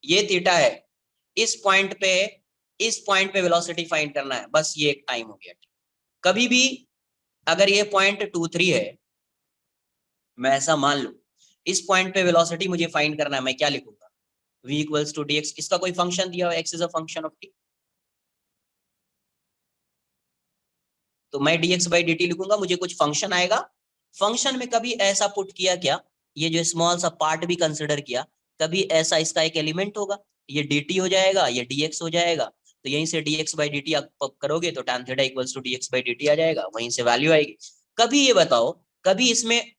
ये थीटा है, इस पॉइंट पे वेलोसिटी फाइंड करना है, बस ये एक टाइम हो गया। कभी भी अगर ये पॉइंट 2-3 है, मैं ऐसा मान लूं इस पॉइंट पे वेलोसिटी मुझे फाइंड करना है, मैं क्या लिखूंगा? v इक्वल्स टू dx, इसका कोई फंक्शन दिया हुआ, x is a function of t, तो मैं dx by dt लिखूंगा, मुझे कुछ फंक्शन आएगा। फंक्शन में कभी ऐसा पुट किया क्या, ये जो स्मॉल सा पार्ट भी कंसिडर किया, कभी ऐसा इसका एक एलिमेंट होगा, ये dt हो जाएगा, ये dx हो जाएगा, तो यहीं से dx by dt आप करोगे तो tan theta equals to dx by dt आ जाएगा, वहीं से वैल्यू आएगी। कभी ये बताओ, कभी इसमें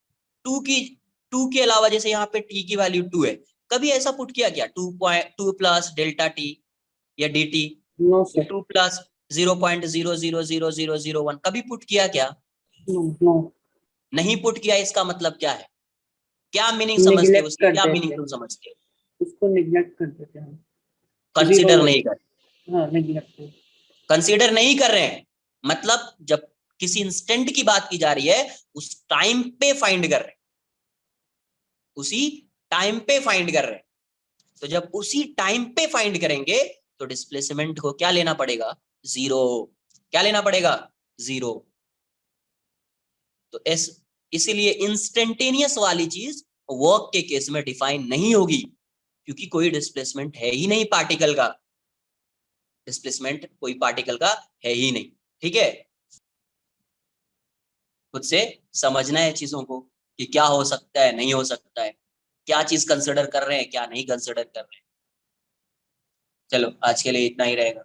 2 के अलावा, जैसे यहाँ पे t की वैल्यू 2 है, कभी ऐसा पुट किया क्या 2 प्लस डेल्टा t या dt, No, sir. 2 प्लस 0.000001 कभी पुट किया क्या? No, no. नहीं पुट किया। इसका मतलब क्या है? क्या मीनिंग समझते हो Neglect उसकी? क्या करते मीनिंग थे, तुम समझते हो? उसको neglect कर देते हैं। कंसीडर Zero नहीं हो- कर, हाँ, neglect। कंसीडर नहीं कर रहे हैं, मतलब जब किसी इंस्टेंट की बात की जा रही है उस टाइम पे फाइंड कर रहे हैं, उसी टाइम पे फाइंड कर रहे हैं। तो जब उसी टाइम पे फाइंड करेंगे तो डिस्प्लेसमेंट को क्या लेना पड़ेगा? जीरो। क्या लेना पड़ेगा? जीरो। तो इसीलिए इंस्टेंटेनियस वाली चीज वर्क के केस में डिफाइन नहीं होगी, क्योंकि कोई डिस्प्लेसमेंट है ही नहीं पार्टिकल का, डिस्प्लेसमेंट कोई पार्टिकल का है ही नहीं। ठीक है, खुद से समझना है चीजों को कि क्या हो सकता है, नहीं हो सकता है, क्या चीज कंसिडर कर रहे हैं, क्या नहीं कंसिडर कर रहे हैं। चलो आज के लिए इतना ही रहेगा।